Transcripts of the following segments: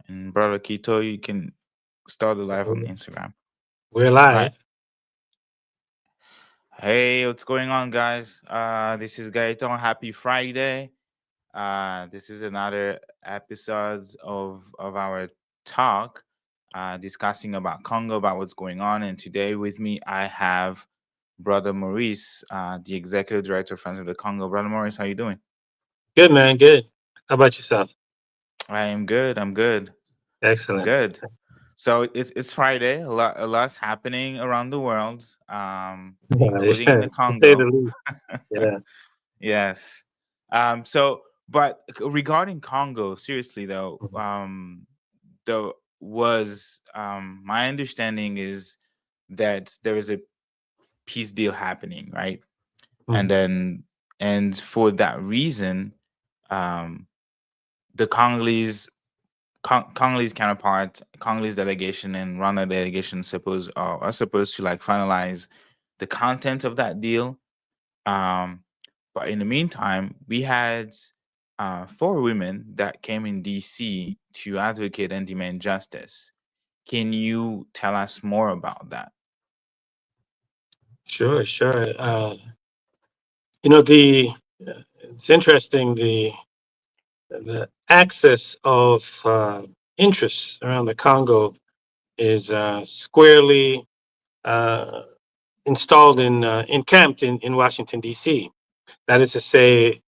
And Brother Kito, you can start the live on Instagram. We're All right. live. Hey, what's going on, guys? This is Gaeton. Happy Friday. This is another episode of our talk, discussing about Congo, about what's going on. And today with me, I have Brother Maurice, the Executive Director of Friends of the Congo. Brother Maurice, how you doing? Good, man. Good. How about yourself? I am good. I'm good. I'm Excellent. good. So it's Friday. A lot's happening around the world, Yeah, including in the to say the Congo. least. Yeah. Yes. But regarding Congo, seriously though, Mhm. the was my understanding is that there is a peace deal happening, right? And Mhm. then and for that reason, um, the Congolese counterpart, Congolese delegation, and Rwanda delegation are supposed to like finalize the content of that deal. Um, but in the meantime, we had four women that came in DC to advocate and demand justice. Can you tell us more about that? Sure, sure. The it's interesting the axis of interests around the Congo is squarely uh, installed encamped in Washington D.C. That is to say,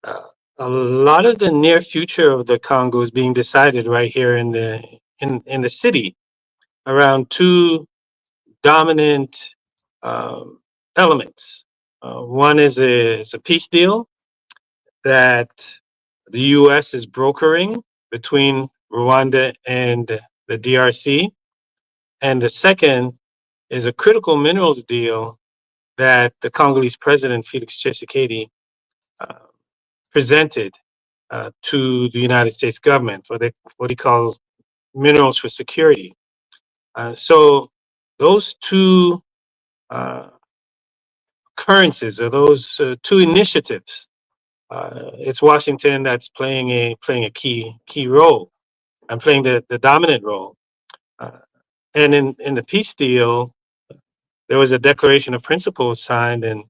uh, a lot of the near future of the Congo is being decided right here in the city around two dominant um, elements. One is a peace deal that the U.S. is brokering between Rwanda and the DRC, and the second is a critical minerals deal that the Congolese president Felix Tshisekedi uh, presented to the United States government, what he calls minerals for security. So those two uh, occurrences or those two initiatives, it's Washington that's playing a key role and playing the dominant role. Uh, and in the peace deal, there was a declaration of principles signed in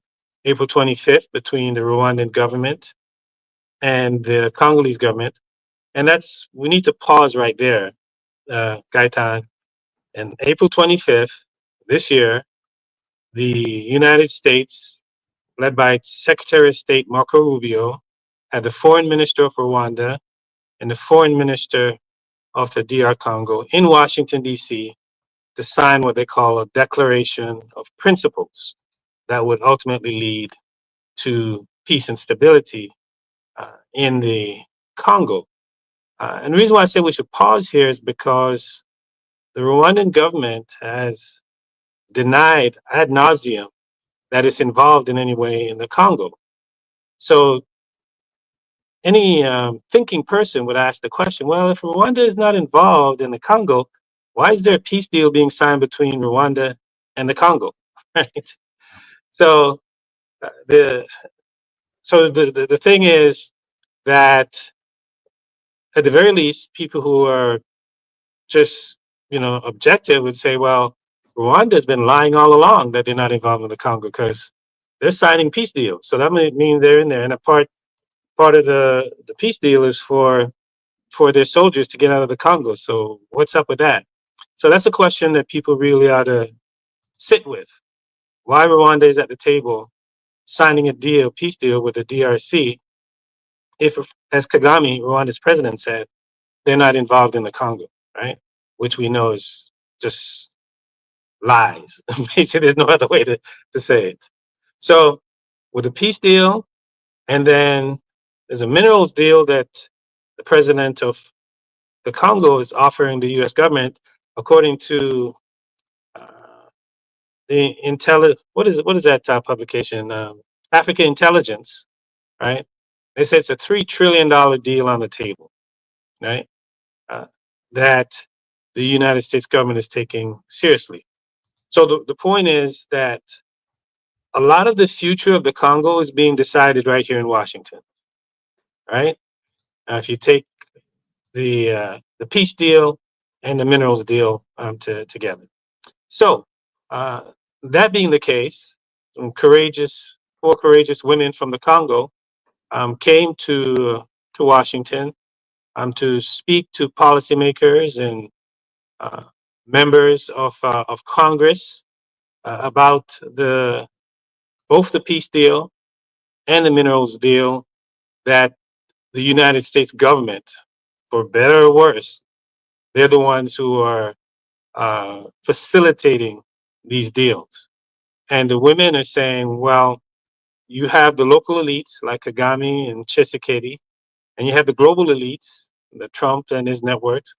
April 25th between the Rwandan government and the Congolese government. And we need to pause right there, Gaitan. And April 25th this year, the United States, led by Secretary of State Marco Rubio, had the foreign minister of Rwanda and the foreign minister of the DR Congo in Washington, D.C., to sign what they call a declaration of principles that would ultimately lead to peace and stability in the Congo. And the reason why I say we should pause here is because the Rwandan government has denied ad nauseum that it's involved in any way in the Congo. So any thinking person would ask the question, well, if Rwanda is not involved in the Congo, why is there a peace deal being signed between Rwanda and the Congo? Right. So the the thing is that at the very least, people who are just objective would say, well, Rwanda's been lying all along that they're not involved in the Congo because they're signing peace deals. So that might mean they're in there, and a part of the peace deal is for their soldiers to get out of the Congo. So what's up with that? So that's a question that people really ought to sit with. Why Rwanda is at the table signing a peace deal with the DRC, if, as Kagame, Rwanda's president, said, they're not involved in the Congo, right? Which we know is just lies. Basically, there's no other way to say it. So with a peace deal, and then there's a minerals deal that the president of the Congo is offering the U.S. government, according to uh, the what is that publication? Africa Intelligence, right? They say it's a $3 trillion deal on the table, right? Uh, that the United States government is taking seriously. So the point is that a lot of the future of the Congo is being decided right here in Washington, right? If you take the the peace deal and the minerals deal together. So, uh, that being the case, four courageous women from the Congo came to Washington to speak to policymakers and uh, members of Congress about the both the peace deal and the minerals deal that the United States government, for better or worse, they're the ones who are facilitating these deals. And the women are saying, well, you have the local elites like Kagame and Tshisekedi, and you have the global elites, the Trump and his networks,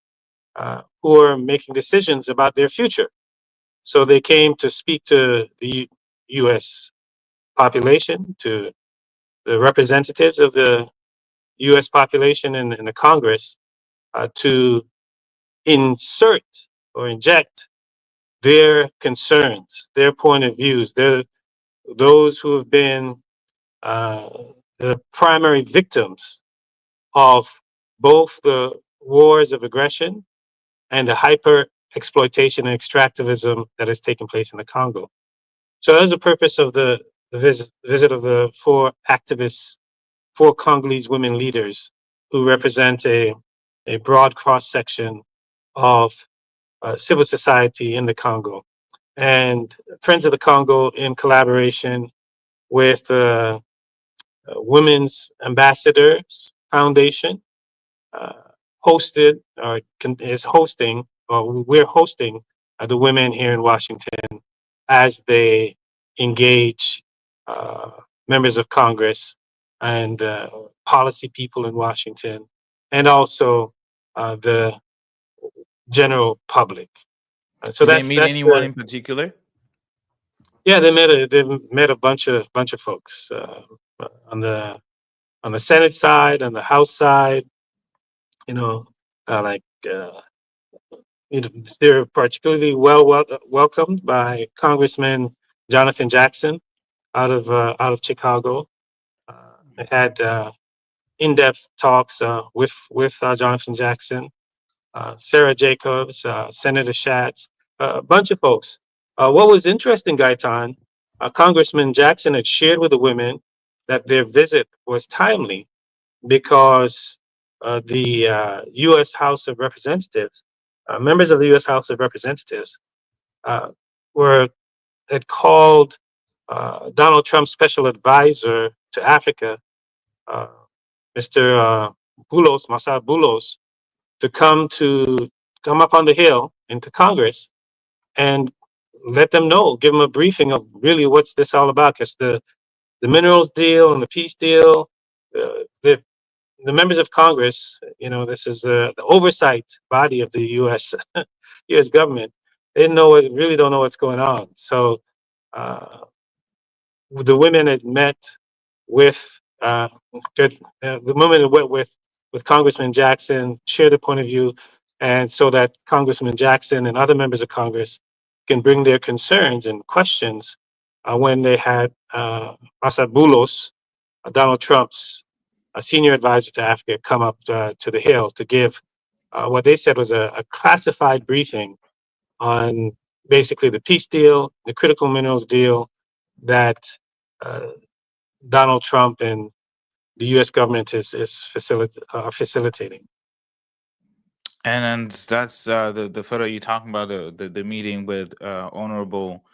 who are making decisions about their future. So they came to speak to the U.S. population, to the representatives of the U.S. population in the Congress, to insert or inject their concerns, their point of views, those who have been uh, the primary victims of both the wars of aggression and the hyper exploitation and extractivism that has taken place in the Congo. So that was the purpose of the visit of the four activists, four Congolese women leaders who represent a broad cross section of civil society in the Congo. And Friends of the Congo, in collaboration with Women's Ambassadors Foundation, uh, hosted or is hosting, or we're hosting the women here in Washington as they engage uh, members of Congress and policy people in Washington, and also the general public. So Did they that's meet that's anyone the in particular? yeah, they met a bunch of folks on the Senate side, on the House side, you know, like you know, they're particularly welcomed by Congressman Jonathan Jackson out of Chicago. I had in-depth talks with Jonathan Jackson, Sarah Jacobs, Senator Schatz, a bunch of folks. What was interesting, Gaitan, Congressman Jackson had shared with the women that their visit was timely because the U.S. House of Representatives, members of the U.S. House of Representatives, uh, were had called Donald Trump's special advisor to Africa, uh, Mr. Masad Boulos, to come up on the Hill into Congress and let them know, give them a briefing of really what's this all about. Because the minerals deal and the peace deal, the members of Congress, this is the oversight body of the U.S. U.S. government. They didn't know really don't know what's going on. So uh, the women had met with the women had met with Congressman Jackson, shared a point of view, and so that Congressman Jackson and other members of Congress can bring their concerns and questions when they had Asad Boulos, Donald Trump's senior advisor to Africa, come up to the Hill to give what they said was a classified briefing on basically the peace deal, the critical minerals deal that uh, Donald Trump and the U.S. government is facilitating. And that's the photo you're talking about, the meeting with Honorable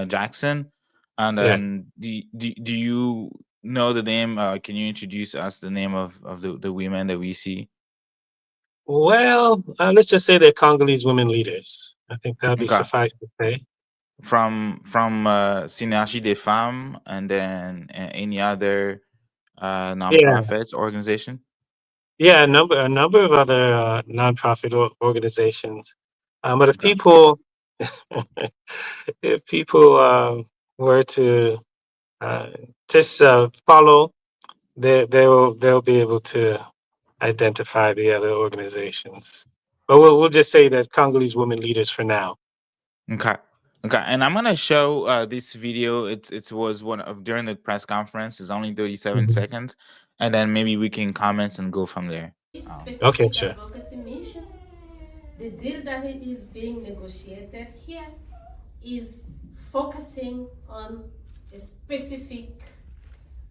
Jackson. And Yeah. then do you know the name? Can you introduce us the name of the women that we see? Well, let's just say they're Congolese women leaders. I think that'll be Okay. suffice to say. From Synergie des Femmes, and then any other Yeah, nonprofits organization? yeah, a number of other nonprofit organizations. But if Okay. people if people were to uh, just follow, they'll be able to identify the other organizations. But we'll just say that Congolese women leaders for now. Okay. Okay. And I'm gonna show this video. It was one of during the press conference. It's only 37 Mhm. seconds, and then maybe we can comment and go from there. Um, Okay, sure. the deal that is being negotiated here is focusing on a specific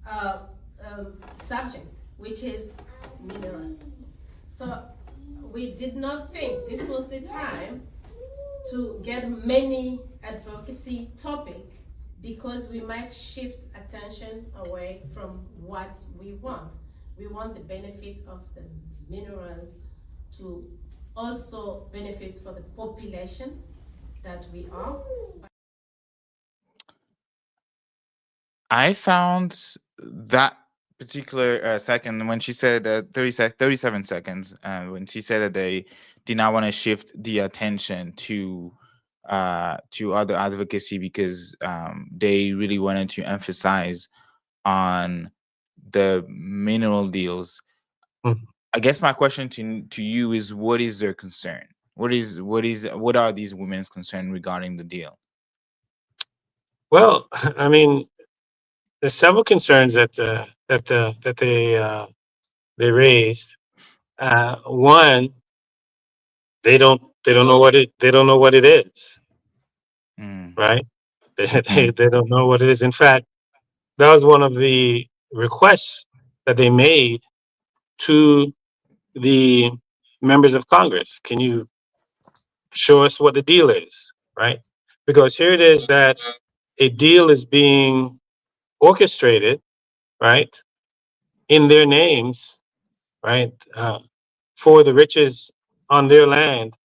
uh, subject, which is minerals. So we did not think this was the time to get many advocacy topic because we might shift attention away from what we want. We want the benefit of the minerals to also benefit for the population that we are. I found that particular second when she said 37 seconds, when she said that they did not want to shift the attention to other advocacy because they really wanted to emphasize on the mineral deals. Mhm. I guess my question to you is, what is their concern? What are these women's concern regarding the deal? Well, I mean, there's several concerns that they raised. One, they don't know what it is, Mm, right? mhm, They don't know what it is. In fact, that was one of the requests that they made to the members of Congress. Can you show us what the deal is, right? Because here it is that a deal is being orchestrated, right, in their names, right, for the riches on their land,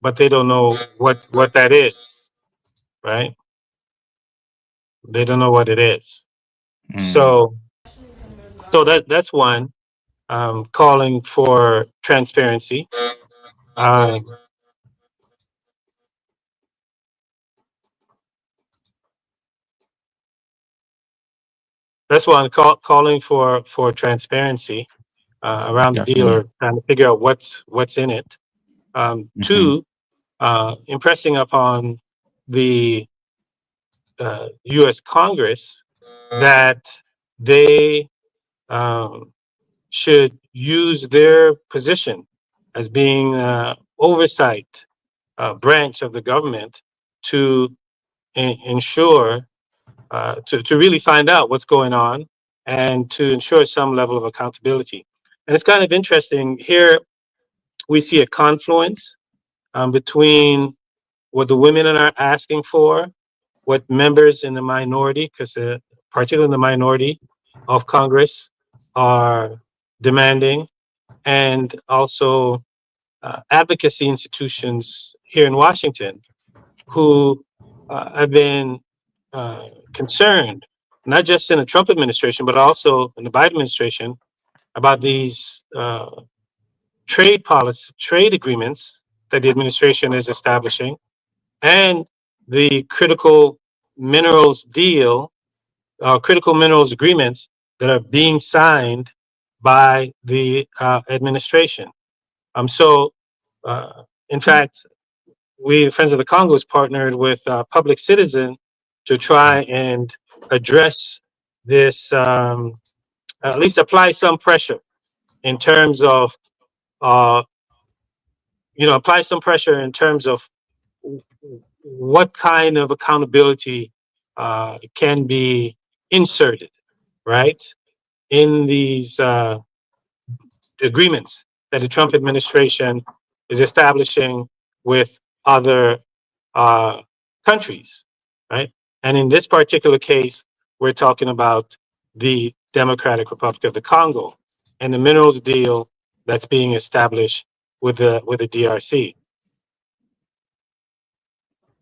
but they don't know what that is, right? They don't know what it is. mm. So that's one, calling for transparency. Um, that's one, calling for transparency around the deal, Definitely. or trying to figure out what's in it. Hmm. Two, impressing upon the U.S. Congress that they um, should use their position as being oversight branch of the government to ensure to really find out what's going on and to ensure some level of accountability. And it's kind of interesting here. We see a confluence between what the women are asking for, what members in the minority, because particularly in the minority of Congress, are demanding, and also advocacy institutions here in Washington who have been concerned, not just in the Trump administration, but also in the Biden administration, about these trade agreements that the administration is establishing, and the minerals deal, critical minerals agreements that are being signed by the administration. So, in fact, we Friends of the Congo has partnered with Public Citizen to try and address this, at least apply some pressure in terms of, uh, apply some pressure in terms of what kind of accountability can be inserted, right, in these agreements that the Trump administration is establishing with other uh, countries, right? And in this particular case, we're talking about the Democratic Republic of the Congo and the minerals deal that's being established with the DRC,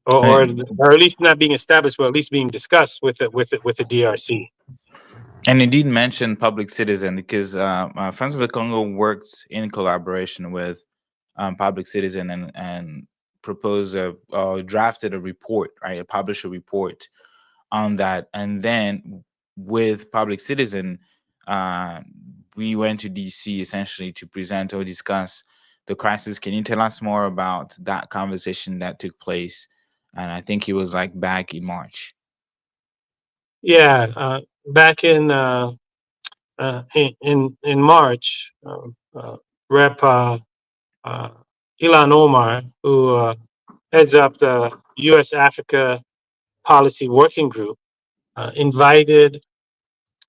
or at least not being established, but at least being discussed with the DRC. And it did mention Public Citizen because Friends of the Congo worked in collaboration with Public Citizen and proposed drafted a report, right? Published a report on that. And then with Public Citizen, uh, we went to DC essentially to present or discuss the crisis. Can you tell us more about that conversation that took place? And I think it was like back in March. Yeah, back in March, Rep. Ilan Omar, who heads up the U.S. Africa Policy Working Group, invited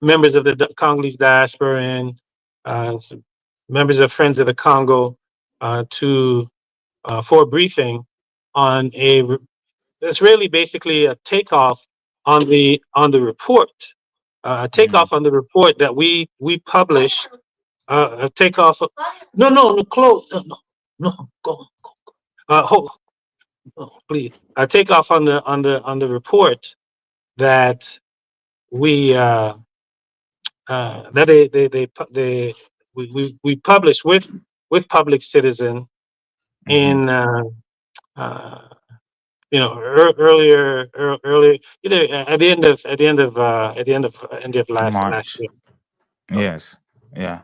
members of the Congolese diaspora and some members of Friends of the Congo to for a briefing on that's really basically a takeoff on the report, a Mm. takeoff on the report that we published, a takeoff. No, close, no, go, hold, oh, please, a takeoff on the report that we that we published with Public Citizen Mm-hmm. in uh, earlier, at the end of last March. year. So Yes. Yeah.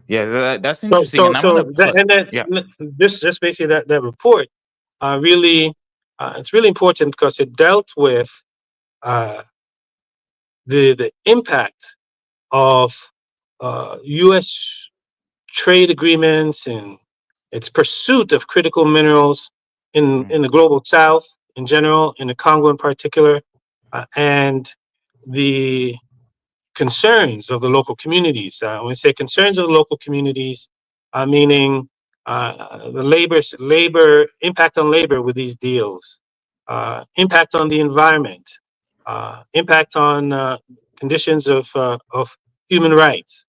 Yeah. That's so interesting, so, and I want to so that put. and Yeah. then just basically that report really it's really important because it dealt with uh, the impact of U.S. trade agreements and its pursuit of critical minerals Mm. in the global south in general, in the Congo in particular, and the concerns of the local communities. When we say concerns of the local communities, meaning the labor impact on labor with these deals, impact on the environment, impact on conditions of human rights,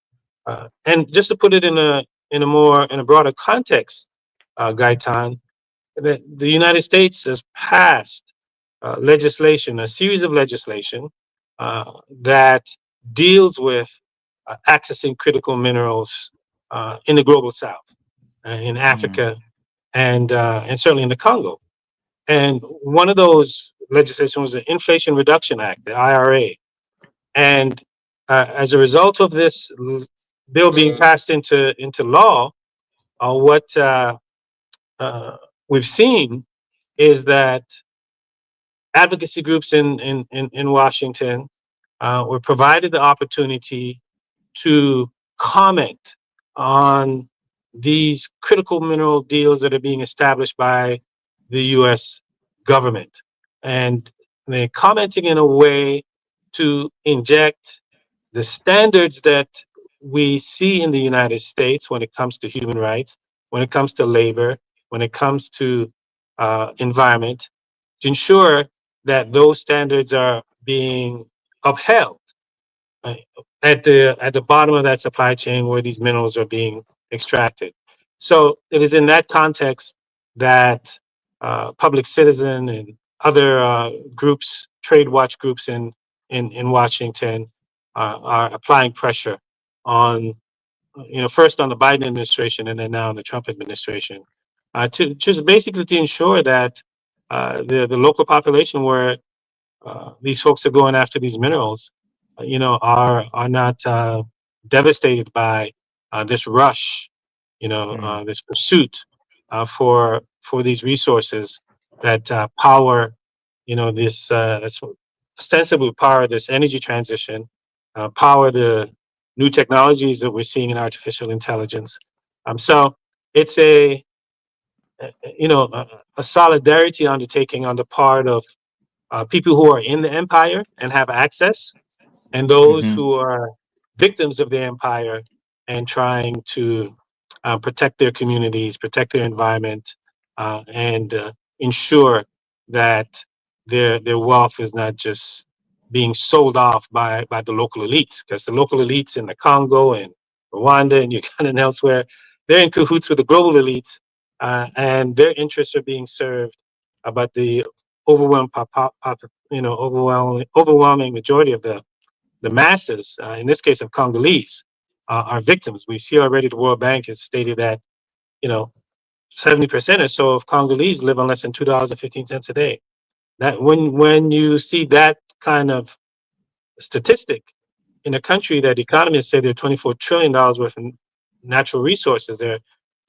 and just to put it in a broader context, Gaitan, the United States has passed legislation, a series of legislation that deals with accessing critical minerals in the global south, in Mm. Africa, and certainly in the Congo. And one of those legislation was the Inflation Reduction Act, the IRA. And as a result of this bill being passed into law, what uh, we've seen is that advocacy groups in Washington were provided the opportunity to comment on these critical mineral deals that are being established by the US government. And they're commenting in a way to inject the standards that we see in the United States when it comes to human rights, when it comes to labor, when it comes to environment, to ensure that those standards are being upheld uh, at the bottom of that supply chain where these minerals are being extracted. So it is in that context that Public Citizen and other groups, trade watch groups in Washington, are applying pressure on, first on the Biden administration and then now on the Trump administration, to just basically to ensure that the local population where these folks are going after these minerals, are not devastated by this rush, Mm. this pursuit for these resources that power, that's ostensibly power this energy transition, power the new technologies that we're seeing in artificial intelligence. So it's a solidarity undertaking on the part of people who are in the empire and have access, and those Mm-hmm. who are victims of the empire and trying to protect their communities, protect their environment, and ensure that their wealth is not just being sold off by the local elites, because the local elites in the Congo and Rwanda and Uganda and elsewhere, they're in cahoots with the global elites, and their interests are being served, but the overwhelming majority of the masses, in this case of Congolese, are victims. We see already the World Bank has stated that, 70% or so of Congolese live on less than $2.15 a day. That when you see that kind of statistic in a country that economists say there are $24 trillion worth of natural resources there,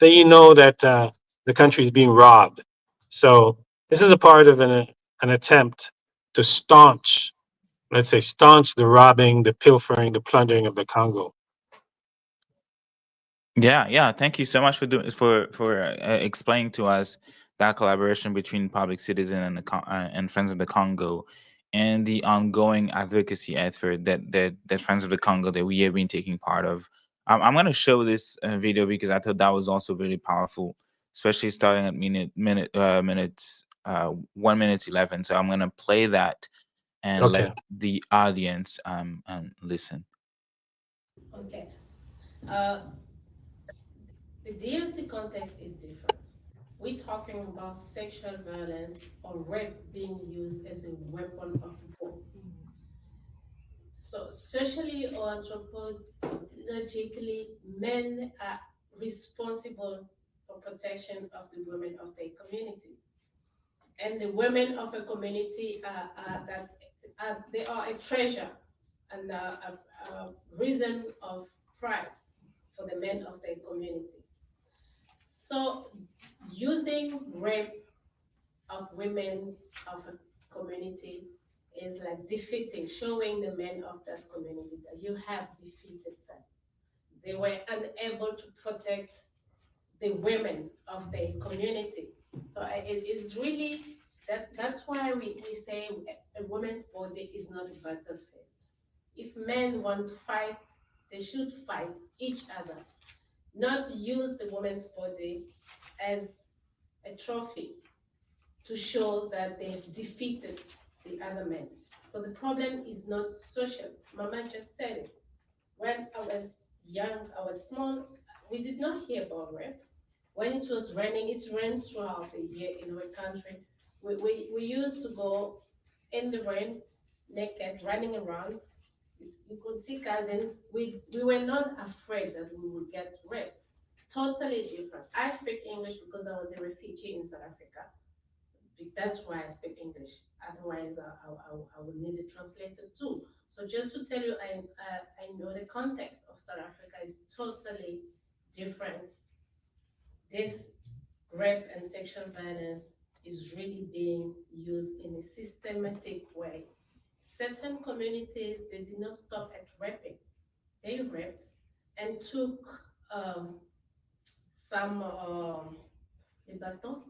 then you know that the country is being robbed. So this is a part of an attempt to staunch, let's say, staunch the robbing, the pilfering, the plundering of the Congo. Yeah, yeah. Thank you so much for doing for explaining to us that collaboration between Public Citizen and and Friends of the Congo, and the ongoing advocacy effort that Friends of the Congo that we have been taking part of. I'm going to show this video because I thought that was also very powerful, especially starting at minutes 1 minute 11. So I'm going to play that and let Okay. the audience listen. Okay. Uh, the DMC context is different. We're talking about sexual violence or rape being used as a weapon of war. So, socially or anthropologically, men are responsible for protection of the women of their community. And the women of a community they are a treasure and a reason of pride for the men of their community. So, using rape of women of a community is like defeating, showing the men of that community that you have defeated them. They were unable to protect the women of their community. So it is really that's why we say a woman's body is not a battlefield. If men want to fight, they should fight each other, not use the woman's body as a trophy to show that they've defeated the other men. So the problem is not social. Mama just said it. When I was young, I was small, we did not hear about rape. When it was raining, it rains throughout the year in our country. We used to go in the rain, naked, running around. You could see cousins. We were not afraid that we would get raped. Totally different. I speak English because I was a refugee in South Africa. That's why I speak English. Otherwise, I would need a translator too. So just to tell you, I know the context of South Africa is totally different. This rape and sexual violence is really being used in a systematic way. Certain communities, they did not stop at raping. They raped and took um, some the baton,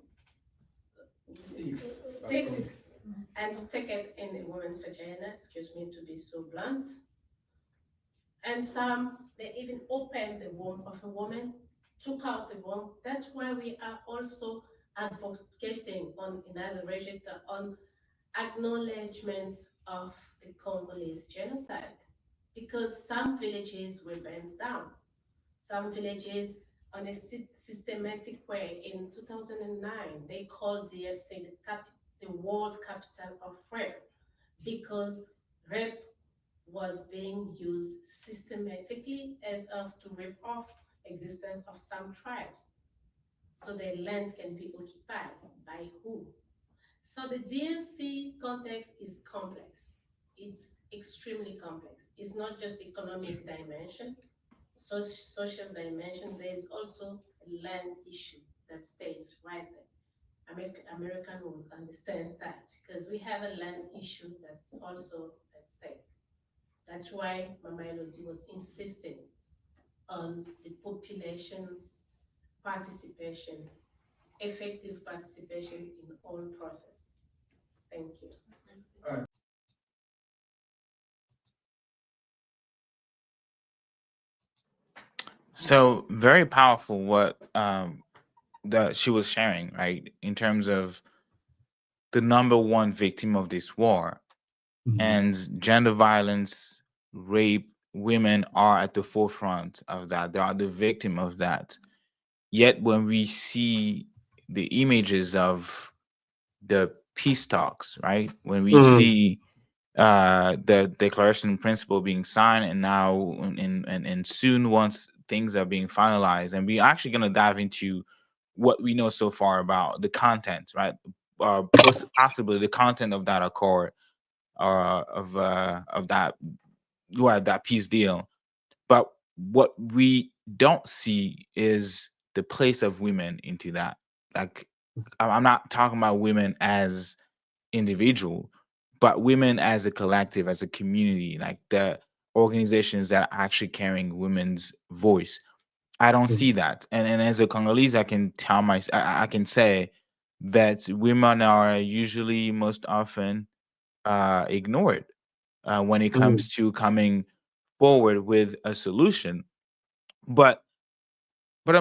sticks, and stick it in a woman's vagina, excuse me to be so blunt. And some, they even opened the womb of a woman, took out the womb. That's why we are also advocating on another register on acknowledgement of the Congolese genocide. Because some villages were burnt down. Some villages on a systematic way in 2009, they called DRC the world capital of rape because rape was being used systematically as of to rip off existence of some tribes so their lands can be occupied by who. So the DRC context is complex. It's extremely complex. It's not just economic dimension, social dimension. There is also a land issue that stays right there. American will understand that because we have a land issue that's also at stake. That's why Mama Elodie was insisting on the population's participation, effective participation in all process. Thank you. So very powerful what that she was sharing, right? In terms of the number one victim of this war, Mhm. and gender violence, rape, women are at the forefront of that. They are the victim of that. Yet when we see the images of the peace talks, right? When we Mhm. see the declaration in principle being signed, and now and soon once things are being finalized, and we're actually going to dive into what we know so far about the content, right? Possibly the content of that accord, of that, well, that peace deal. But what we don't see is the place of women into that. Like, I'm not talking about women as individual, but women as a collective, as a community, like the organizations that are actually carrying women's voice. I don't Mhm. see that. And as a Congolese, I can tell I can say that women are usually most often ignored when it Mhm. comes to coming forward with a solution. But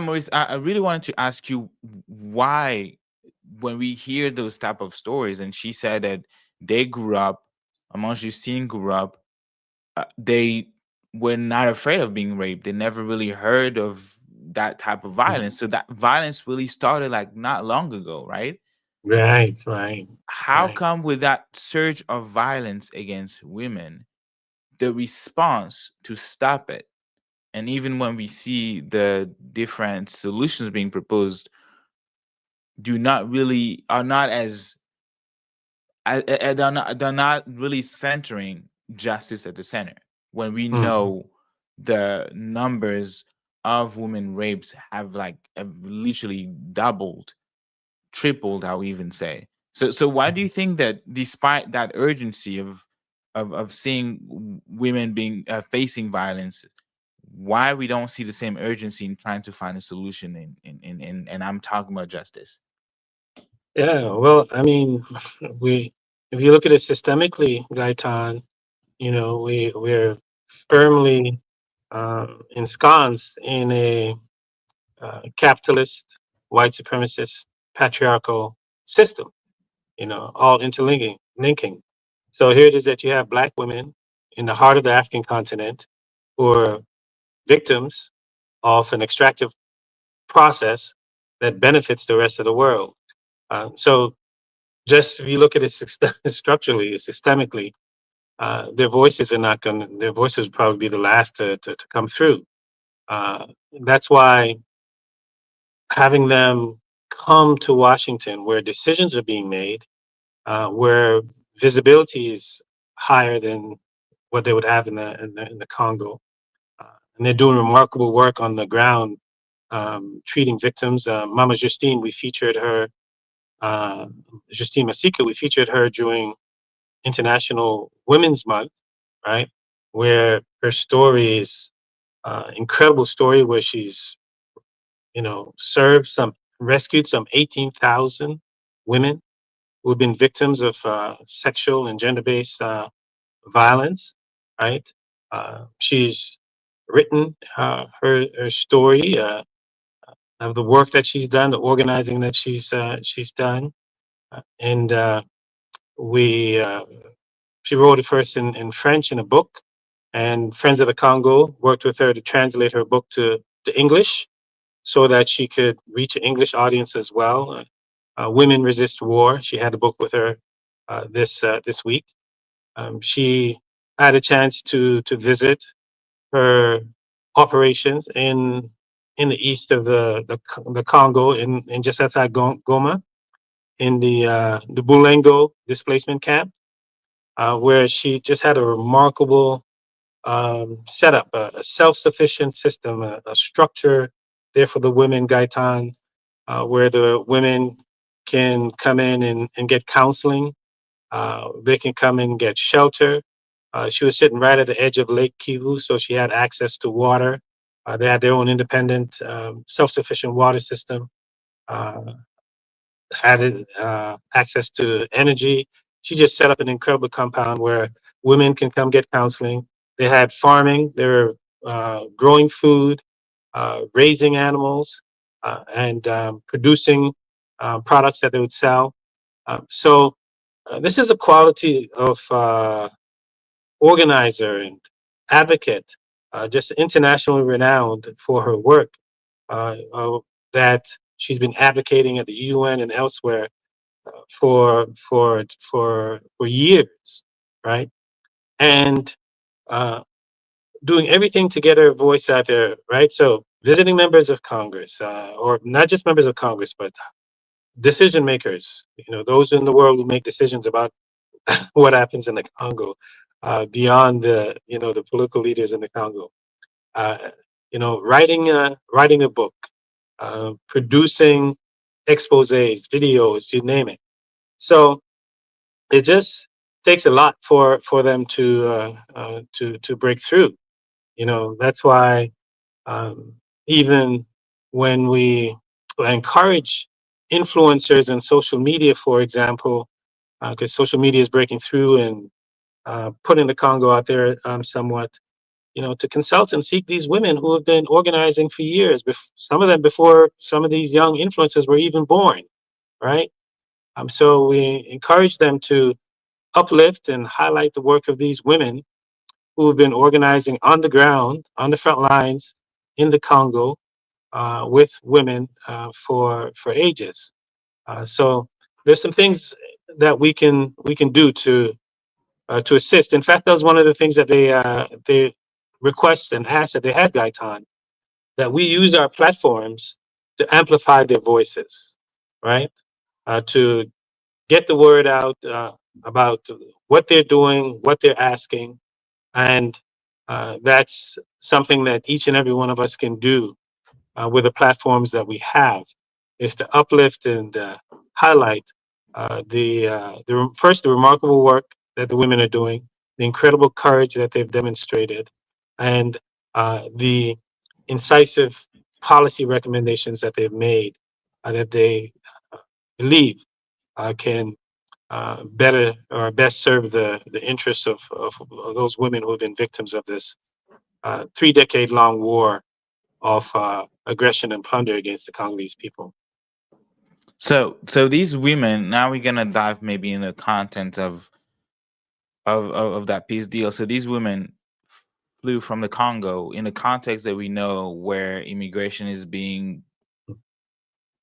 Maurice, I really wanted to ask you why, when we hear those type of stories, and she said that they grew up, among Justine grew up, they were not afraid of being raped. They never really heard of that type of violence. So that violence really started like not long ago, right? Right, right, How right. come with that surge of violence against women, the response to stop it, and even when we see the different solutions being proposed, do not really are not as they're not really centering justice at the center, when we Mhm. know the numbers of women rapes have literally doubled, tripled, I would even say. So why do you think that despite that urgency of seeing women being facing violence, why we don't see the same urgency in trying to find a solution and I'm talking about justice? Yeah, well, I mean, we if you look at it systemically, Gaitan, we're firmly ensconced in a capitalist, white supremacist, patriarchal system. All linking. So here it is that you have black women in the heart of the African continent who are victims of an extractive process that benefits the rest of the world. So just if you look at it structurally, systemically, their voices are not going. Their voices will probably be the last to come through. Uh, that's why having them come to Washington, where decisions are being made, where visibility is higher than what they would have in the Congo, uh, and they're doing remarkable work on the ground, treating victims. Mama Justine, we featured her. Uh, Justine Masika, we featured her during International Women's Month, right? Where her story is incredible story, where she's rescued some 18,000 women who've been victims of sexual and gender-based violence, right? She's written her story of the work that she's done, the organizing that she's done, and we she wrote it first in French in a book, and Friends of the Congo worked with her to translate her book to English so that she could reach an English audience as well. Women Resist War. She had the book with her this week. She had a chance to visit her operations in the east of the Congo, in just outside Goma, in the Bulengo displacement camp, where she just had a remarkable setup, a self-sufficient system, a structure there for the women, Gaitan, where the women can come in and get counseling. They can come and get shelter. She was sitting right at the edge of Lake Kivu, so she had access to water. They had their own independent, self-sufficient water system. Uh, had access to energy. She just set up an incredible compound where women can come get counseling. They had farming. They were growing food, raising animals, and producing products that they would sell. So this is a quality of organizer and advocate, just internationally renowned for her work, that she's been advocating at the UN and elsewhere for years, right? And uh, doing everything to get her voice out there, right? So visiting members of Congress, or not just members of Congress, but decision makers, those in the world who make decisions about what happens in the Congo, beyond the political leaders in the Congo. Uh, writing a book, producing exposés, videos, you name it. So it just takes a lot for them to break through. That's why, um, even when we encourage influencers and social media, for example, because social media is breaking through and putting the Congo out there somewhat, to consult and seek these women who have been organizing for years, some of them before some of these young influencers were even born, right? So we encourage them to uplift and highlight the work of these women who have been organizing on the ground, on the front lines in the Congo with women for ages. So there's some things that we can do to assist. In fact, that was one of the things that they request and ask that they had Gaitan, that we use our platforms to amplify their voices, right? To get the word out about what they're doing, what they're asking, and that's something that each and every one of us can do with the platforms that we have, is to uplift and highlight first the remarkable work that the women are doing, the incredible courage that they've demonstrated, and the incisive policy recommendations that they've made that they believe can better or best serve the interests of those women who have been victims of this 3 decade long war of aggression and plunder against the Congolese people. So these women. Now we're gonna dive maybe in the content of that peace deal. So these women flew from the Congo in the context that we know, where immigration is being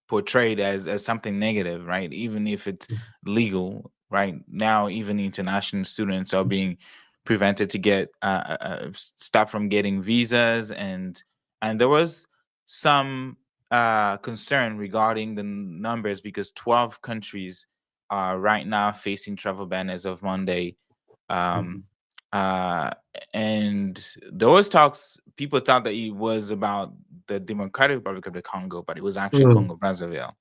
portrayed as something negative, right? Even if it's legal, right? Now, even international students are being prevented to get stop from getting visas, and there was some concern regarding the numbers, because 12 countries are right now facing travel ban as of Monday. Um, Mhm. uh, and those talks, people thought that it was about the Democratic Republic of the Congo, but it was actually Mm, Congo Brazzaville.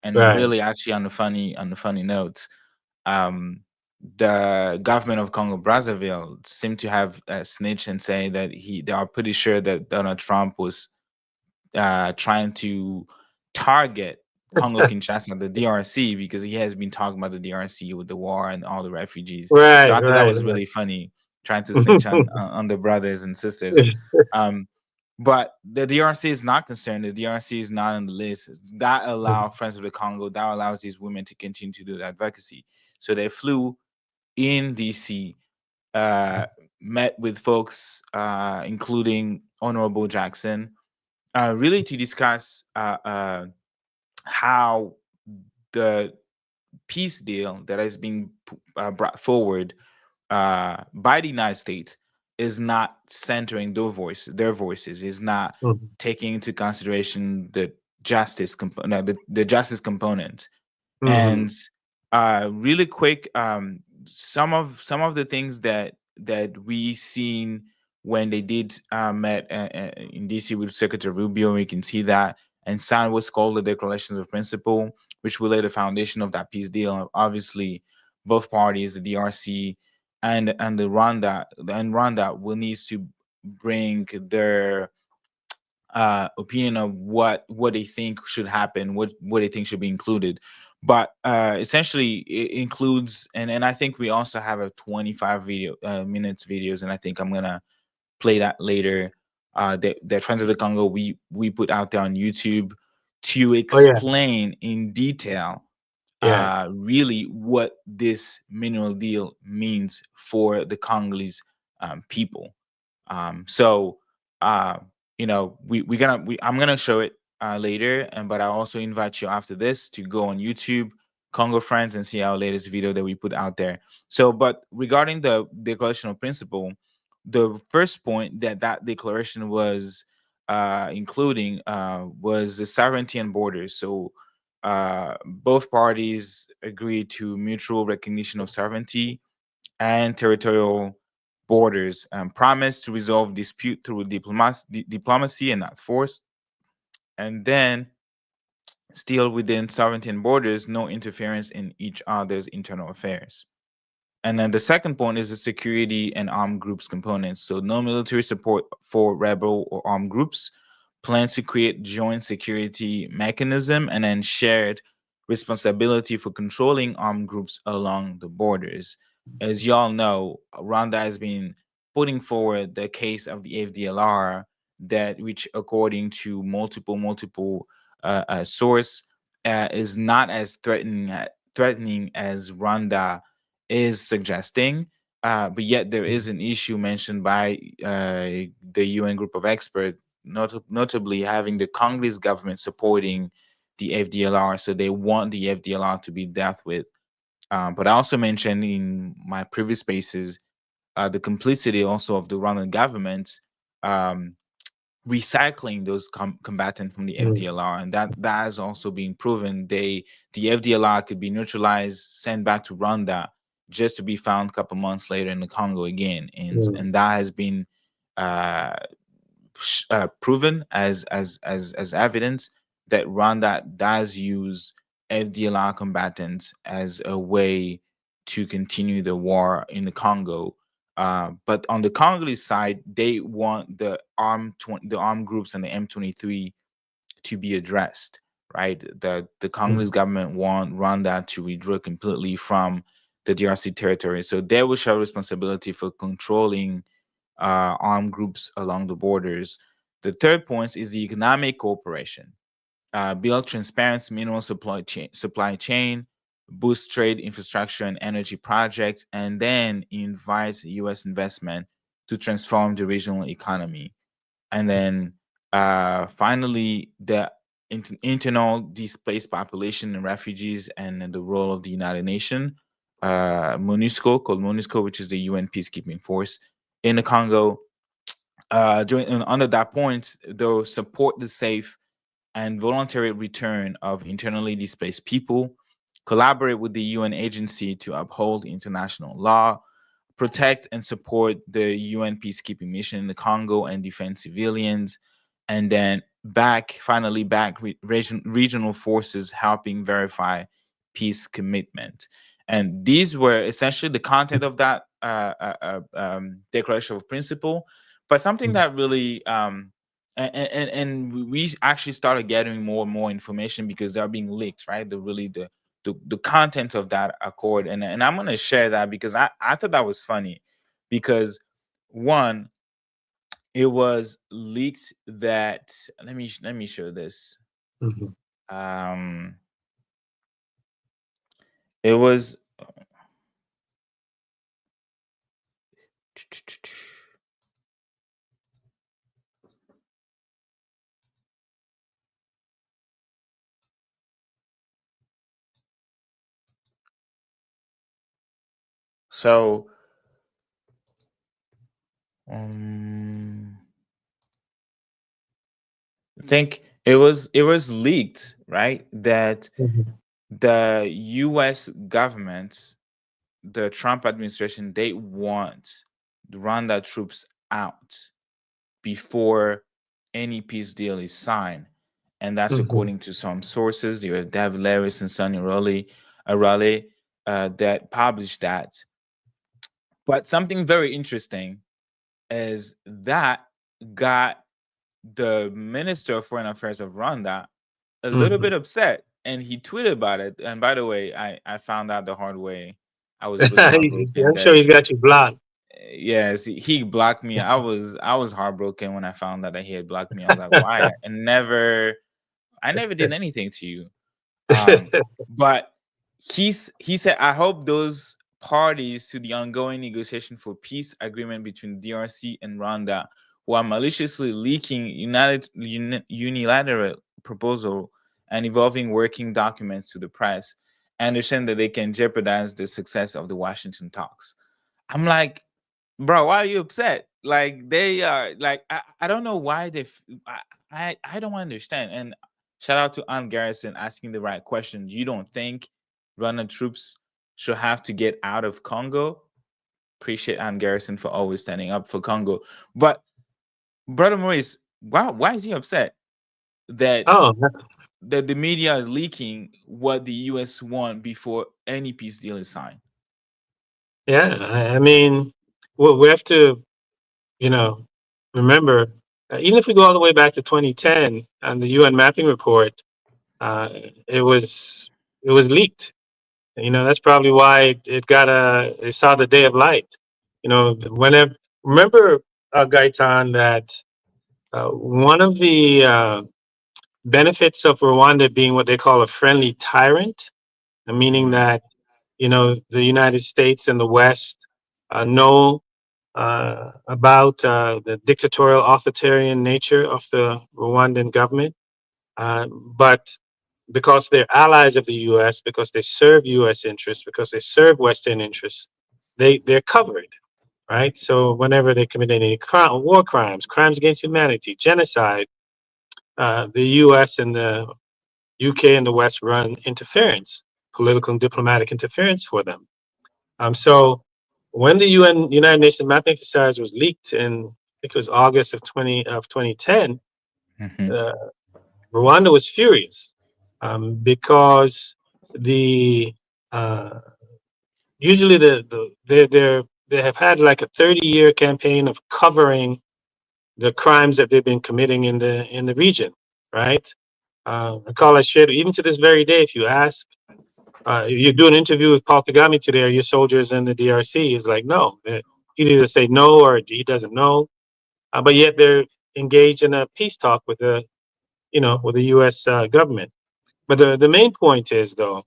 And right. really, actually, on the funny note, um, the government of Congo Brazzaville seemed to have snitched and say that they are pretty sure that Donald Trump was trying to target Congo Kinshasa, the DRC, because he has been talking about the DRC with the war and all the refugees. So Right, I thought that right, was right. really funny, trying to snitch on the brothers and sisters. Um, but the DRC is not concerned. The DRC is not on the list. That allow Friends of the Congo, that allows these women to continue to do the advocacy. So they flew in DC, uh, met with folks, including Honorable Jackson, really to discuss how the peace deal that has been brought forward by the United States is not centering their voices, is not Mhm, taking into consideration the justice component, the justice component. mhm. And really quick, some of the things that we seen when they did met in DC with Secretary Rubio, we can see that, and signed what's called the Declarations of Principle, which will lay the foundation of that peace deal. Obviously, both parties, the DRC and the Rwanda, will need to bring their opinion of what they think should happen, what they think should be included. But essentially, it includes, and I think we also have a 25 minutes videos, and I think I'm gonna play that later. That Friends of the Congo we put out there on YouTube to Oh yeah, explain in detail yeah. really what this mineral deal means for the Congolese people. So uh, I'm gonna show it later, and but I also invite you after this to go on YouTube, Congo Friends, and see our latest video that we put out there. So, but regarding the Declaration of Principle, the first point that declaration was including was the sovereignty and borders. So both parties agreed to mutual recognition of sovereignty and territorial borders, promised to resolve dispute through diplomacy and not force, and then still within sovereignty and borders, no interference in each other's internal affairs. And then the second point is the security and armed groups components. So no military support for rebel or armed groups, plans to create joint security mechanism and then shared responsibility for controlling armed groups along the borders. As y'all know, Rwanda has been putting forward the case of the FDLR that, which according to multiple source, is not as threatening as Rwanda is suggesting. But yet there is an issue mentioned by the UN group of experts, notably having the Congolese government supporting the FDLR. So they want the FDLR to be dealt with. But I also mentioned in my previous spaces the complicity also of the Rwandan government um, recycling those combatants from the Mm, FDLR, and that has also been proven. The FDLR could be neutralized, sent back to Rwanda, just to be found a couple months later in the Congo again, mm, and that has been uh, proven as evidence that Rwanda does use FDLR combatants as a way to continue the war in the Congo. But on the Congolese side, they want the armed groups and the M23 to be addressed. Right, the Congolese mm, government want Rwanda to withdraw completely from the DRC territory, so they will share responsibility for controlling armed groups along the borders. The third point is the economic cooperation. Build transparent mineral supply chain, boost trade infrastructure and energy projects, and then invite U.S. investment to transform the regional economy. And then finally, the internal displaced population and refugees and the role of the United Nations, MONUSCO, called MONUSCO, which is the UN peacekeeping force in the Congo. During and under that point, they'll support the safe and voluntary return of internally displaced people, collaborate with the UN agency to uphold international law, protect and support the UN peacekeeping mission in the Congo and defend civilians, and then finally back regional forces helping verify peace commitment. And these were essentially the content of that declaration of principle. But something mm, that really and we actually started getting more and more information because they're being leaked, right? The content of that accord, and I'm gonna share that because I thought that was funny, because one, it was leaked that, let me show this. mhm, Um, it was so um, I think it was leaked, right? That mhm, the U.S. government, the Trump administration, they want the Rwanda troops out before any peace deal is signed. And that's mhm, according to some sources. There were David Larris and Sonny Arale that published that. But something very interesting is that got the Minister of Foreign Affairs of Rwanda a little bit mhm. upset. And he tweeted about it. And by the way, I found out the hard way. I was really heartbroken I'm sure that he's got you blocked. yes, he blocked me. I was heartbroken when I found out that he had blocked me. I was like, why? I never did anything to you. But he said, I hope those parties to the ongoing negotiation for peace agreement between DRC and Rwanda, who are maliciously leaking unilateral proposal and involving working documents to the press, understand that they can jeopardize the success of the Washington talks. I'm like, bro, why are you upset? Like they are like I don't know why I don't understand. And shout out to Aunt Garrison asking the right question. You don't think running troops should have to get out of Congo? Appreciate Aunt Garrison for always standing up for Congo. But brother Maurice, why is he upset that Oh, the media is leaking what the US want before any peace deal is signed? yeah. I mean, we have to, you know, remember. even if we go all the way back to 2010 and the UN mapping report, uh, it was leaked. That's probably why it saw the day of light. Whenever remember, Gaitan, that one of the benefits of Rwanda being what they call a friendly tyrant, meaning Mhm. that the United States and the West know about the dictatorial authoritarian nature of the Rwandan government, but because they're allies of the U.S., because they serve U.S. interests, because they serve Western interests, they're covered, right? So whenever they commit any war crimes, crimes against humanity, genocide, the U.S. and the UK and the West run interference, political and diplomatic interference for them. So when the United Nations mapping exercise was leaked in, I think it was August of 2010, Mhm. uh, Rwanda was furious, because the uh, usually they have had like a 30-year campaign of covering the crimes that they've been committing in the region, right? I shared, even to this very day, if you ask, if you do an interview with Paul Kagame today, are your soldiers in the DRC? He's like, no. He'd either say no or he doesn't know. But yet they're engaged in a peace talk with the U.S. Government. But the main point is, though,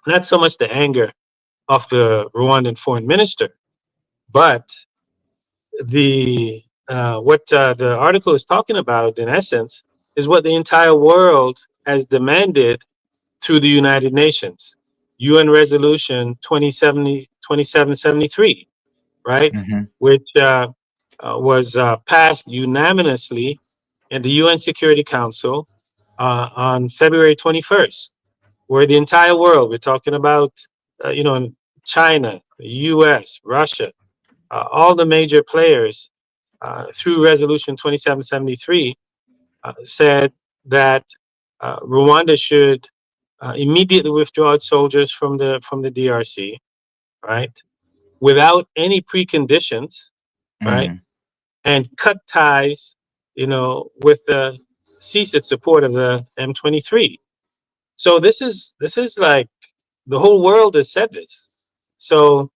not so much the anger of the Rwandan foreign minister, but the what the article is talking about, in essence, is what the entire world has demanded through the United Nations, UN Resolution 2773, right, Mhm. which was passed unanimously in the UN Security Council on February 21st, where the entire world, we're talking about, China, the US, Russia, all the major players, through Resolution 2773, said that Rwanda should immediately withdraw its soldiers from the DRC, right, without any preconditions, right, Mhm. and cut ties, with the cease its support of the M23. So this is like the whole world has said this. So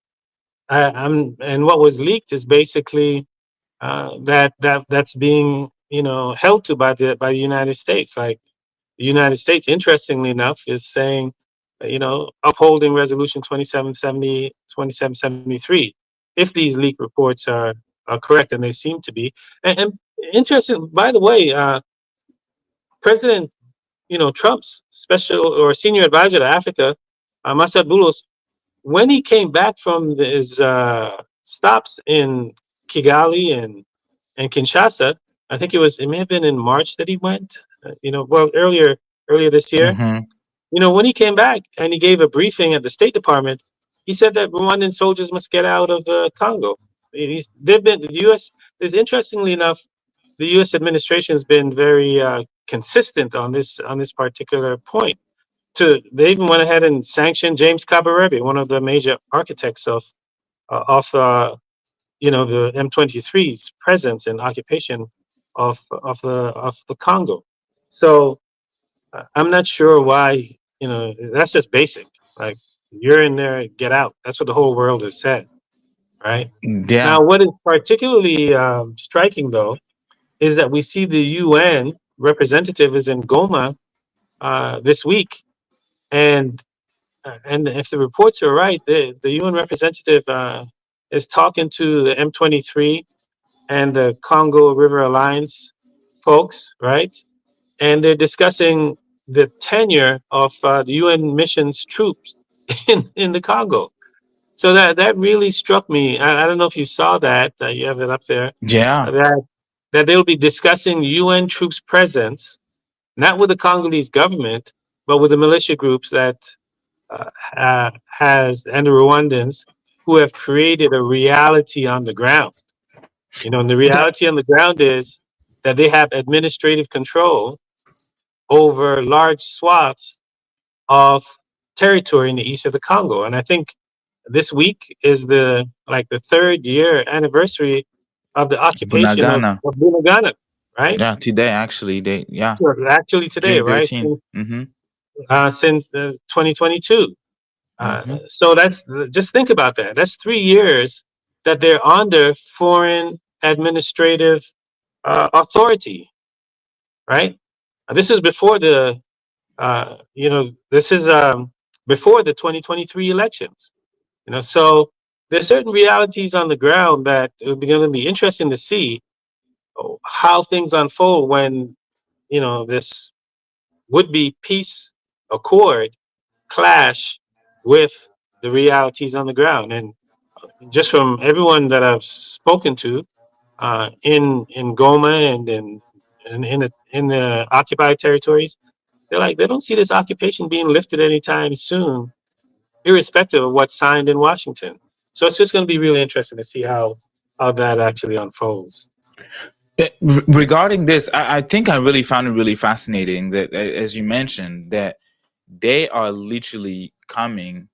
and what was leaked is basically that's being held to by the United States. Like the United States, interestingly enough, is saying, upholding Resolution 2773, if these leak reports are correct, and they seem to be. And interesting, by the way, President, Trump's special or senior advisor to Africa, Masad Boulos, when he came back from his stops in Kigali and Kinshasa, I think it may have been in March that he went, well, earlier this year. Mhm. When he came back and he gave a briefing at the State Department, he said that Rwandan soldiers must get out of Congo. They've been the U.S. is, interestingly enough, the U.S. administration has been very consistent on this particular point. They even went ahead and sanctioned James Kabarebe, one of the major architects of the M23's presence and occupation of the Congo. So I'm not sure why. That's just basic. Like, you're in there, get out. That's what the whole world has said, right? Yeah. Now, what is particularly striking, though, is that we see the UN representative is in Goma this week, and if the reports are right, the UN representative is talking to the M23 and the Congo River Alliance folks, right? And they're discussing the tenure of the UN missions troops in the Congo. So that really struck me. I don't know if you saw that. You have it up there. Yeah. That they'll be discussing UN troops' presence, not with the Congolese government, but with the militia groups that has and the Rwandans who have created a reality on the ground. And the That. reality on the ground is that they have administrative control over large swaths of territory in the east of the Congo. And I think this week is the third year anniversary of the occupation Bunagana. of Bunagana. right? Yeah, today actually they yeah, Sure. Actually, today, June right? 13th. Mm-hmm. Since 2022. Mm-hmm. So just think about that. That's 3 years that they're under foreign administrative authority, right? This is before this is before the 2023 elections. So there's certain realities on the ground that it would be going to be interesting to see how things unfold when this would-be peace accord clash with the realities on the ground. And just from everyone that I've spoken to in Goma and in the occupied territories, they're like they don't see this occupation being lifted anytime soon, irrespective of what's signed in Washington. So it's just going to be really interesting to see how that actually unfolds. Regarding this, I think I really found it really fascinating that, as you mentioned, that they are literally coming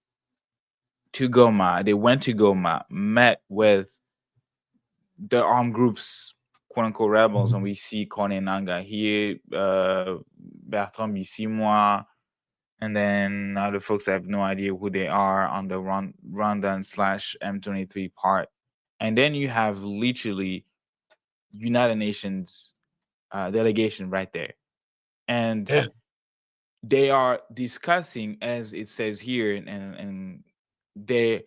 to Goma. They went to Goma, met with the armed groups, quote unquote rebels, and we see Kone Nanga here, Bertrand Bisimwa, and then other folks I have no idea who they are on the Rwandan slash M23 part. And then you have literally United Nations delegation right there. And Yeah. they are discussing, as it says here, and they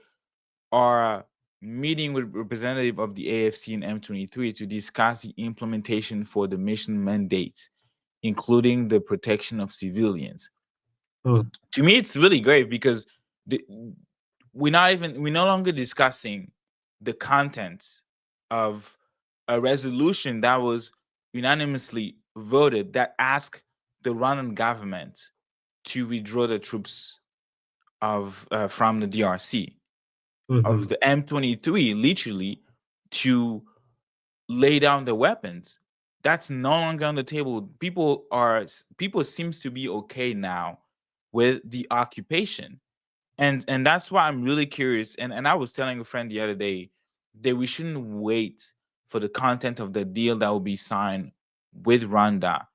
are meeting with representative of the AFC and M23 to discuss the implementation for the mission mandates, including the protection of civilians. Mm, To me, it's really great because the, we're no longer discussing the content of a resolution that was unanimously voted that asked the Rwandan government to withdraw the troops of from the DRC, of mhm, the M23, literally to lay down the weapons. That's no longer on the table. People seems to be okay now with the occupation, and that's why I'm really curious. And I was telling a friend the other day that we shouldn't wait for the content of the deal that will be signed with Rwanda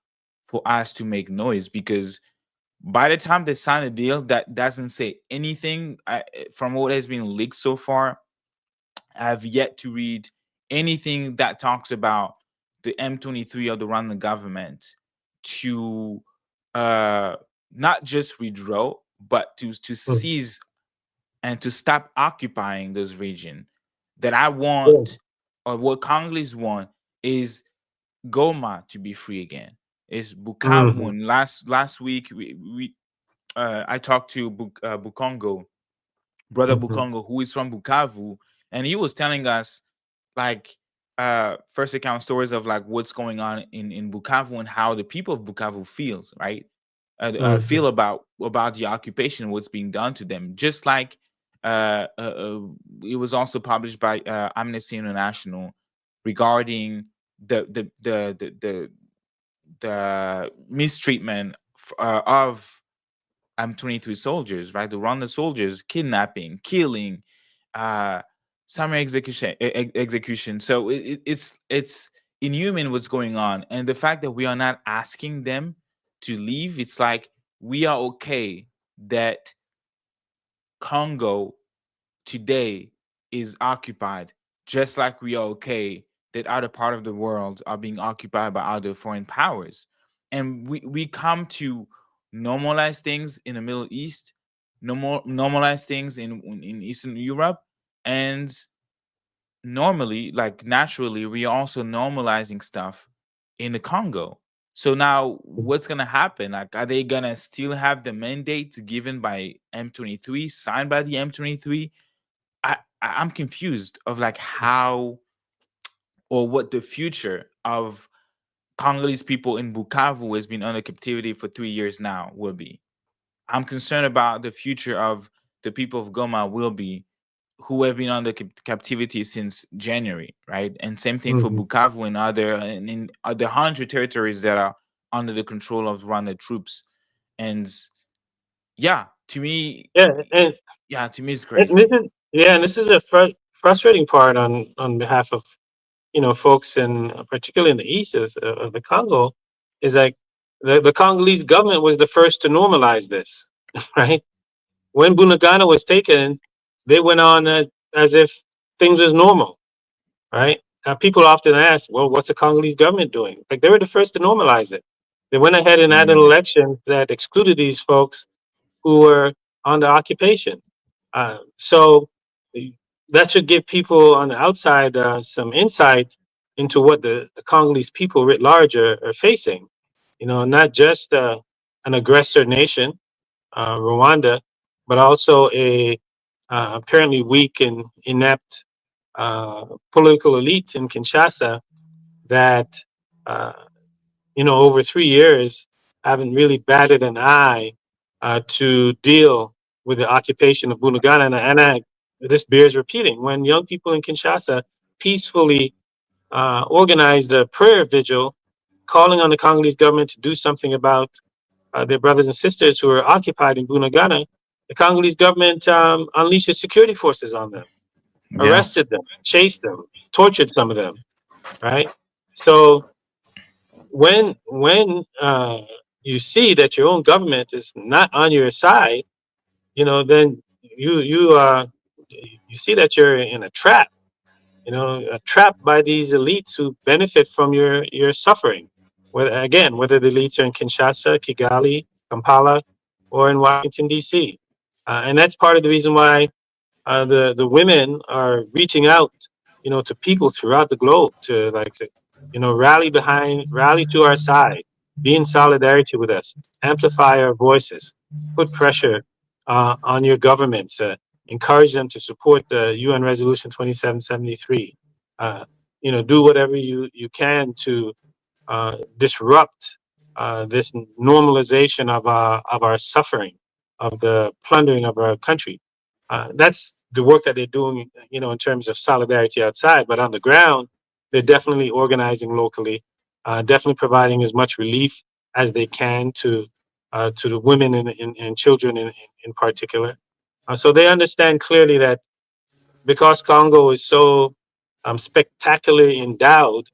for us to make noise, because by the time they sign a deal that doesn't say anything, from what has been leaked so far, I've yet to read anything that talks about the M23 of the Rwandan government to uh, not just withdraw, but to mm. seize and to stop occupying this region. That I Yeah. want, or what Congolese want, is Goma to be free again. Is Bukavu. Mhm, And last week we I talked to Bukongo, brother mhm, Bukongo, who is from Bukavu, and he was telling us like first account stories of like what's going on in Bukavu and how the people of Bukavu feels, right? mhm, Feel about the occupation, what's being done to them. Just like uh, uh, uh, it was also published by Amnesty International regarding the mistreatment of M23 soldiers, right? The Rwanda soldiers kidnapping, killing, uh, summary execution. So it's inhuman what's going on, and the fact that we are not asking them to leave, it's like we are okay that Congo today is occupied, just like we are okay that other part of the world are being occupied by other foreign powers. And we come to normalize things in the Middle East, normalize things in Eastern Europe, and normally, like naturally, we are also normalizing stuff in the Congo. So now what's gonna happen? Like, are they gonna still have the mandate given by M23, signed by the M23? I'm confused of like how or what the future of Congolese people in Bukavu who has been under captivity for 3 years now will be. I'm concerned about the future of the people of Goma will be, who have been under captivity since January, right? And same thing for mhm. Bukavu and other and in the 100 territories that are under the control of Rwanda troops. And yeah, to me, Yeah, yeah, to me it's and crazy. this is a frustrating part on behalf of folks in particularly in the east of the Congo, is like the Congolese government was the first to normalize this, right? When Bunagana was taken, they went on as if things was normal, right? People often ask, well, what's the Congolese government doing? Like they were the first to normalize it. They went ahead and had an Mm, election that excluded these folks who were under occupation. So that should give people on the outside some insight into what the Congolese people writ large are facing. Not just an aggressor nation, Rwanda, but also a apparently weak and inept uh, political elite in Kinshasa that, uh, over 3 years haven't really batted an eye to deal with the occupation of Bunagana. This bears repeating. When young people in Kinshasa peacefully organized a prayer vigil calling on the Congolese government to do something about their brothers and sisters who are occupied in Bunagana, the Congolese government unleashed its security forces on them, yeah, arrested them, chased them, tortured some of them, right? So when you see that your own government is not on your side, then you see that you're in a trap, trapped by these elites who benefit from your suffering. Whether the elites are in Kinshasa, Kigali, Kampala, or in Washington D.C., and that's part of the reason why the women are reaching out, to people throughout the globe to like say, rally to our side, be in solidarity with us, amplify our voices, put pressure on your governments, encourage them to support the UN Resolution 2773. Uh, do whatever you can to disrupt this normalization of our suffering, of the plundering of our country. That's the work that they're doing, in terms of solidarity outside. But on the ground, they're definitely organizing locally, definitely providing as much relief as they can to the women and children in particular. So they understand clearly that because Congo is so spectacularly endowed,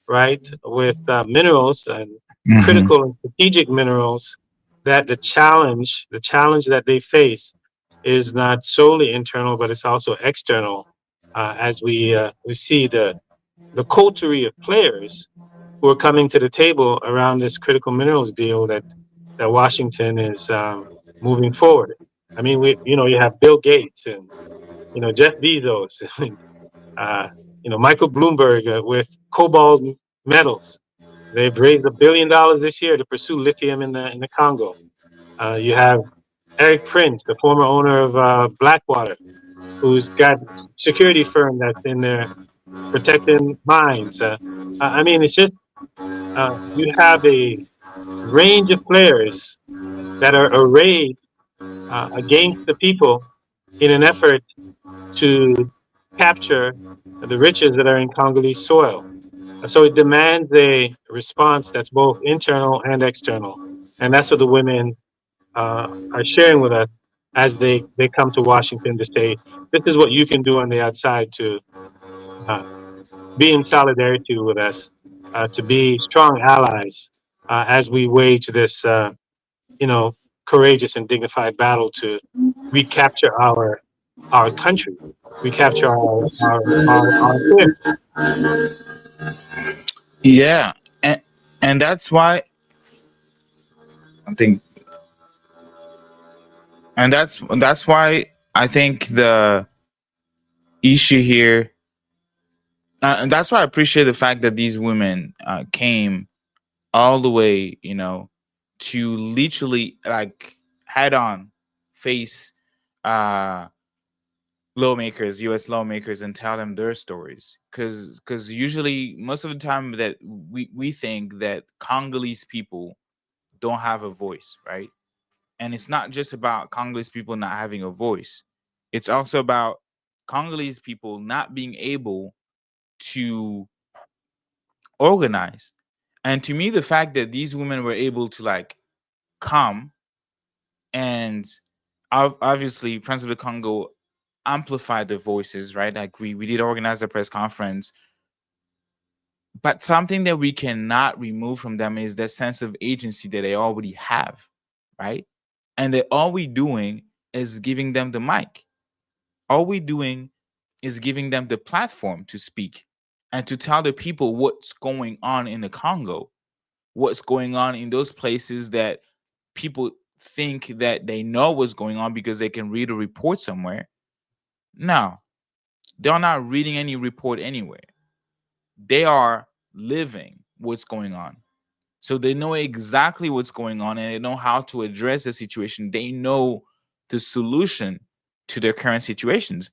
right, with minerals and hmm, critical and strategic minerals, that the challenge that they face is not solely internal, but it's also external. As we see the coterie of players who are coming to the table around this critical minerals deal that Washington is moving forward. I mean, you have Bill Gates and Jeff Bezos, and uh, Michael Bloomberg with cobalt metals. They've raised $1 billion this year to pursue lithium in the Congo. You have Eric Prince, the former owner of Blackwater, who's got security firm that's in there protecting mines. I mean, it's just you have a range of players that are arrayed against the people in an effort to capture the riches that are in Congolese soil. So it demands a response that's both internal and external. And that's what the women are sharing with us as they come to Washington to say, this is what you can do on the outside to uh, be in solidarity with us, to be strong allies as we wage this, courageous and dignified battle to recapture our country, recapture our affairs. yeah, and that's why I think, and that's why I think the issue here, and that's why I appreciate the fact that these women came all the way, to literally like head on face uh lawmakers, US lawmakers, and tell them their stories. Because usually most of the time that we think that Congolese people don't have a voice, right? And it's not just about Congolese people not having a voice. It's also about Congolese people not being able to organize. And to me, the fact that these women were able to like come and obviously Friends of the Congo amplified their voices, right? Like we did organize a press conference But something that we cannot remove from them is the sense of agency that they already have, right? And that all we doing is giving them the mic. All we doing is giving them the platform to speak and to tell the people what's going on in the Congo, what's going on in those places that people think that they know what's going on because they can read a report somewhere. No, they're not reading any report anywhere. They are living what's going on. So they know exactly what's going on and they know how to address the situation. They know the solution to their current situations.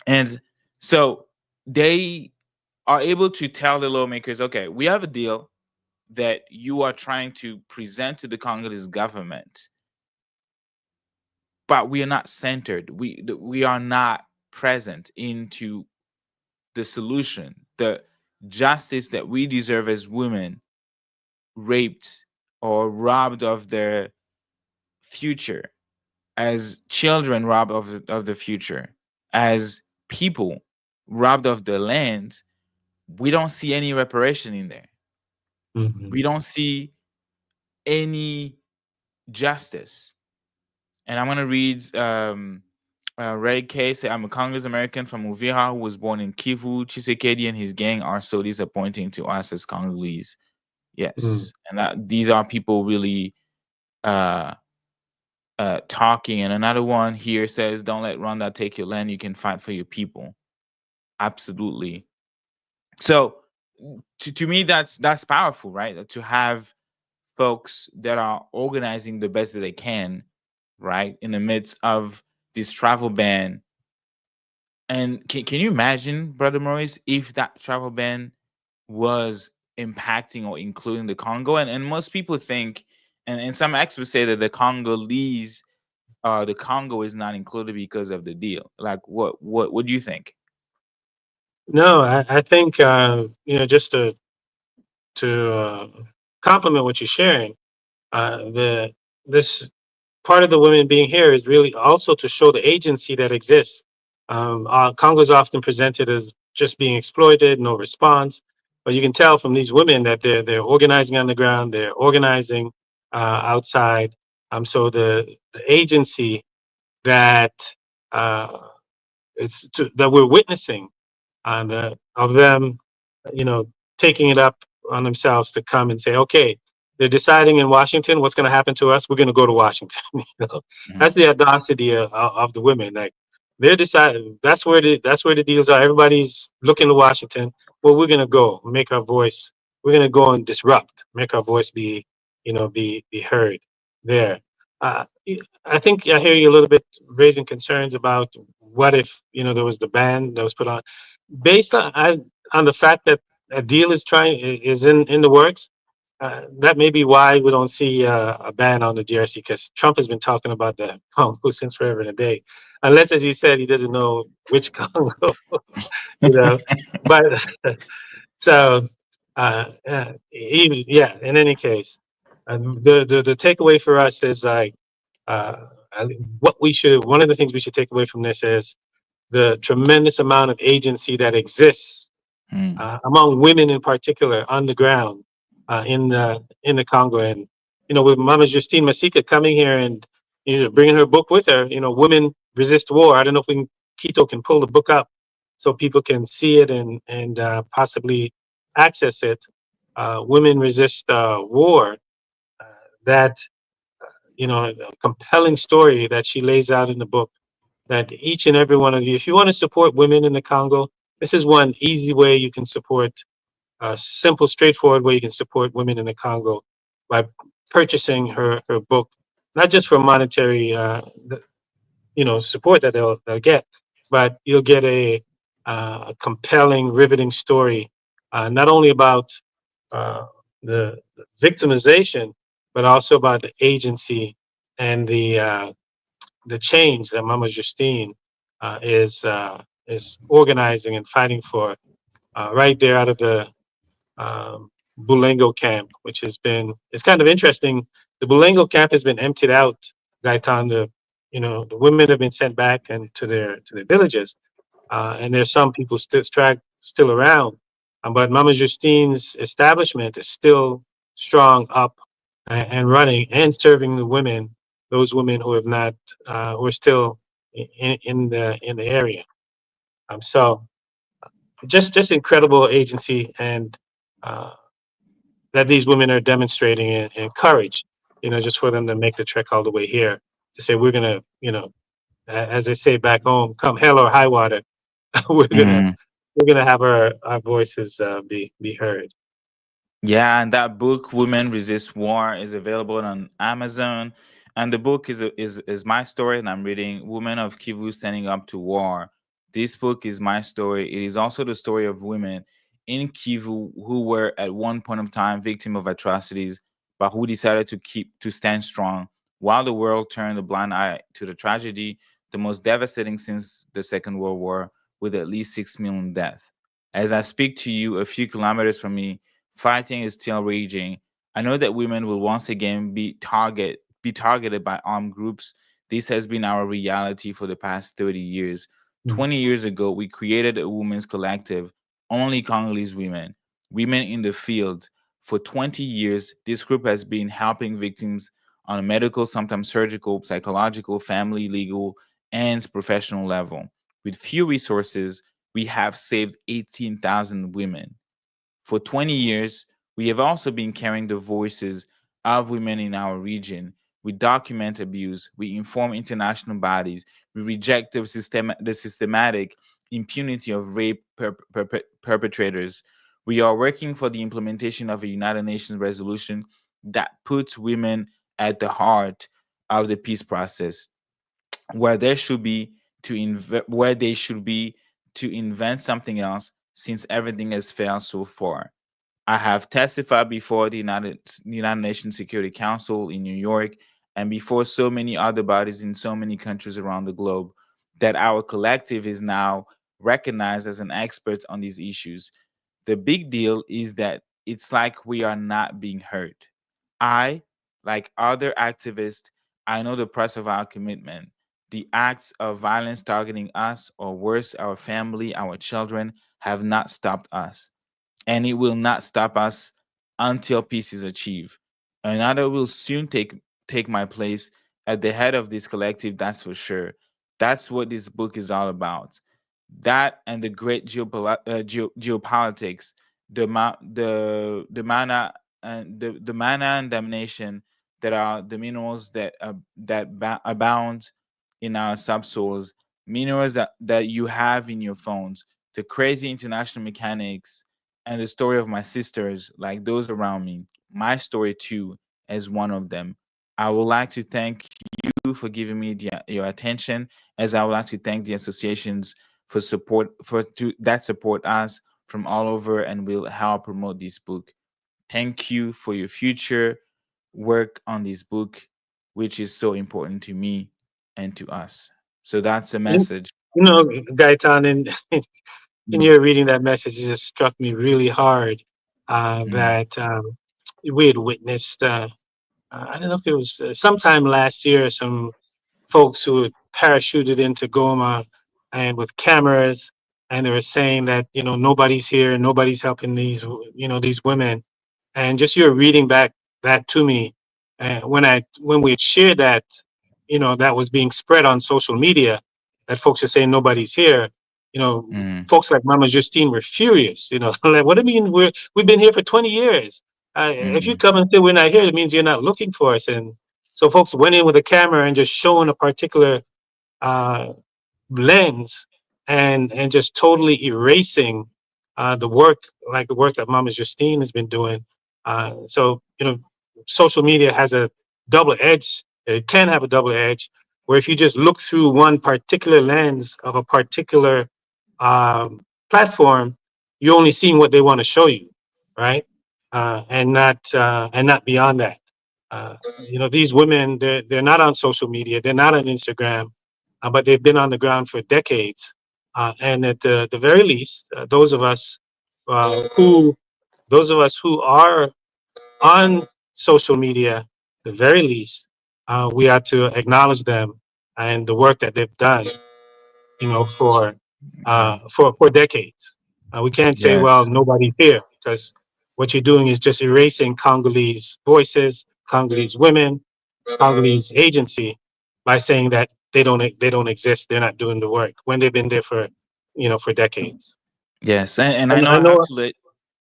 And so they are able to tell the lawmakers, okay, we have a deal that you are trying to present to the Congolese government, but we are not centered. We are not present into the solution, the justice that we deserve as women raped or robbed of their future, as children robbed of the future, as people robbed of the land. We don't see any reparation in there. Hmm. We don't see any justice. And I'm gonna read Ray K say, I'm a Congolese American from Uvira who was born in Kivu. Chisekedi and his gang are so disappointing to us as Congolese. Mm. Yes. And that these are people really uh talking. And another one here says, don't let Rwanda take your land. You can fight for your people. Absolutely. So to me, that's powerful, right? To have folks that are organizing the best that they can, right, in the midst of this travel ban. And can you imagine, Brother Maurice, if that travel ban was impacting or including the Congo? And most people think, and some experts say that the Congo is not included because of the deal. Like, what do you think? No, I think just to complement what you're sharing, the this part of the women being here is really also to show the agency that exists. Congo is often presented as just being exploited, no response, but you can tell from these women that they're organizing on the ground, they're organizing outside. So the agency that uh, that we're witnessing of them, you know, taking it up on themselves to come and say, okay, they're deciding in Washington what's going to happen to us. We're going to go to Washington. You know, Mhm. that's the audacity of the women. Like they're deciding. That's where the deals are. Everybody's looking to Washington. Well, we're going to go make our voice. We're going to go and disrupt. Make our voice be, be heard there. Uh, I think I hear you a little bit raising concerns about what if there was the ban that was put on based on the fact that a deal is in the works. That may be why we don't see a ban on the DRC because Trump has been talking about the Congo since forever and a day, unless, as you said, he doesn't know which Congo, you know. But so, yeah. In any case, the takeaway for us is like what we should. One of the things we should take away from this is the tremendous amount of agency that exists Mm. among women in particular on the ground in the Congo. And with Mama Justine Masika coming here and bringing her book with her, Women Resist War. I don't know if Quito can pull the book up so people can see it and possibly access it. Women Resist War. Uh, that a compelling story that she lays out in the book. That each and every one of you, if you want to support women in the Congo, this is one easy way you can support a simple, straightforward way you can support women in the Congo by purchasing her book, not just for monetary, support that they'll get, but you'll get a compelling, riveting story, not only about uh, the victimization, but also about the agency and the change that Mama Justine is organizing and fighting for right there out of the um, Bulengo camp, which it's kind of interesting. The Bulengo camp has been emptied out, Gaitan. The women have been sent back and to their villages, and there's some people still around. But Mama Justine's establishment is still strong, up and running, and serving the women, those women who have not, who are still in the area. So just incredible agency, and uh, that these women are demonstrating, and courage, just for them to make the trek all the way here to say we're gonna, as they say back home, come hell or high water, we're gonna Mm. we're gonna have our voices be heard. Yeah, and that book, "Women Resist War," is available on Amazon. And the book is my story, and I'm reading "Women of Kivu Standing Up to War." This book is my story. It is also the story of women in Kivu who were at one point of time victim of atrocities, but who decided to stand strong while the world turned a blind eye to the tragedy, the most devastating since the Second World War, with at least 6 million deaths. As I speak to you, a few kilometers from me, fighting is still raging. I know that women will once again be targeted by armed groups. This has been our reality for the past 30 years. Mm. 20 years ago, we created a women's collective, only Congolese women, women in the field. For 20 years, this group has been helping victims on a medical, sometimes surgical, psychological, family, legal, and professional level. With few resources, we have saved 18,000 women. For 20 years, we have also been carrying the voices of women in our region. We document abuse, we inform international bodies, we reject the systematic impunity of rape perpetrators. We are working for the implementation of a United Nations resolution that puts women at the heart of the peace process, where there should be where they should be to invent something else, since everything has failed so far. I have testified before the United Nations Security Council in New York and before so many other bodies in so many countries around the globe that our collective is now recognized as an expert on these issues. The big deal is that it's like we are not being heard. I, like other activists, I know the price of our commitment. The acts of violence targeting us, or worse, our family, our children, have not stopped us, and it will not stop us until peace is achieved. Another will soon take my place at the head of this collective, that's for sure. That's what this book is all about. That and the great geopolitics, the mana and the mana and damnation that are the minerals that abound in our subsoils, minerals that you have in your phones, the crazy international mechanics, and the story of my sisters, like those around me. My story too, as one of them. I would like to thank you for giving me your attention, as I would like to thank the associations that support us from all over and will help promote this book. Thank you for your future work on this book, which is so important to me and to us. So that's a You message. you know, Gaetan, in Mm, your reading that message, it just struck me really hard mm, that we had witnessed. I don't know if it was sometime last year, some folks who had parachuted into Goma and with cameras, and they were saying that nobody's here, nobody's helping these women, and just you're reading back that to me, and when we had shared that, that was being spread on social media, that folks are saying nobody's here, you know, mm, folks like Mama Justine were furious, like, what do you mean we've been here for 20 years? If you mm, come and say we're not here, it means you're not looking for us. And so folks went in with a camera and just showing a particular uh, lens, and just totally erasing the work, like the work that Mama Justine has been doing. So social media has a double edge. It can have a double edge where if you just look through one particular lens of a particular platform, you're only seeing what they want to show you, right? And not beyond that. These women, they're not on social media, they're not on Instagram, but they've been on the ground for decades. And at the very least, those of us who are on social media, the very least, we are to acknowledge them and the work that they've done, for mm, for decades. We can't say, well, Yes. nobody's here, because what you're doing is just erasing Congolese voices, Congolese women, Congolese agency by saying that they don't exist. They're not doing the work when they've been there for, for decades. Yes, and I And know I I have know, to let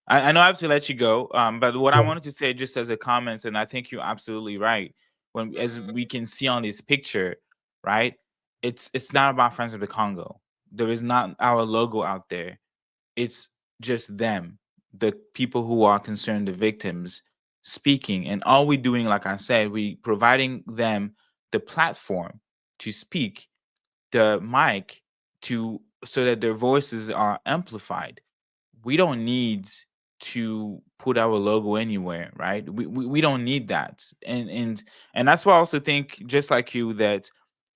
I know I have to let you go. But what I yeah, wanted to say just as a comment, and I think you're absolutely right. When as we can see on this picture, right? It's not about Friends of the Congo. There is not our logo out there. It's just them, the people who are concerned, the victims, speaking. And all we're doing, like I said, we providing them the platform to speak, the mic to so that their voices are amplified. We don't need to put our logo anywhere, right? We don't need that. And that's why I also think, just like you, that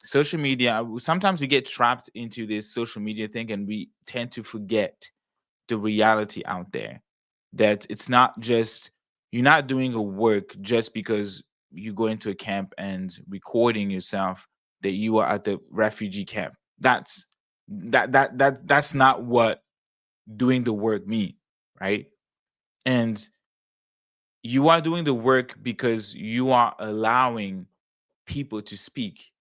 social media, sometimes we get trapped into this social media thing and we tend to forget the reality out there, that it's not just, you're not doing a work just because you go into a camp and recording yourself that you are at the refugee camp. That's not what doing the work mean, right? And you are doing the work because you are allowing people to speak,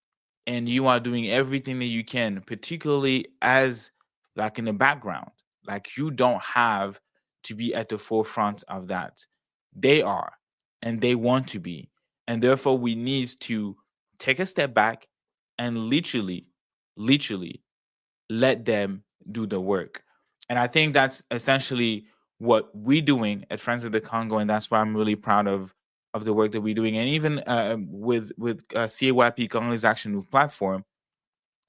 and you are doing everything that you can, particularly as, like, in the background. Like, you don't have to be at the forefront of that. They are, and they want to be. And therefore we need to take a step back and literally let them do the work. And I think that's essentially what we're doing at Friends of the Congo, and that's why I'm really proud of the work that we're doing. And even with CAYP, Congolese Action Move platform,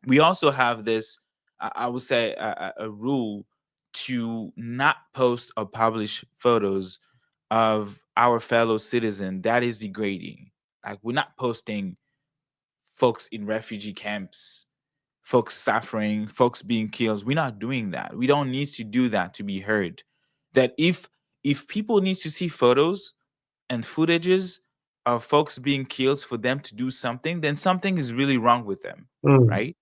we also have this, I would say, a rule to not post or publish photos of our fellow citizen that is degrading. Like, we're not posting folks in refugee camps, folks suffering, folks being killed. We're not doing that. We don't need to do that to be heard. That if people need to see photos and footages of folks being killed for them to do something, then something is really wrong with them, mm, right?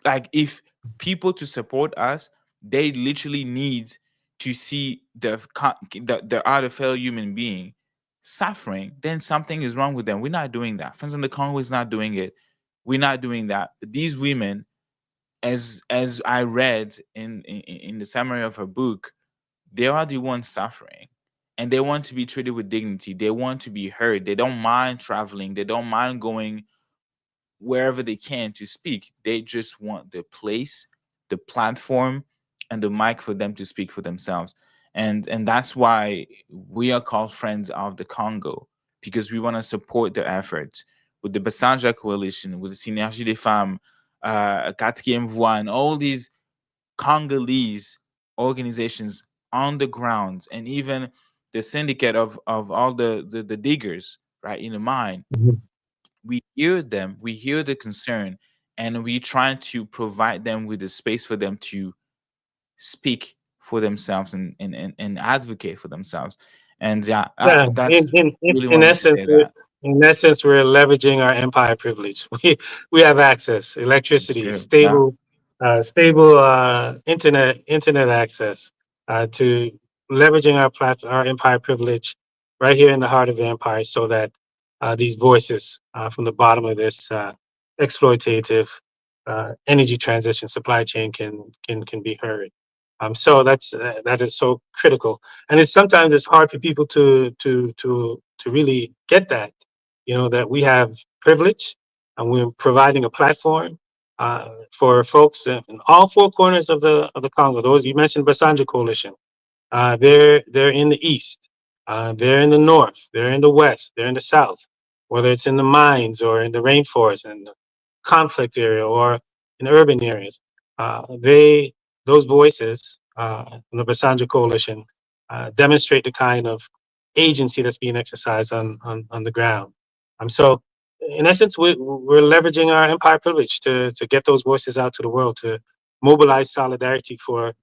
Like, if people to support us, they literally need to see the other fellow human being suffering, then something is wrong with them. We're not doing that. Friends in the Congo is not doing it. We're not doing that. But these women, as I read in the summary of her book, they are the ones suffering, and they want to be treated with dignity. They want to be heard. They don't mind traveling. They don't mind going wherever they can to speak. They just want the place, the platform, and the mic for them to speak for themselves. And that's why we are called Friends of the Congo, because we want to support their efforts with the Bassanja Coalition, with the Synergie des Femmes, Quatrième Voix, and all these Congolese organizations on the ground, and even the syndicate of all the diggers, right, in the mine. mhm. We hear them, we hear the concern, and we try to provide them with the space for them to speak for themselves, and advocate for themselves. And yeah, Yeah, that's really in wanted me to essence, say that. we're leveraging our empire privilege. We have access, It's electricity, true. Yeah. stable internet access, to leveraging our empire privilege right here in the heart of the empire, so that these voices from the bottom of this exploitative energy transition supply chain can be heard. So that is so critical, and it's hard for people to really get that, that we have privilege, and we're providing a platform for folks in all four corners of the Congo. Those you mentioned, Basanja Coalition, they're in the east, they're in the north, they're in the west, they're in the south, whether it's in the mines or in the rainforest and the conflict area or in urban areas. They those voices from the Basanja Coalition demonstrate the kind of agency that's being exercised on the ground. So, in essence, we're leveraging our empire privilege to get those voices out to the world, to mobilize solidarity for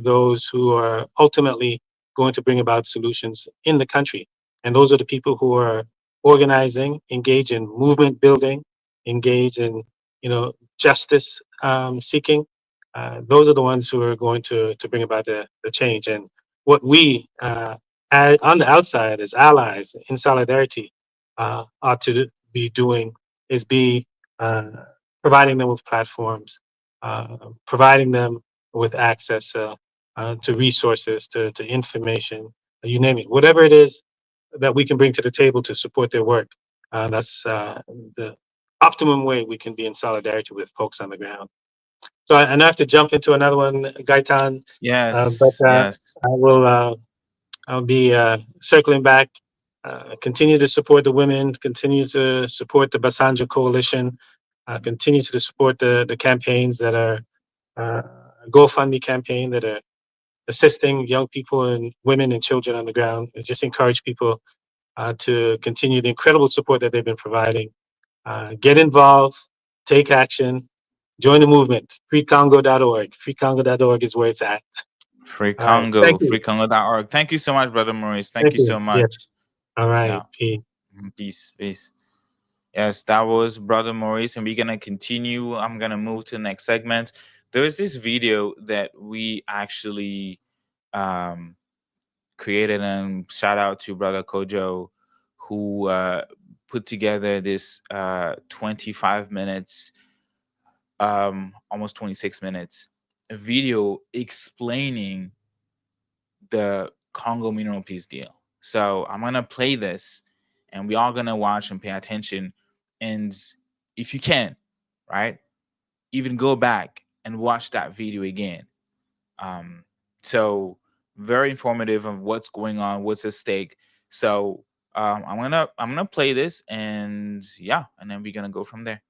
those who are ultimately going to bring about solutions in the country. And those are the people who are organizing, engage in movement building, engage in justice seeking, those are the ones who are going to bring about the change. And what we on the outside as allies in solidarity ought to be doing is be uh, providing them with platforms, providing them with access to resources, to information, you name it, whatever it is that we can bring to the table to support their work. That's the optimum way we can be in solidarity with folks on the ground. So and I have to jump into another one, Gaitan, but Yes, yes. I will. I'll be circling back. Continue to support the women. Continue to support the Basanja Coalition. Continue to support the campaigns that are uh, GoFundMe campaign that are assisting young people and women and children on the ground. I just encourage people to continue the incredible support that they've been providing. Get involved, take action, join the movement. FreeCongo.org. FreeCongo.org is where it's at. Free All right. Congo, Thank you. freecongo.org. Thank you so much, Brother Maurice. Thank Thank you you. so Yes. much. All Yeah. right. Peace. Peace, peace. Yes, that was Brother Maurice, and we're gonna continue. I'm gonna move to the next segment. There's this video that we actually um created, and shout out to Brother Kojo who put together this 25 minutes, almost 26 minutes video explaining the Congo mineral peace deal. So I'm gonna play this, and we all gonna watch and pay attention. And if you can, right, even go back and watch that video again. Um, so very informative of what's going on, what's at stake. So I'm gonna play this, and yeah, and then we're gonna go from there.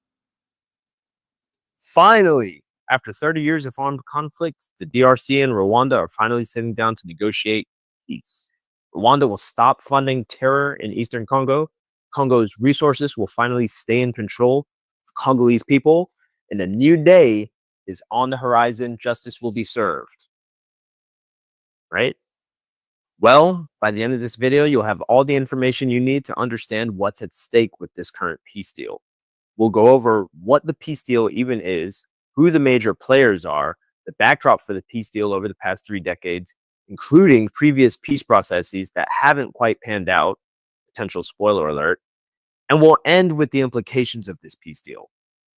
Finally, after 30 years of armed conflict, the DRC and Rwanda are finally sitting down to negotiate peace. Rwanda will stop funding terror in eastern Congo. Congo's resources will finally stay in control of Congolese people, and a new day is on the horizon. Justice will be served. Right? Well, by the end of this video, you'll have all the information you need to understand what's at stake with this current peace deal. We'll go over what the peace deal even is, who the major players are, the backdrop for the peace deal over the past 3 decades, including previous peace processes that haven't quite panned out, potential spoiler alert, and we'll end with the implications of this peace deal.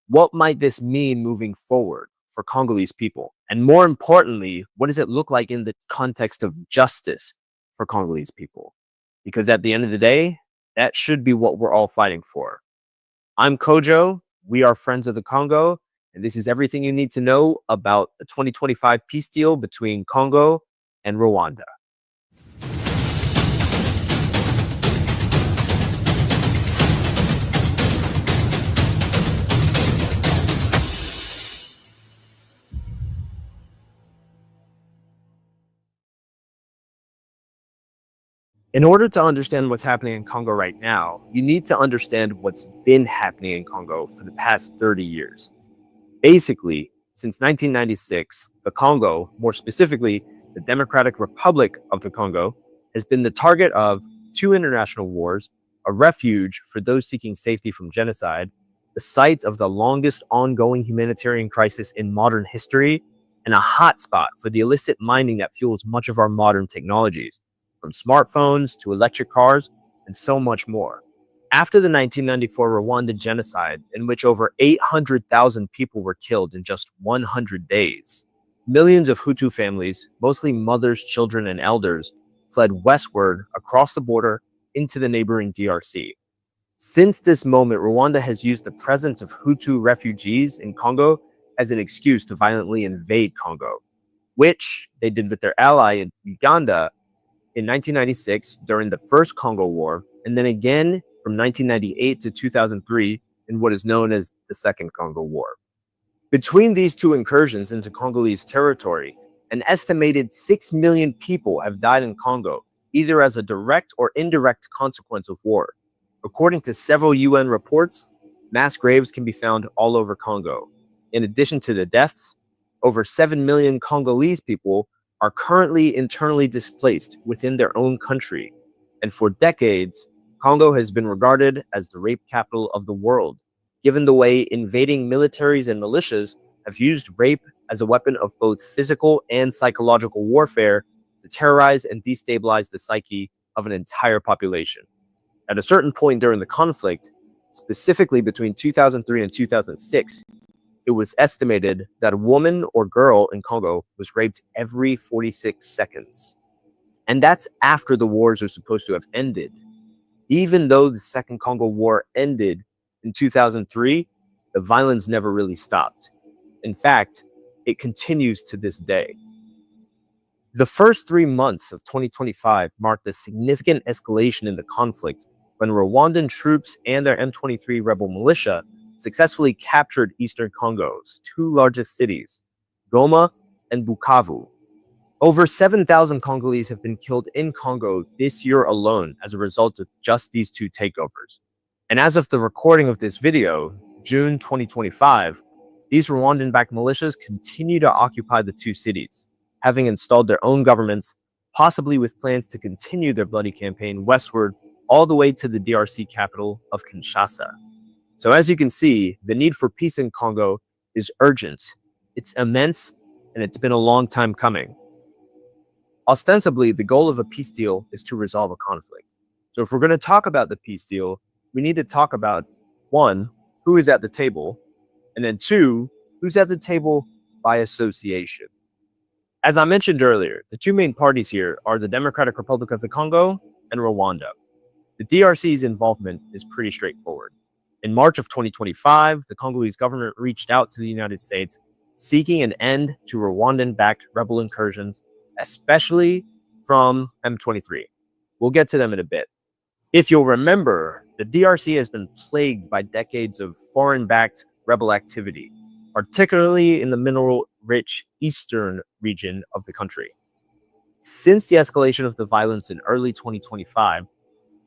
What might this mean moving forward for Congolese people? And more importantly, what does it look like in the context of justice for Congolese people? Because at the end of the day, that should be what we're all fighting for. I'm Kojo. We are Friends of the Congo, and this is everything you need to know about the 2025 peace deal between Congo and Rwanda. In order to understand what's happening in Congo right now, you need to understand what's been happening in Congo for the past 30 years. Basically, since 1996, the Congo, more specifically, the Democratic Republic of the Congo, has been the target of 2 international wars, a refuge for those seeking safety from genocide, the site of the longest ongoing humanitarian crisis in modern history, and a hotspot for the illicit mining that fuels much of our modern technologies, from smartphones to electric cars, and so much more. After the 1994 Rwandan genocide, in which over 800,000 people were killed in just 100 days, millions of Hutu families, mostly mothers, children, and elders, fled westward across the border into the neighboring DRC. Since this moment, Rwanda has used the presence of Hutu refugees in Congo as an excuse to violently invade Congo, which they did with their ally in Uganda in 1996 during the First Congo War, and then again from 1998 to 2003 in what is known as the Second Congo War. Between these two incursions into Congolese territory, an estimated 6 million people have died in Congo, either as a direct or indirect consequence of war. According to several UN reports, mass graves can be found all over Congo. In addition to the deaths, over 7 million Congolese people are currently internally displaced within their own country. And for decades, Congo has been regarded as the rape capital of the world, given the way invading militaries and militias have used rape as a weapon of both physical and psychological warfare to terrorize and destabilize the psyche of an entire population. At a certain point during the conflict, specifically between 2003 and 2006, it was estimated that a woman or girl in Congo was raped every 46 seconds. And that's after the wars are supposed to have ended. Even though the Second Congo War ended in 2003, the violence never really stopped. In fact, it continues to this day. The first 3 months of 2025 marked a significant escalation in the conflict when Rwandan troops and their M23 rebel militia successfully captured eastern Congo's two largest cities, Goma and Bukavu. Over 7,000 Congolese have been killed in Congo this year alone as a result of just these two takeovers. And as of the recording of this video, June 2025, these Rwandan-backed militias continue to occupy the two cities, having installed their own governments, possibly with plans to continue their bloody campaign westward all the way to the DRC capital of Kinshasa. So as you can see, the need for peace in Congo is urgent, it's immense, and it's been a long time coming. Ostensibly, the goal of a peace deal is to resolve a conflict. So if we're going to talk about the peace deal, we need to talk about, one, who is at the table, and then two, who's at the table by association. As I mentioned earlier, the two main parties here are the Democratic Republic of the Congo and Rwanda. The DRC's involvement is pretty straightforward. In March of 2025, the Congolese government reached out to the United States seeking an end to Rwandan-backed rebel incursions, especially from M23. We'll get to them in a bit. If you'll remember, the DRC has been plagued by decades of foreign-backed rebel activity, particularly in the mineral-rich eastern region of the country. Since the escalation of the violence in early 2025,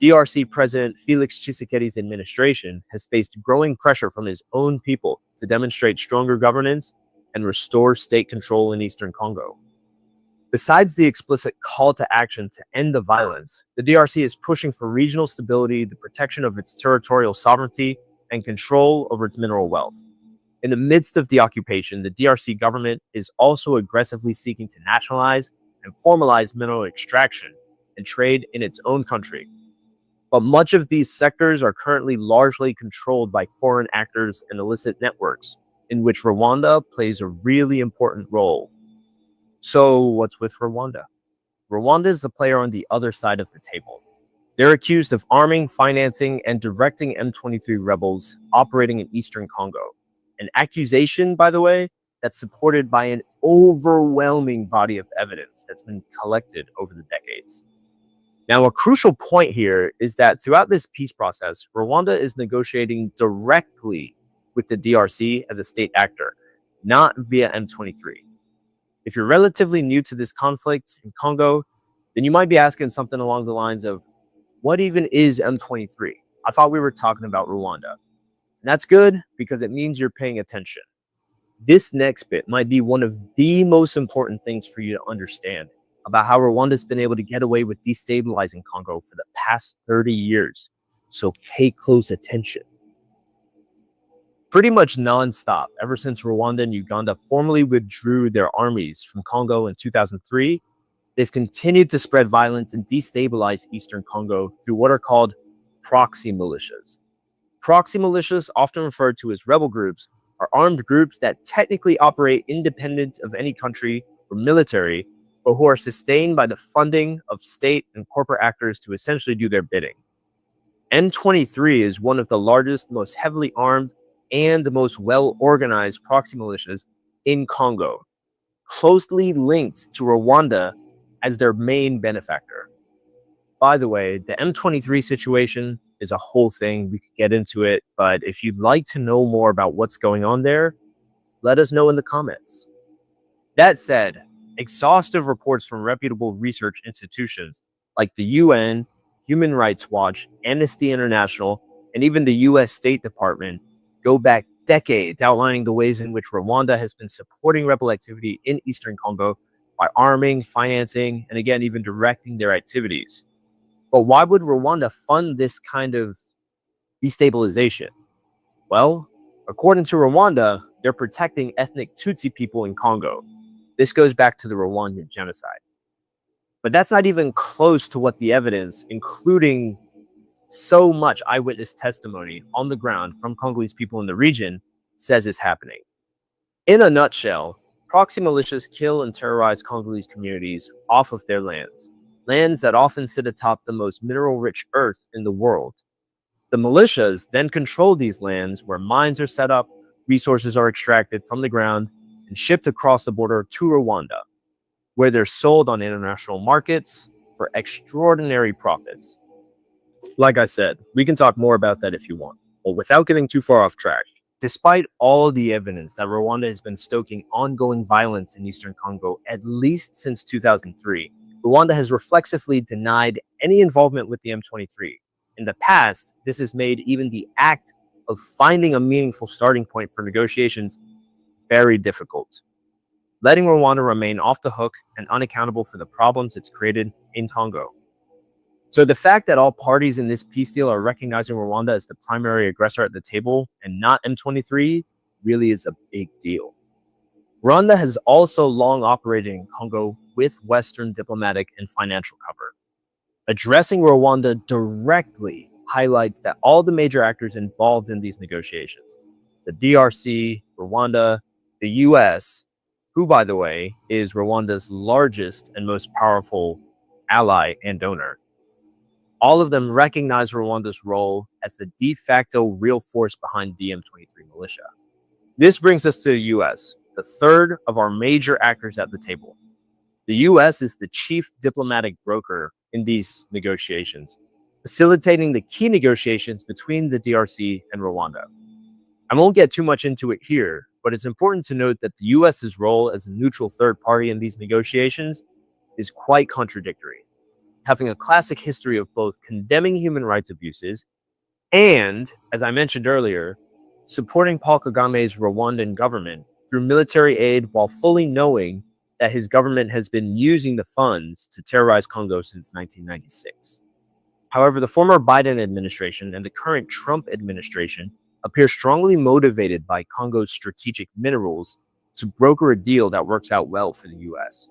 DRC President Felix Tshisekedi's administration has faced growing pressure from his own people to demonstrate stronger governance and restore state control in eastern Congo. Besides the explicit call to action to end the violence, the DRC is pushing for regional stability, the protection of its territorial sovereignty, and control over its mineral wealth. In the midst of the occupation, the DRC government is also aggressively seeking to nationalize and formalize mineral extraction and trade in its own country. But much of these sectors are currently largely controlled by foreign actors and illicit networks, in which Rwanda plays a really important role. So what's with Rwanda? Rwanda is the player on the other side of the table. They're accused of arming, financing, and directing M23 rebels operating in eastern Congo. An accusation, by the way, that's supported by an overwhelming body of evidence that's been collected over the decades. Now, a crucial point here is that throughout this peace process, Rwanda is negotiating directly with the DRC as a state actor, not via M23. If you're relatively new to this conflict in Congo, then you might be asking something along the lines of, what even is M23? I thought we were talking about Rwanda. And that's good because it means you're paying attention. This next bit might be one of the most important things for you to understand about how Rwanda's been able to get away with destabilizing Congo for the past 30 years. So pay close attention. Pretty much nonstop, ever since Rwanda and Uganda formally withdrew their armies from Congo in 2003, they've continued to spread violence and destabilize eastern Congo through what are called proxy militias. Proxy militias, often referred to as rebel groups, are armed groups that technically operate independent of any country or military, but who are sustained by the funding of state and corporate actors to essentially do their bidding. M23 is one of the largest, most heavily armed, and the most well-organized proxy militias in Congo, closely linked to Rwanda as their main benefactor. By the way, the M23 situation is a whole thing. We could get into it, but if you'd like to know more about what's going on there, let us know in the comments. That said, exhaustive reports from reputable research institutions like the UN, Human Rights Watch, Amnesty International, and even the US State Department go back decades outlining the ways in which Rwanda has been supporting rebel activity in eastern Congo by arming, financing, and again, even directing their activities. But why would Rwanda fund this kind of destabilization? Well, According to Rwanda, they're protecting ethnic Tutsi people in Congo. This goes back to the Rwandan genocide. But that's not even close to what the evidence, including so much eyewitness testimony on the ground from Congolese people in the region, says is happening. In a nutshell, proxy militias kill and terrorize Congolese communities off of their lands, lands that often sit atop the most mineral-rich earth in the world. The militias then control these lands where mines are set up, resources are extracted from the ground, and shipped across the border to Rwanda, where they're sold on international markets for extraordinary profits. Like I said, we can talk more about that if you want, but without getting too far off track, despite all the evidence that Rwanda has been stoking ongoing violence in eastern Congo at least since 2003, Rwanda has reflexively denied any involvement with the M23. In the past, this has made even the act of finding a meaningful starting point for negotiations very difficult, letting Rwanda remain off the hook and unaccountable for the problems it's created in Congo. So the fact that all parties in this peace deal are recognizing Rwanda as the primary aggressor at the table and not M23 really is a big deal. Rwanda has also long operated in Congo with Western diplomatic and financial cover. Addressing Rwanda directly highlights that all the major actors involved in these negotiations, the DRC, Rwanda, the US, who, by the way, is Rwanda's largest and most powerful ally and donor, all of them recognize Rwanda's role as the de facto real force behind the M23 militia. This brings us to the US, the third of our major actors at the table. The US is the chief diplomatic broker in these negotiations, facilitating the key negotiations between the DRC and Rwanda. I won't get too much into it here, but it's important to note that the US's role as a neutral third party in these negotiations is quite contradictory, having a classic history of both condemning human rights abuses and, as I mentioned earlier, supporting Paul Kagame's Rwandan government through military aid while fully knowing that his government has been using the funds to terrorize Congo since 1996. However, the former Biden administration and the current Trump administration appear strongly motivated by Congo's strategic minerals to broker a deal that works out well for the US.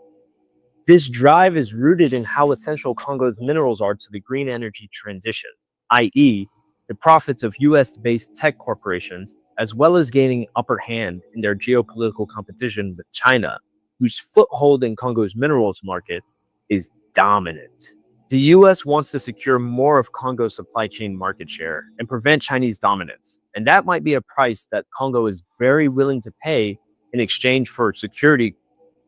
This drive is rooted in how essential Congo's minerals are to the green energy transition, i.e., the profits of US-based tech corporations, as well as gaining upper hand in their geopolitical competition with China, whose foothold in Congo's minerals market is dominant. The US wants to secure more of Congo's supply chain market share and prevent Chinese dominance, and that might be a price that Congo is very willing to pay in exchange for security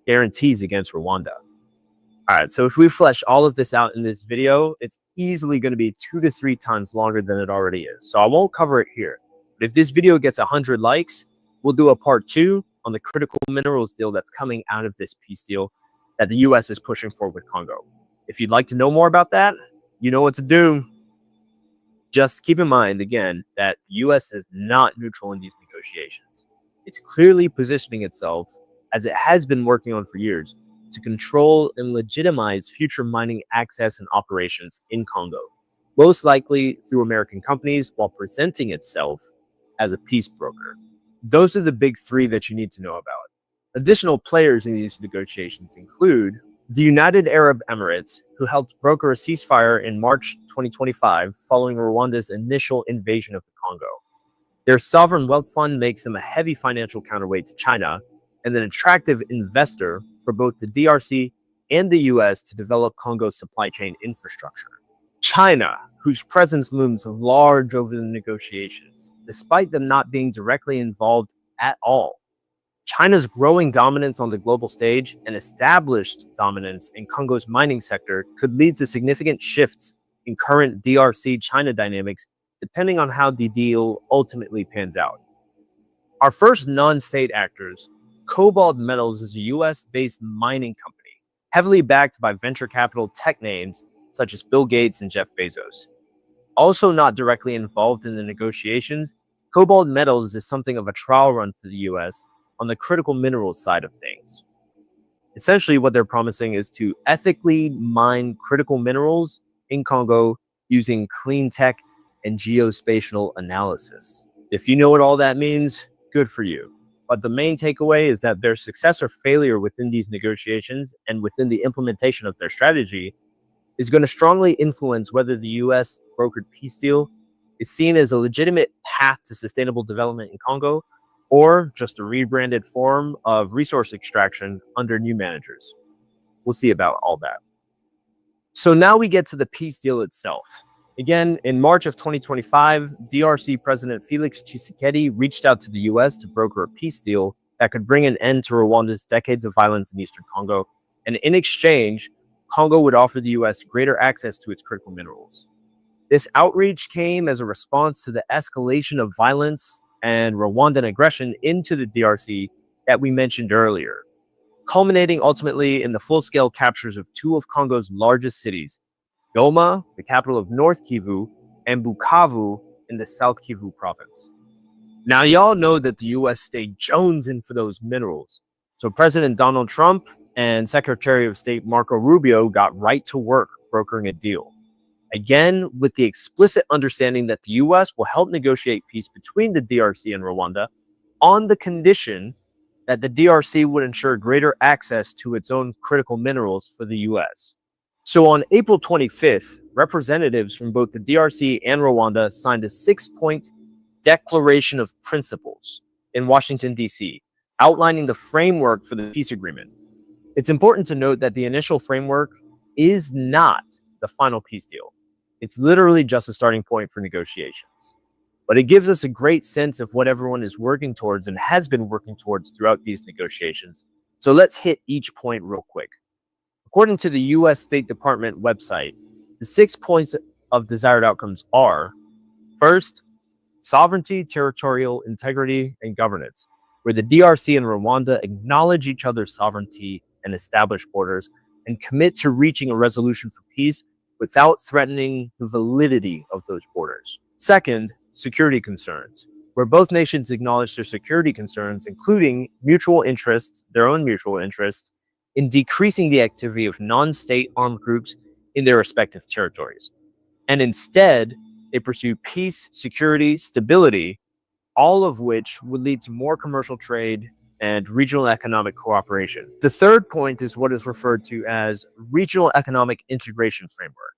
guarantees against Rwanda. All right, so if we flesh all of this out in this video, it's easily going to be 2 to 3 times longer than it already is. So I won't cover it here. But if this video gets 100 likes, we'll do a part 2 on the critical minerals deal that's coming out of this peace deal that the US is pushing for with Congo. If you'd like to know more about that, you know what to do. Just keep in mind, again, that the US is not neutral in these negotiations. It's clearly positioning itself, as it has been working on for years, to control and legitimize future mining access and operations in Congo, most likely through American companies, while presenting itself as a peace broker. Those are the big 3 that you need to know about. Additional players in these negotiations include the United Arab Emirates, who helped broker a ceasefire in March 2025 following Rwanda's initial invasion of the Congo. Their sovereign wealth fund makes them a heavy financial counterweight to China and an attractive investor for both the DRC and the US to develop Congo's supply chain infrastructure. China, whose presence looms large over the negotiations, despite them not being directly involved at all. China's growing dominance on the global stage and established dominance in Congo's mining sector could lead to significant shifts in current DRC-China dynamics, depending on how the deal ultimately pans out. Our first non-state actors, Cobalt Metals, is a US-based mining company, heavily backed by venture capital tech names such as Bill Gates and Jeff Bezos. Also not directly involved in the negotiations, Cobalt Metals is something of a trial run for the US on the critical minerals side of things. Essentially, what they're promising is to ethically mine critical minerals in Congo using clean tech and geospatial analysis. If you know what all that means, good for you. But the main takeaway is that their success or failure within these negotiations and within the implementation of their strategy is going to strongly influence whether the US brokered peace deal is seen as a legitimate path to sustainable development in Congo or just a rebranded form of resource extraction under new managers. We'll see about all that. So now we get to the peace deal itself. Again, in March of 2025, DRC President Felix Tshisekedi reached out to the US to broker a peace deal that could bring an end to Rwanda's decades of violence in eastern Congo. And in exchange, Congo would offer the US greater access to its critical minerals. This outreach came as a response to the escalation of violence and Rwandan aggression into the DRC that we mentioned earlier, culminating ultimately in the full-scale captures of two of Congo's largest cities, Goma, the capital of North Kivu, and Bukavu in the South Kivu province. Now, y'all know that the US stayed jonesing for those minerals. So President Donald Trump and Secretary of State Marco Rubio got right to work brokering a deal. Again, with the explicit understanding that the US will help negotiate peace between the DRC and Rwanda on the condition that the DRC would ensure greater access to its own critical minerals for the US. So on April 25th, representatives from both the DRC and Rwanda signed a 6-point Declaration of Principles in Washington, D.C., outlining the framework for the peace agreement. It's important to note that the initial framework is not the final peace deal. It's literally just a starting point for negotiations. But it gives us a great sense of what everyone is working towards and has been working towards throughout these negotiations. So let's hit each point real quick. According to the US State Department website, the 6 points of desired outcomes are: first, sovereignty, territorial integrity, and governance, where the DRC and Rwanda acknowledge each other's sovereignty and establish borders and commit to reaching a resolution for peace without threatening the validity of those borders. Second, security concerns, where both nations acknowledge their security concerns, including mutual interests, their own mutual interests, in decreasing the activity of non-state armed groups in their respective territories. And instead, they pursue peace, security, stability, all of which would lead to more commercial trade and regional economic cooperation. The third point is what is referred to as regional economic integration framework,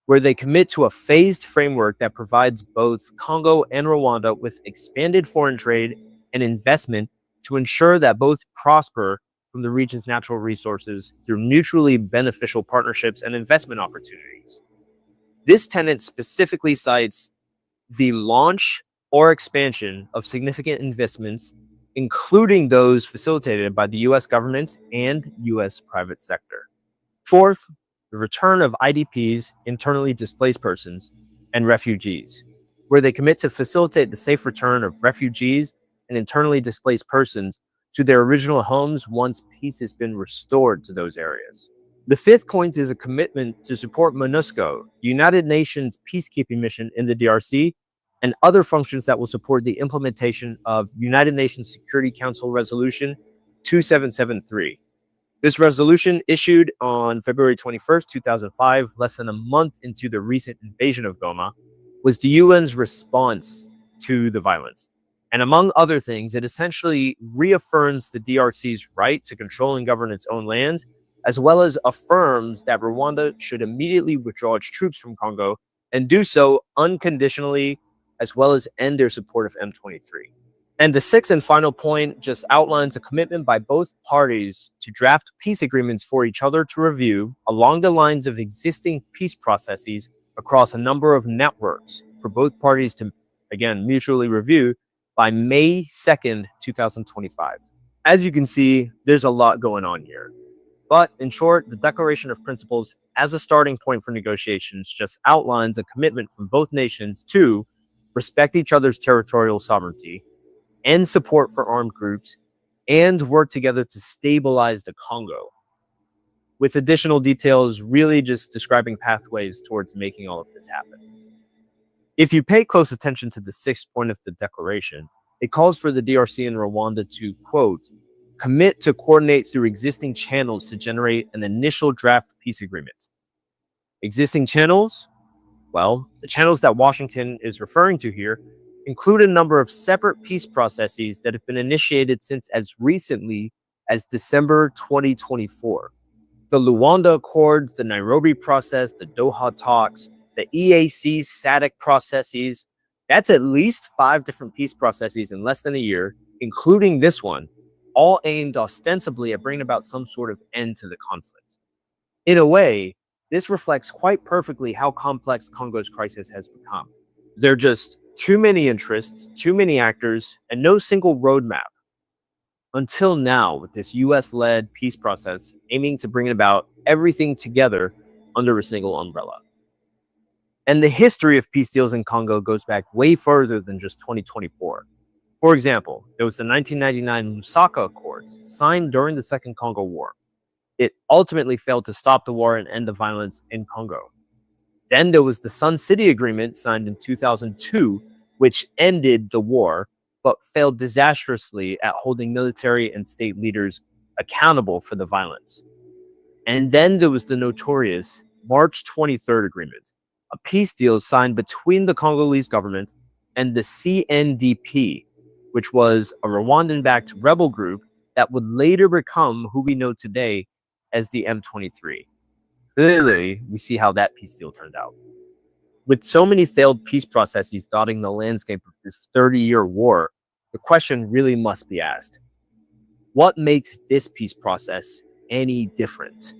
where they commit to a phased framework that provides both Congo and Rwanda with expanded foreign trade and investment to ensure that both prosper from the region's natural resources through mutually beneficial partnerships and investment opportunities. This tenet specifically cites the launch or expansion of significant investments, including those facilitated by the US government and US private sector. Fourth, the return of IDPs, internally displaced persons, and refugees, where they commit to facilitate the safe return of refugees and internally displaced persons to their original homes once peace has been restored to those areas. The fifth point is a commitment to support MONUSCO, the United Nations peacekeeping mission in the DRC, and other functions that will support the implementation of United Nations Security Council Resolution 2773. This resolution, issued on February 21st, 2005, less than a month into the recent invasion of Goma, was the UN's response to the violence. And among other things, it essentially reaffirms the DRC's right to control and govern its own lands, as well as affirms that Rwanda should immediately withdraw its troops from Congo and do so unconditionally, as well as end their support of M23. And the sixth and final point just outlines a commitment by both parties to draft peace agreements for each other to review along the lines of existing peace processes across a number of networks for both parties to, again, mutually review by May 2nd, 2025. As you can see, there's a lot going on here. But in short, the Declaration of Principles as a starting point for negotiations just outlines a commitment from both nations to respect each other's territorial sovereignty, end support for armed groups, and work together to stabilize the Congo, with additional details really just describing pathways towards making all of this happen. If you pay close attention to the sixth point of the declaration, it calls for the DRC and Rwanda to, quote, commit to coordinate through existing channels to generate an initial draft peace agreement. Existing channels? Well, the channels that Washington is referring to here include a number of separate peace processes that have been initiated since as recently as December 2024. The Luanda Accords, the Nairobi process, the Doha talks, the EAC SADC processes. That's at least 5 different peace processes in less than a year, including this one, all aimed ostensibly at bringing about some sort of end to the conflict. In a way, this reflects quite perfectly how complex Congo's crisis has become. There are just too many interests, too many actors, and no single roadmap. Until now, with this US led peace process aiming to bring about everything together under a single umbrella. And the history of peace deals in Congo goes back way further than just 2024. For example, there was the 1999 Lusaka Accords, signed during the Second Congo War. It ultimately failed to stop the war and end the violence in Congo. Then there was the Sun City Agreement, signed in 2002, which ended the war, but failed disastrously at holding military and state leaders accountable for the violence. And then there was the notorious March 23rd Agreement, a peace deal signed between the Congolese government and the CNDP, which was a Rwandan-backed rebel group that would later become who we know today as the M23. Clearly, we see how that peace deal turned out. With so many failed peace processes dotting the landscape of this 30-year war, the question really must be asked. What makes this peace process any different?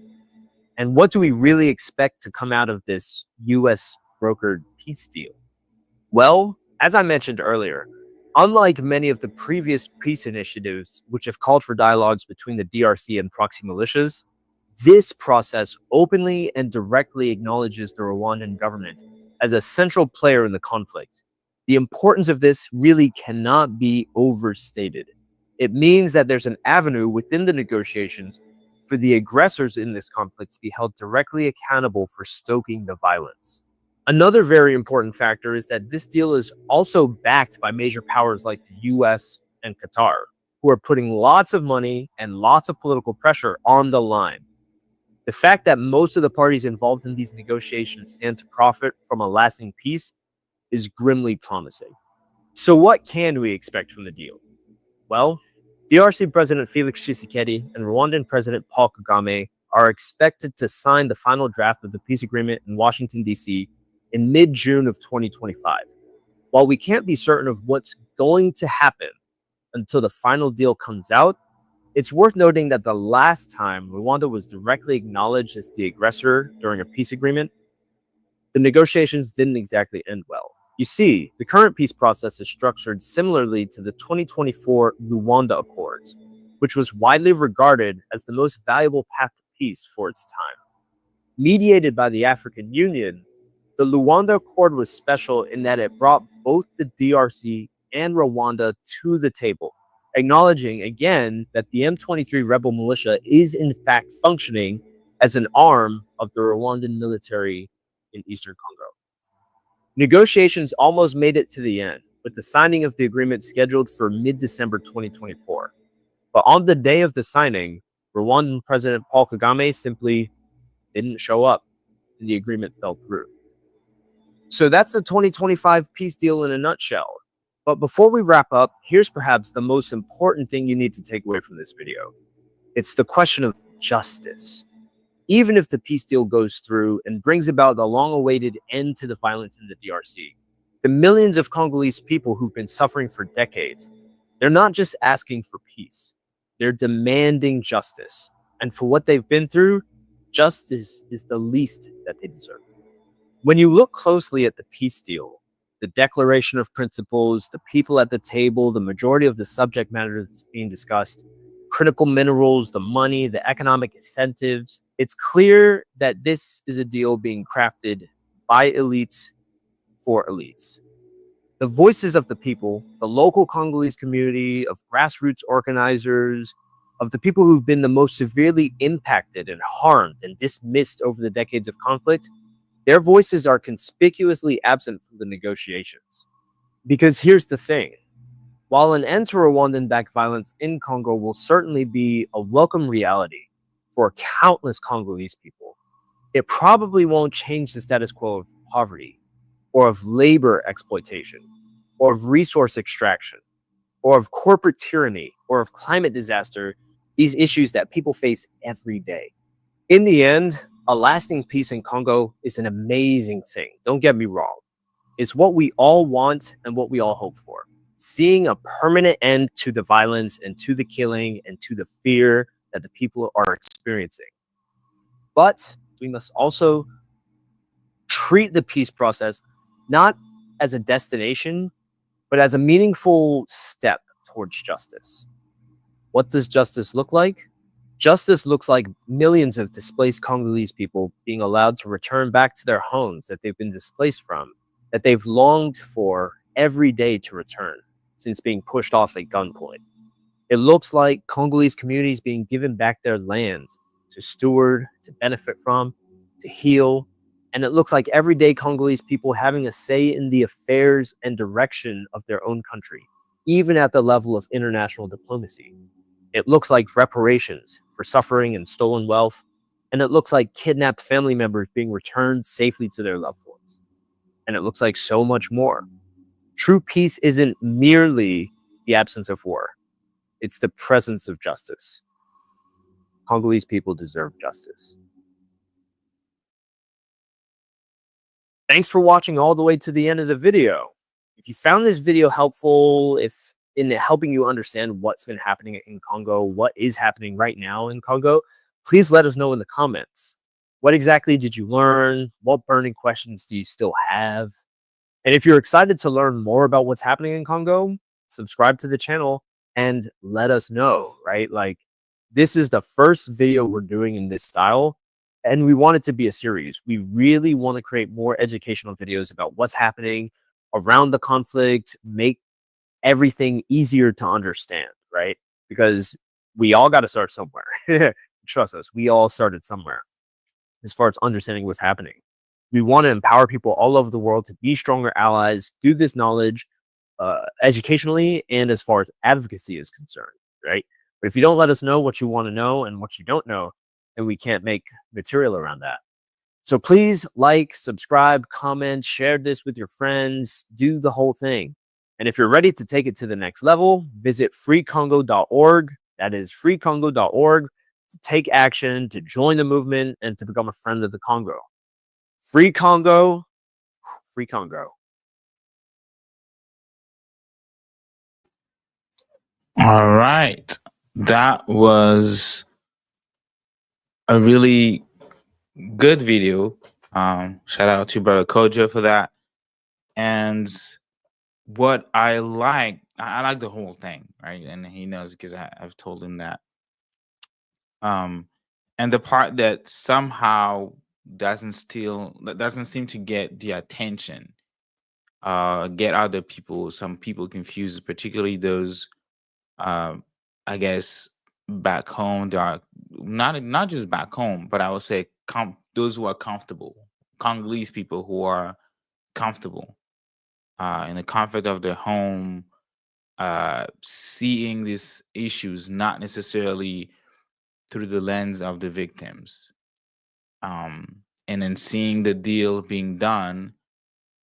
And what do we really expect to come out of this US brokered peace deal? Well, as I mentioned earlier, unlike many of the previous peace initiatives which have called for dialogues between the DRC and proxy militias, this process openly and directly acknowledges the Rwandan government as a central player in the conflict. The importance of this really cannot be overstated. It means that there's an avenue within the negotiations for the aggressors in this conflict to be held directly accountable for stoking the violence. Another very important factor is that this deal is also backed by major powers like the US and Qatar, who are putting lots of money and lots of political pressure on the line. The fact that most of the parties involved in these negotiations stand to profit from a lasting peace is grimly promising. So what can we expect from the deal? Well, DRC President Felix Tshisekedi and Rwandan President Paul Kagame are expected to sign the final draft of the peace agreement in Washington, D.C. in mid-June of 2025. While we can't be certain of what's going to happen until the final deal comes out, it's worth noting that the last time Rwanda was directly acknowledged as the aggressor during a peace agreement, the negotiations didn't exactly end well. You see, the current peace process is structured similarly to the 2024 Luanda Accords, which was widely regarded as the most valuable path to peace for its time. Mediated by the African Union, the Luanda Accord was special in that it brought both the DRC and Rwanda to the table, acknowledging again that the M23 rebel militia is in fact functioning as an arm of the Rwandan military in eastern Congo. Negotiations almost made it to the end, with the signing of the agreement scheduled for mid-December 2024. But on the day of the signing, Rwandan President Paul Kagame simply didn't show up, and the agreement fell through. So that's the 2025 peace deal in a nutshell. But before we wrap up, here's perhaps the most important thing you need to take away from this video. It's the question of justice. Even if the peace deal goes through and brings about the long-awaited end to the violence in the DRC, the millions of Congolese people who've been suffering for decades, they're not just asking for peace. They're demanding justice. And for what they've been through, justice is the least that they deserve. When you look closely at the peace deal, the Declaration of Principles, the people at the table, the majority of the subject matter that's being discussed, critical minerals, the money, the economic incentives, it's clear that this is a deal being crafted by elites for elites. The voices of the people, the local Congolese community, of grassroots organizers, of the people who've been the most severely impacted and harmed and dismissed over the decades of conflict, their voices are conspicuously absent from the negotiations. Because here's the thing. While an end to Rwandan-backed violence in Congo will certainly be a welcome reality for countless Congolese people, it probably won't change the status quo of poverty or of labor exploitation or of resource extraction, or of corporate tyranny, or of climate disaster, these issues that people face every day. In the end, a lasting peace in Congo is an amazing thing. Don't get me wrong. It's what we all want and what we all hope for. Seeing a permanent end to the violence and to the killing and to the fear that the people are experiencing. But we must also treat the peace process not as a destination, but as a meaningful step towards justice. What does justice look like? Justice looks like millions of displaced Congolese people being allowed to return back to their homes that they've been displaced from, that they've longed for every day to return since being pushed off at gunpoint. It looks like Congolese communities being given back their lands to steward, to benefit from, to heal. And it looks like everyday Congolese people having a say in the affairs and direction of their own country, even at the level of international diplomacy. It looks like reparations for suffering and stolen wealth. And it looks like kidnapped family members being returned safely to their loved ones. And it looks like so much more. True peace isn't merely the absence of war. It's the presence of justice. Congolese people deserve justice. Thanks for watching all the way to the end of the video. If you found this video helpful, if in helping you understand what's been happening in Congo, what is happening right now in Congo, please let us know in the comments. What exactly did you learn? What burning questions do you still have? And if you're excited to learn more about what's happening in Congo, subscribe to the channel and let us know, right? Like, this is the first video we're doing in this style, and we want it to be a series. We really want to create more educational videos about what's happening around the conflict, make everything easier to understand, right? Because we all got to start somewhere. Trust us, we all started somewhere as far as understanding what's happening. We want to empower people all over the world to be stronger allies through this knowledge, educationally and as far as advocacy is concerned, right? But if you don't let us know what you want to know and what you don't know, then we can't make material around that. So please like, subscribe, comment, share this with your friends, do the whole thing. And if you're ready to take it to the next level, visit freecongo.org. That is freecongo.org to take action, to join the movement, and to become a friend of the Congo. Free Congo, free Congo. All right. That was a really good video. Shout out to Brother Kojo for that. And what I like the whole thing, right? And he knows because I've told him that. Um, and the part that somehow that doesn't seem to get the attention, get other people, some people confused, particularly those, um, I guess, back home. There are not just back home, but I would say those who are comfortable, Congolese people who are comfortable in the comfort of their home, seeing these issues not necessarily through the lens of the victims, and then seeing the deal being done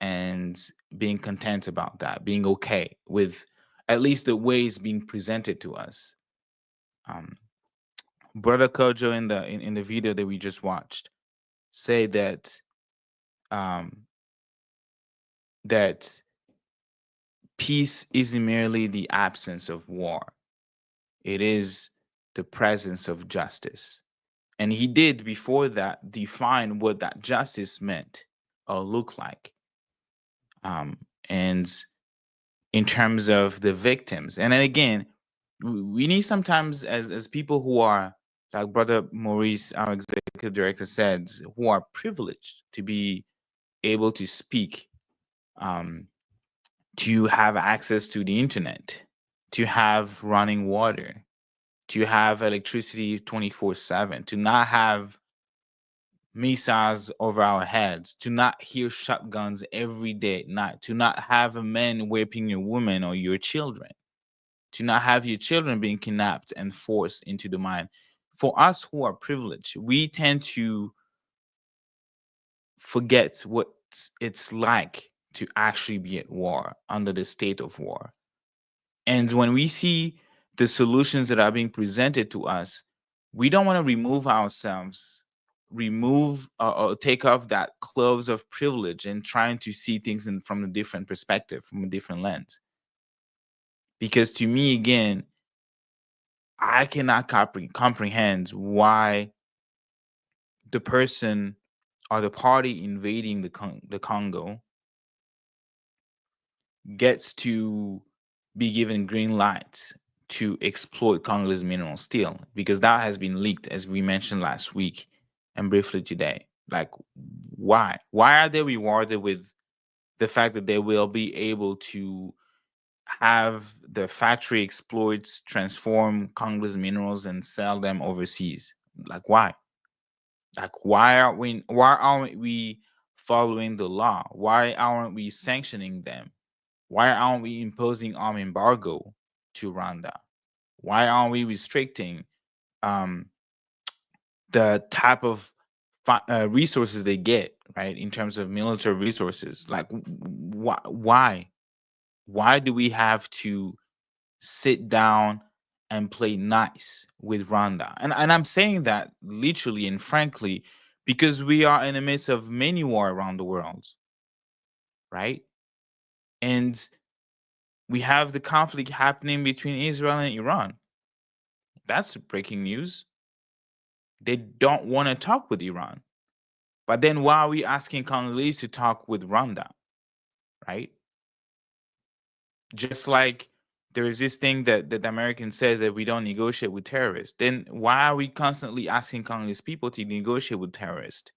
and being content about that, being okay with at least the way it's being presented to us. Um, Brother Kojo in the video that we just watched say that um, that peace isn't merely the absence of war; it is the presence of justice. And he did before that define what that justice meant or looked like. And in terms of the victims. And then again, we need sometimes as people who are like Brother Maurice, our executive director, said, who are privileged to be able to speak, um, to have access to the internet, to have running water, to have electricity 24/7, to not have missiles over our heads, to not hear shotguns every day at night, to not have a man raping your woman or your children, to not have your children being kidnapped and forced into the mine. For us who are privileged, we tend to forget what it's like to actually be at war, under the state of war. And when we see the solutions that are being presented to us, we don't want to remove ourselves, remove or take off that clothes of privilege and trying to see things from a different perspective, from a different lens. Because to me, again, I cannot comprehend why the person or the party invading the Congo gets to be given green lights to exploit Congolese mineral steel, because that has been leaked, as we mentioned last week and briefly today. Like, why? Why are they rewarded with the fact that they will be able to have the factory exploits, transform Congolese minerals, and sell them overseas? Like, why? Like, why aren't we following the law? Why aren't we sanctioning them? Why aren't we imposing arm embargo to Rwanda? Why aren't we restricting um, the type of resources they get, right, in terms of military resources? Like, why do we have to sit down and play nice with Rwanda? And I'm saying that literally and frankly because we are in the midst of many war around the world, right? And we have the conflict happening between Israel and Iran. That's breaking news. They don't want to talk with Iran. But then why are we asking Congolese to talk with Rwanda, right? Just like there is this thing that the American says that we don't negotiate with terrorists. Then why are we constantly asking Congolese people to negotiate with terrorists?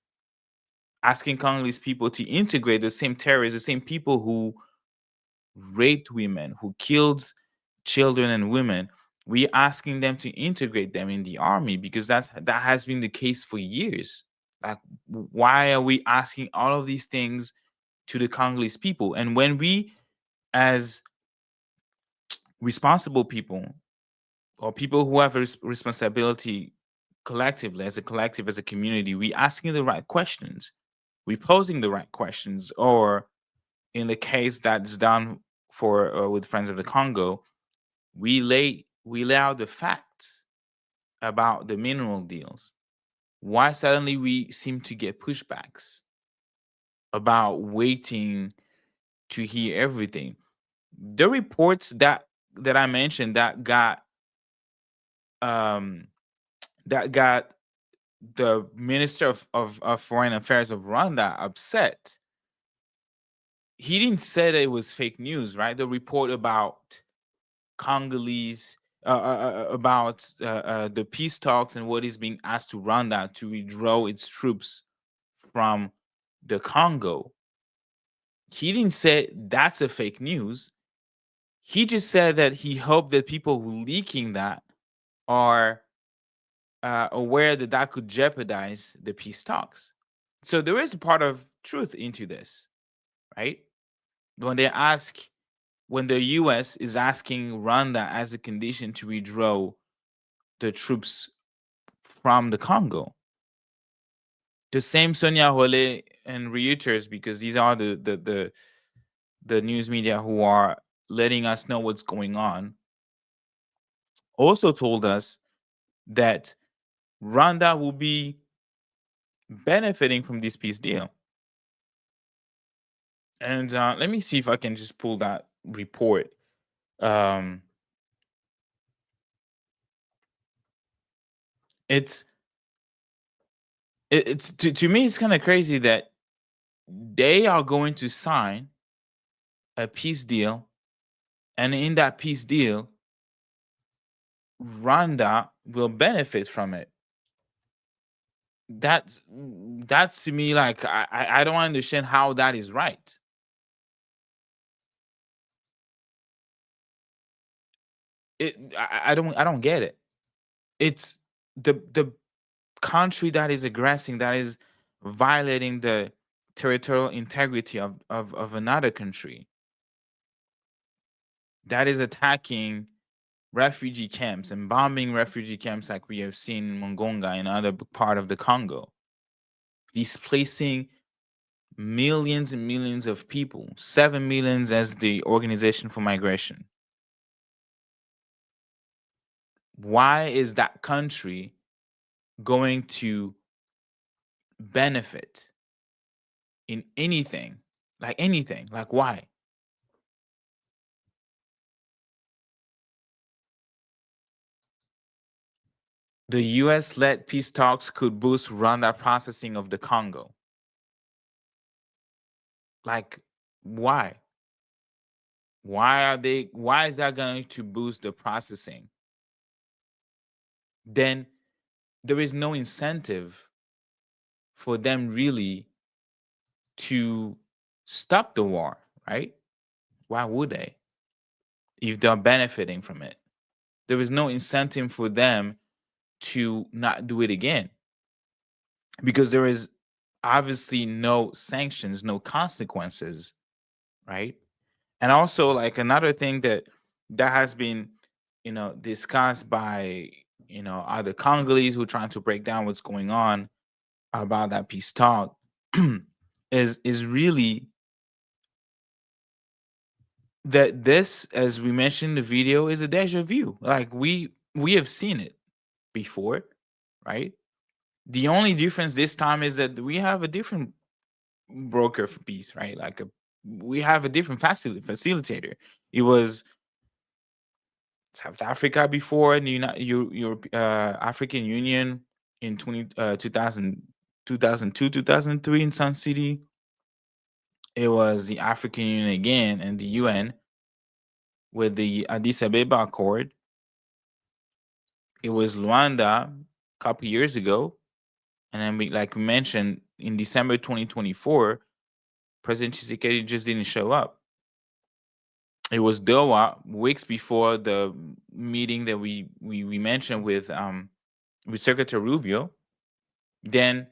Asking Congolese people to integrate the same terrorists, the same people who raped women, who killed children and women. We asking them to integrate them in the army because that has been the case for years. Like, why are we asking all of these things to the Congolese people? And when we, as responsible people or people who have a responsibility collectively, as a collective, as a community, we asking the right questions, we posing the right questions, or in the case that's done for with Friends of the Congo, we lay out the facts about the mineral deals. Why suddenly we seem to get pushbacks about waiting to hear everything? The reports that I mentioned um that got the Minister of Foreign Affairs of Rwanda upset. He didn't say that it was fake news, right? The report about Congolese about the peace talks and what is being asked to Rwanda to withdraw its troops from the Congo. He didn't say that's a fake news. He just said that he hoped that people who leaking that are aware that that could jeopardize the peace talks. So there is a part of truth into this, right? When they ask, when the U.S. is asking Rwanda as a condition to withdraw the troops from the Congo, the same Sonia Hole and Reuters, because these are the news media who are letting us know what's going on, also told us that Rwanda will be benefiting from this peace deal. And let me see if I can just pull that report. Um, it's it's to me it's kind of crazy that they are going to sign a peace deal, and in that peace deal, Rwanda will benefit from it. That's to me like I don't understand how that is right. I don't get it. It's the country that is aggressing, that is violating the territorial integrity of another country, that is attacking refugee camps and bombing refugee camps like we have seen in Mongonga and other part of the Congo, displacing millions and millions of people, 7 millions as the Organization for Migration. Why is that country going to benefit in anything? Like anything? Like why? The US led peace talks could boost Rwanda processing of the Congo. Like why? Why is that going to boost the processing? Then there is no incentive for them really to stop the war, right? Why would they if they're benefiting from it? There is no incentive for them to not do it again because there is obviously no sanctions, no consequences, right? And also, like another thing that has been, discussed by other Congolese who are trying to break down what's going on about that peace talk is really that this, as we mentioned in the video, is a deja vu. Like we have seen it before, right? The only difference this time is that we have a different broker for peace, right? We have a different facilitator. It was South Africa before, and the African Union in 2002, 2003 in Sun City. It was the African Union again and the UN with the Addis Ababa Accord. It was Luanda a couple years ago, and then like we mentioned, in December 2024, President Tshisekedi just didn't show up. It was Doha weeks before the meeting that we mentioned with Secretary Rubio. Then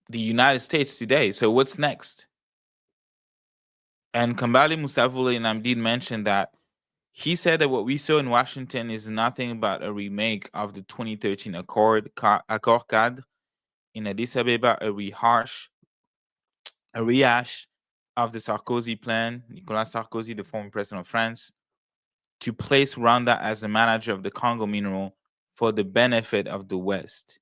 the United States today. So what's next? And Kambali Musavule and Amdid mentioned that he said that what we saw in Washington is nothing but a remake of the 2013 Accord Cadre in Addis Ababa, a rehash of the Sarkozy plan, Nicolas Sarkozy, the former president of France, to place Rwanda as the manager of the Congo mineral for the benefit of the West.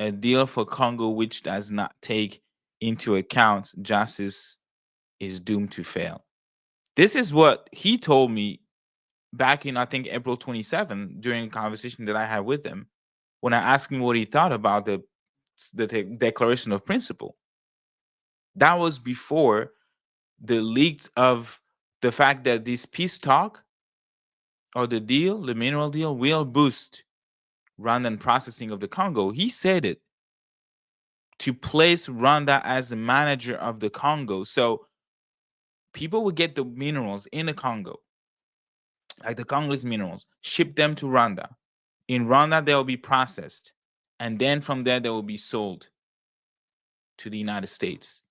A deal for Congo which does not take into account justice is doomed to fail. This is what he told me back in, I think, April 27 during a conversation that I had with him when I asked him what he thought about the Declaration of Principle. That was before the leaks of the fact that this peace talk or the mineral deal, will boost Rwandan processing of the Congo. He said it to place Rwanda as the manager of the Congo. So people would get the minerals in the Congo, like the Congolese minerals, ship them to Rwanda. In Rwanda, they will be processed. And then from there, they will be sold to the United States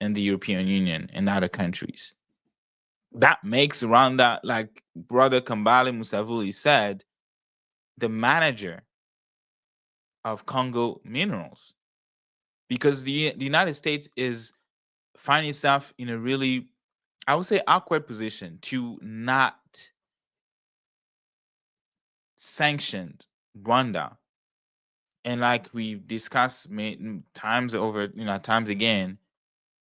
and the European Union and other countries. That makes Rwanda, like Brother Kambale Musavuli said, the manager of Congo minerals. Because the United States is finding itself in a really, I would say, awkward position to not sanction Rwanda. And like we've discussed times over, times again,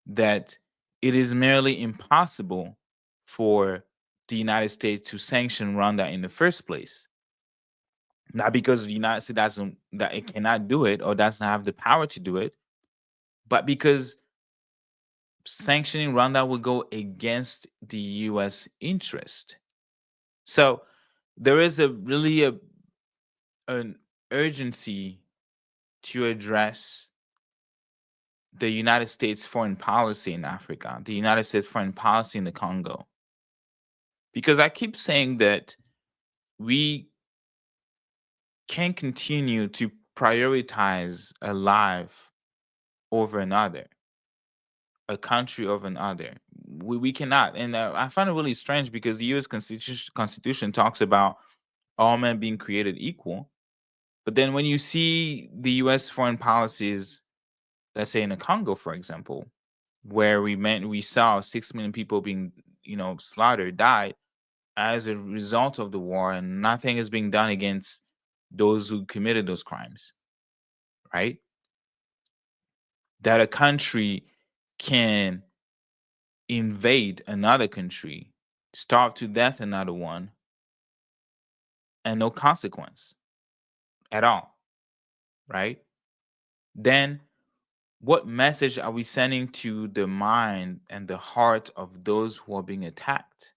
that it is merely impossible for the United States to sanction Rwanda in the first place. Not because the United States doesn't, that it cannot do it or doesn't have the power to do it, but because sanctioning Rwanda will go against the U.S. interest. So there is an urgency to address the United States foreign policy in Africa, the United States foreign policy in the Congo. Because I keep saying that we can't continue to prioritize a life over another, a country over another. We cannot. And I find it really strange because the US Constitution talks about all men being created equal. But then when you see the US foreign policies let's say in the Congo, for example, where we saw 6 million people being, slaughtered, died as a result of the war, and nothing is being done against those who committed those crimes, right? That a country can invade another country, starve to death another one, and no consequence at all, right? Then what message are we sending to the mind and the heart of those who are being attacked,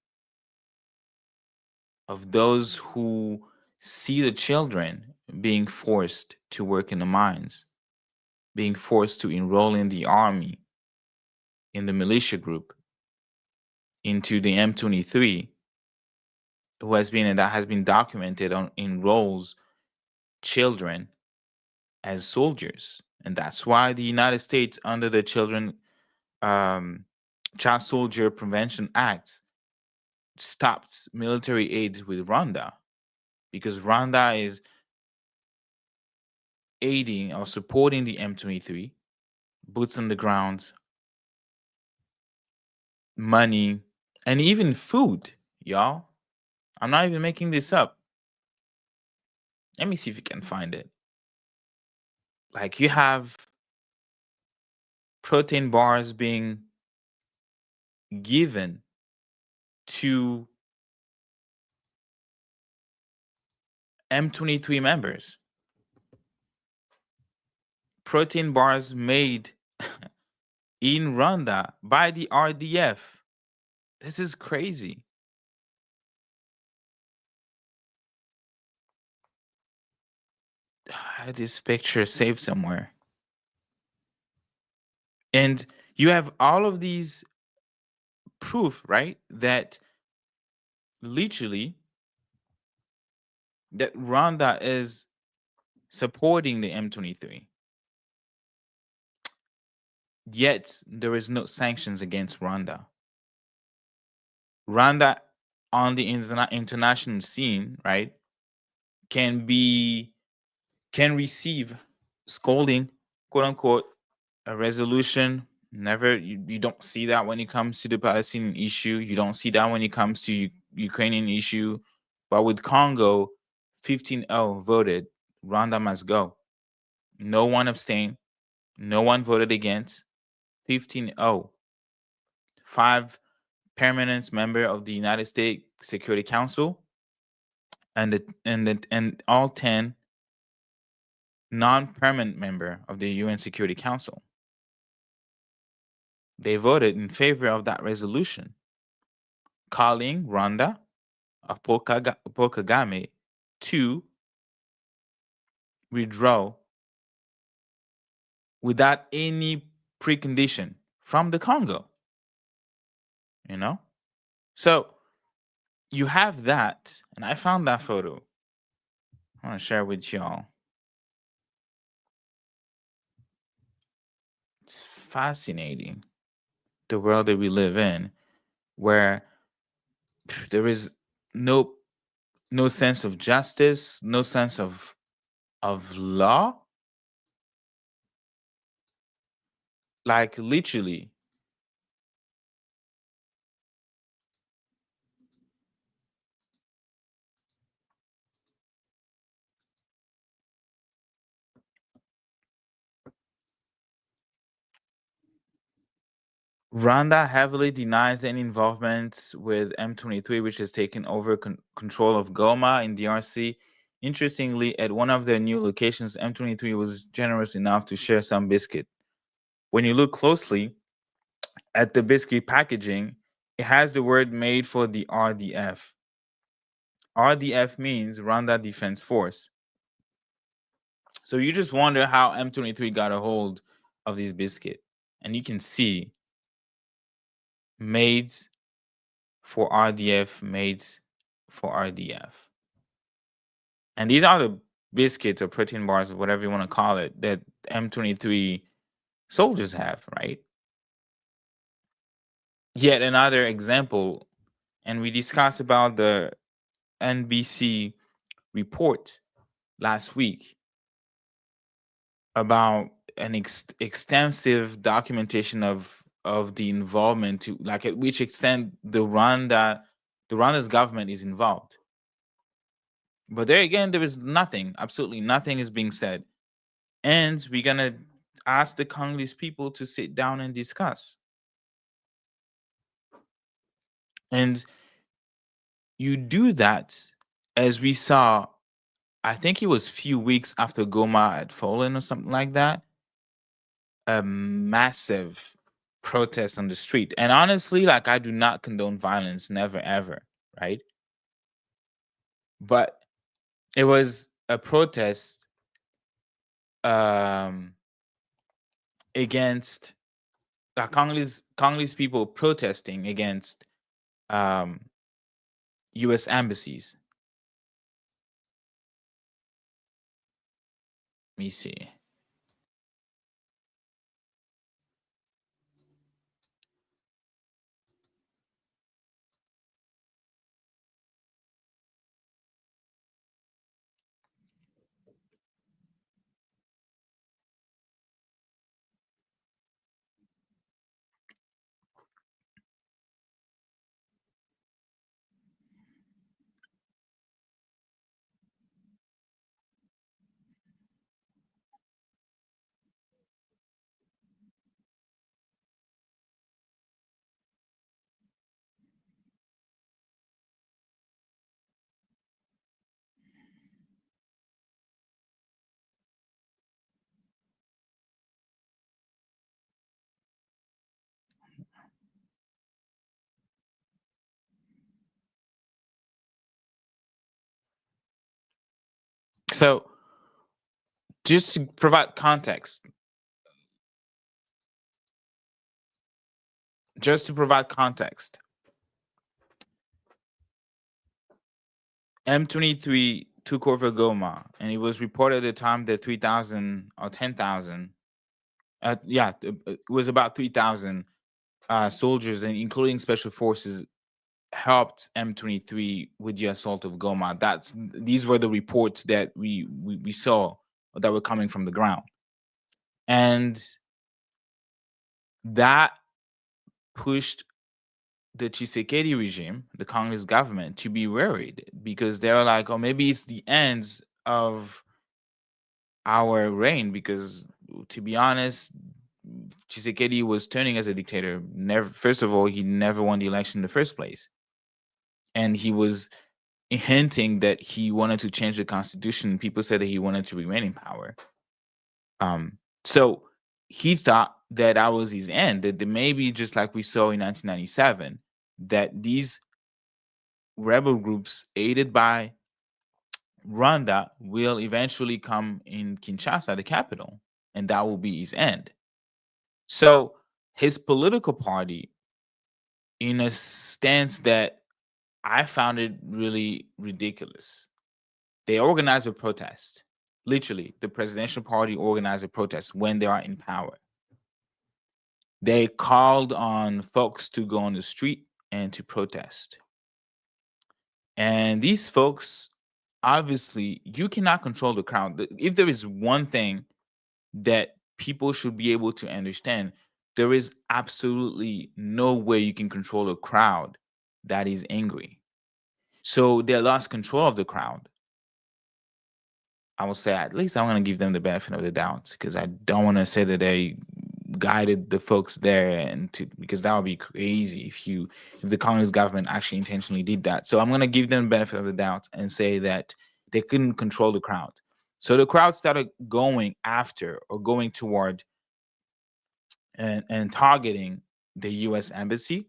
of those who see the children being forced to work in the mines, being forced to enroll in the army, in the militia group, into the M23, who has been, and that has been documented, on enrolls children as soldiers. And that's why the United States, under the um, Child Soldier Prevention Act, stopped military aid with Rwanda, because Rwanda is aiding or supporting the M23, boots on the ground, money, and even food, y'all. I'm not even making this up. Let me see if you can find it. Like, you have protein bars being given to M23 members, protein bars made in Rwanda by the RDF. This is crazy. I had this picture saved somewhere. And you have all of these proof, right? That literally that Rwanda is supporting the M23. Yet there is no sanctions against Rwanda. Rwanda on the international scene, right, can be can receive scolding, quote unquote, a resolution. Never, you don't see that when it comes to the Palestinian issue. You don't see that when it comes to Ukrainian issue. But with Congo, 15-0 voted, Rwanda must go. No one abstained. No one voted against. 15-0. Five permanent member of the United States Security Council, and all 10 non-permanent member of the UN Security Council. They voted in favor of that resolution, calling Rwanda of Paul Kagame to withdraw without any precondition from the Congo. You know? So you have that, and I found that photo. I want to share with y'all. It's fascinating, the world that we live in, where there is no no sense of justice, no sense of law. Like, literally, Rwanda heavily denies any involvement with M23, which has taken over control of Goma in DRC. Interestingly, at one of their new locations, M23 was generous enough to share some biscuit. When you look closely at the biscuit packaging, it has the word made for the RDF. RDF means Rwanda Defense Force. So you just wonder how M23 got a hold of this biscuit. And you can see made for RDF, made for RDF. And these are the biscuits or protein bars or whatever you want to call it that M23 soldiers have, right? Yet another example, and we discussed about the NBC report last week about extensive documentation of the involvement, to like at which extent the Rwanda's government is involved. But there again, there is nothing, absolutely nothing is being said. And we're gonna ask the Congolese people to sit down and discuss. And you do that, as we saw, I think it was few weeks after Goma had fallen or something like that, a massive protest on the street. And honestly, like, I do not condone violence, never ever, right? But it was a protest um against Congolese people protesting against um US embassies. Let me see. So just to provide context, just to provide context, M23 took over Goma, and it was reported at the time that 3,000 or 10,000, it was about 3,000 soldiers, and including special forces, helped M23 with the assault of Goma. These were the reports that we saw that were coming from the ground, and that pushed the Tshisekedi regime, the Congolese government, to be worried, because they were like, "Oh, maybe it's the end of our reign." Because, to be honest, Tshisekedi was turning as a dictator. Never, first of all, he never won the election in the first place, and he was hinting that he wanted to change the constitution. People said that he wanted to remain in power. So he thought that that was his end. That maybe, just like we saw in 1997, that these rebel groups aided by Rwanda will eventually come in Kinshasa, the capital, and that will be his end. So his political party, in a stance that I found it really ridiculous, they organize a protest. Literally, the presidential party organized a protest when they are in power. They called on folks to go on the street and to protest. And these folks, obviously, you cannot control the crowd. If there is one thing that people should be able to understand, there is absolutely no way you can control a crowd that is angry. So they lost control of the crowd. I will say, at least I want to give them the benefit of the doubt, because I don't want to say that they guided the folks there, and to, because that would be crazy if the Congolese government actually intentionally did that. So I'm going to give them the benefit of the doubt and say that they couldn't control the crowd. So the crowd started going after, or going toward, and targeting the US embassy,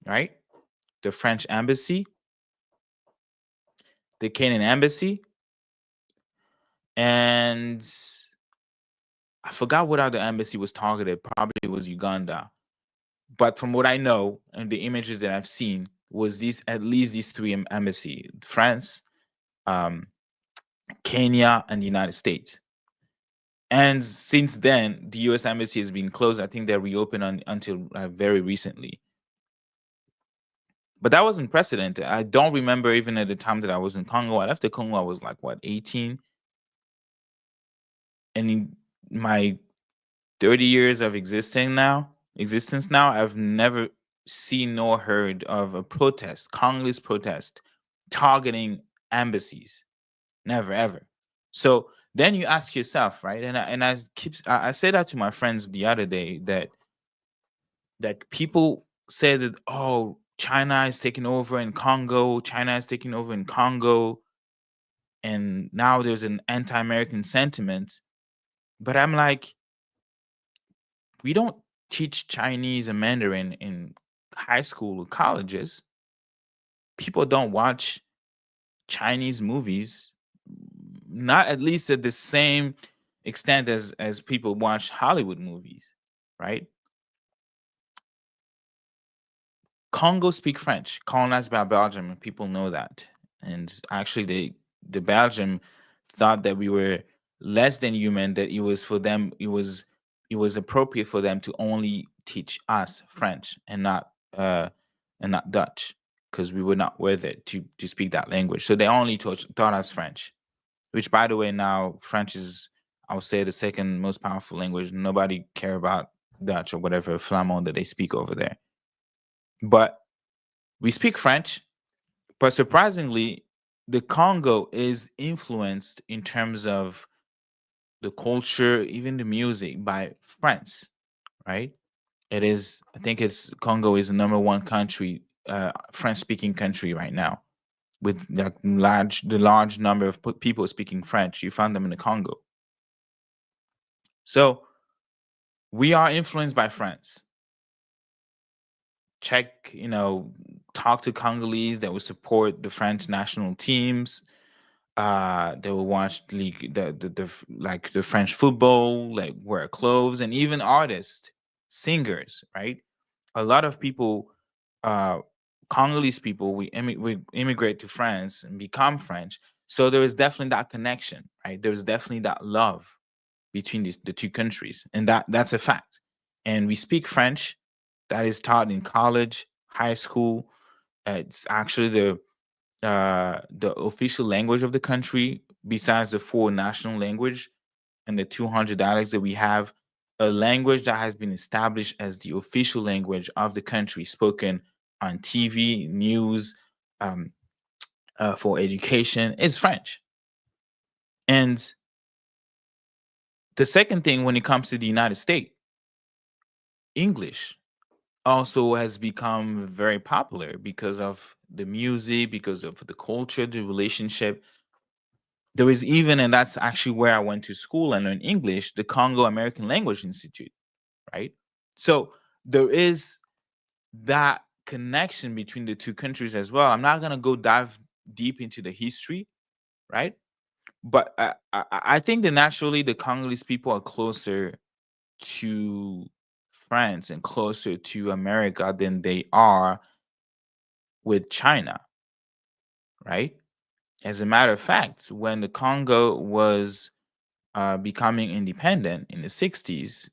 right? The French embassy, the Kenyan embassy, and I forgot what other embassy was targeted. Probably it was Uganda. But from what I know and the images that I've seen, was these, at least these three embassy: France, um, Kenya, and the United States. And since then, the U.S. embassy has been closed. I think they reopened until very recently. But that wasn't precedented. I don't remember, even at the time that I was in Congo. I left the Congo. I was like, what, 18? And in my 30 years of existence now, I've never seen nor heard of a protest, Congolese protest, targeting embassies. Never ever. So then you ask yourself, right? I say that to my friends the other day, that people say that, oh, China is taking over in Congo, China is taking over in Congo, and now there's an anti-American sentiment. But I'm like, we don't teach Chinese and Mandarin in high school or colleges. People don't watch Chinese movies, not at least at the same extent as people watch Hollywood movies, right? Congo speak French, colonized by Belgium, and people know that. And actually, the Belgium thought that we were less than human. That it was for them, it was appropriate for them to only teach us French uh and not Dutch, because we were not worth it to speak that language. So they only taught us French, which, by the way, now French is, I would say, the second most powerful language. Nobody care about Dutch or whatever Flamand that they speak over there. But we speak French, but surprisingly, the Congo is influenced in terms of the culture, even the music, by France, right? It is, I think it's Congo is the number one country, French speaking country right now, with the large number of people speaking French. You find them in the Congo. So we are influenced by France. Check, talk to Congolese that will support the French national teams. They will watch league like the French football, like wear clothes, and even artists, singers, right? A lot of people, uh, Congolese people, we immigrate to France and become French. So there is definitely that connection, right? There's definitely that love between the two countries, and that's a fact. And we speak French. That is taught in college, high school. It's actually the official language of the country, besides the four national language and the 200 dialects that we have. A language that has been established as the official language of the country, spoken on TV, news, um, for education, is French. And the second thing, when it comes to the United States, English also has become very popular because of the music, because of the culture, the relationship. There is even, and that's actually where I went to school and learned English, the Congo American Language Institute, right? So there is that connection between the two countries as well. I'm not gonna go dive deep into the history, right? But I think that naturally the Congolese people are closer to France and closer to America than they are with China, right? As a matter of fact, when the Congo was becoming independent in the 60s,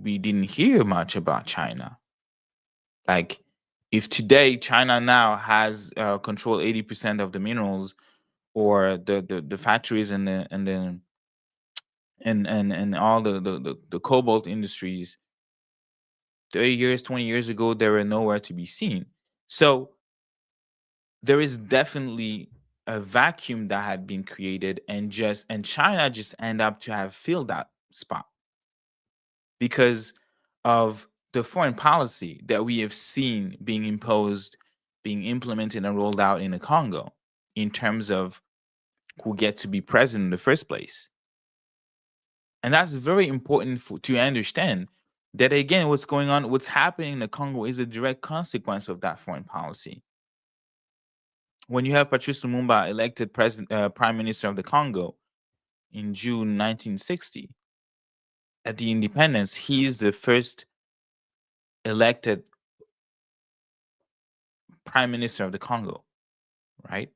we didn't hear much about China. Like, if today China now has control 80% of the minerals, or the factories and all the cobalt industries, 30 years, 20 years ago, they were nowhere to be seen. So there is definitely a vacuum that had been created, and China just end up to have filled that spot because of the foreign policy that we have seen being imposed, being implemented and rolled out in the Congo, in terms of who get to be president in the first place. And that's very important to understand that, again, what's going on, what's happening in the Congo is a direct consequence of that foreign policy. When you have Patrice Lumumba elected prime minister of the Congo in June 1960, at the independence, he is the first elected prime minister of the Congo, right?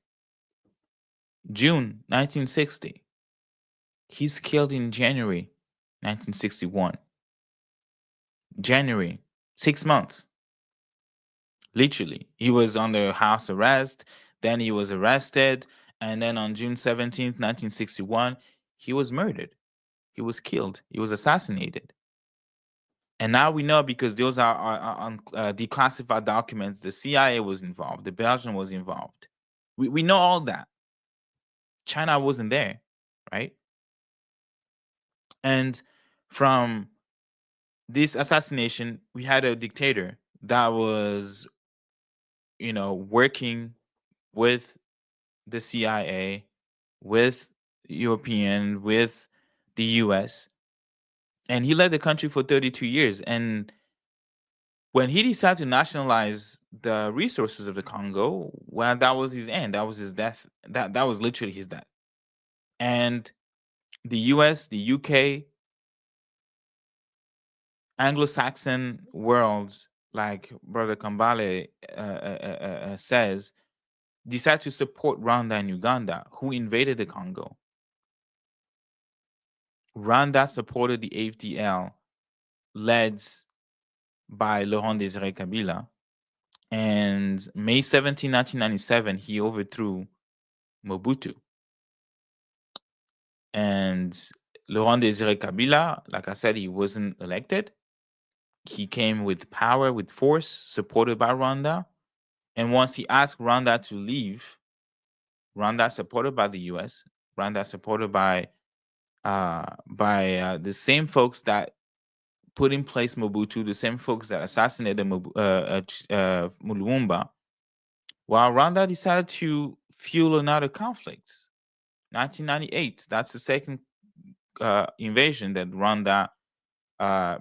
June 1960. He's killed in January 1961. January, 6 months. Literally. He was under house arrest, then he was arrested, and then on June 17th, 1961, he was murdered. He was killed. He was assassinated. And now we know because those are declassified documents. The CIA was involved. The Belgian was involved. We know all that. China wasn't there, right? And from this assassination, we had a dictator that was, working with the CIA, with European, with the US, and he led the country for 32 years. And when he decided to nationalize the resources of the Congo, well, that was his end. That was his death. That was literally his death. And the US, the UK, Anglo-Saxon worlds, like Brother Kambale says, decided to support Rwanda and Uganda, who invaded the Congo. Rwanda supported the AFDL, led by Laurent Désiré Kabila. And May 17, 1997, he overthrew Mobutu. And Laurent Désiré Kabila, like I said, he wasn't elected. He came with power, with force, supported by Rwanda. And once he asked Rwanda to leave, Rwanda supported by the U.S., Rwanda supported by the same folks that put in place Mobutu, the same folks that assassinated Mulumba, while Rwanda decided to fuel another conflict. 1998, that's the second invasion that Rwanda uh,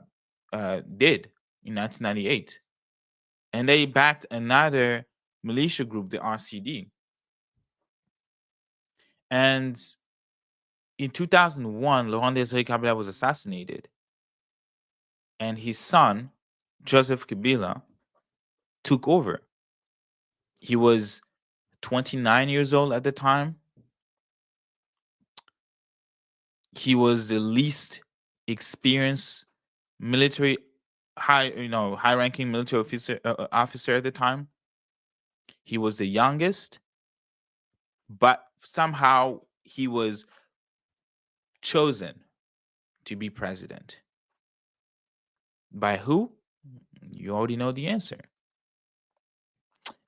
did in 1998. And they backed another militia group, the RCD. And in 2001, Laurent Desire Kabila was assassinated. And his son, Joseph Kabila, took over. He was 29 years old at the time. He was the least experienced military high ranking military officer at the time. He was the youngest, but somehow he was chosen to be president. By who? You already know the answer.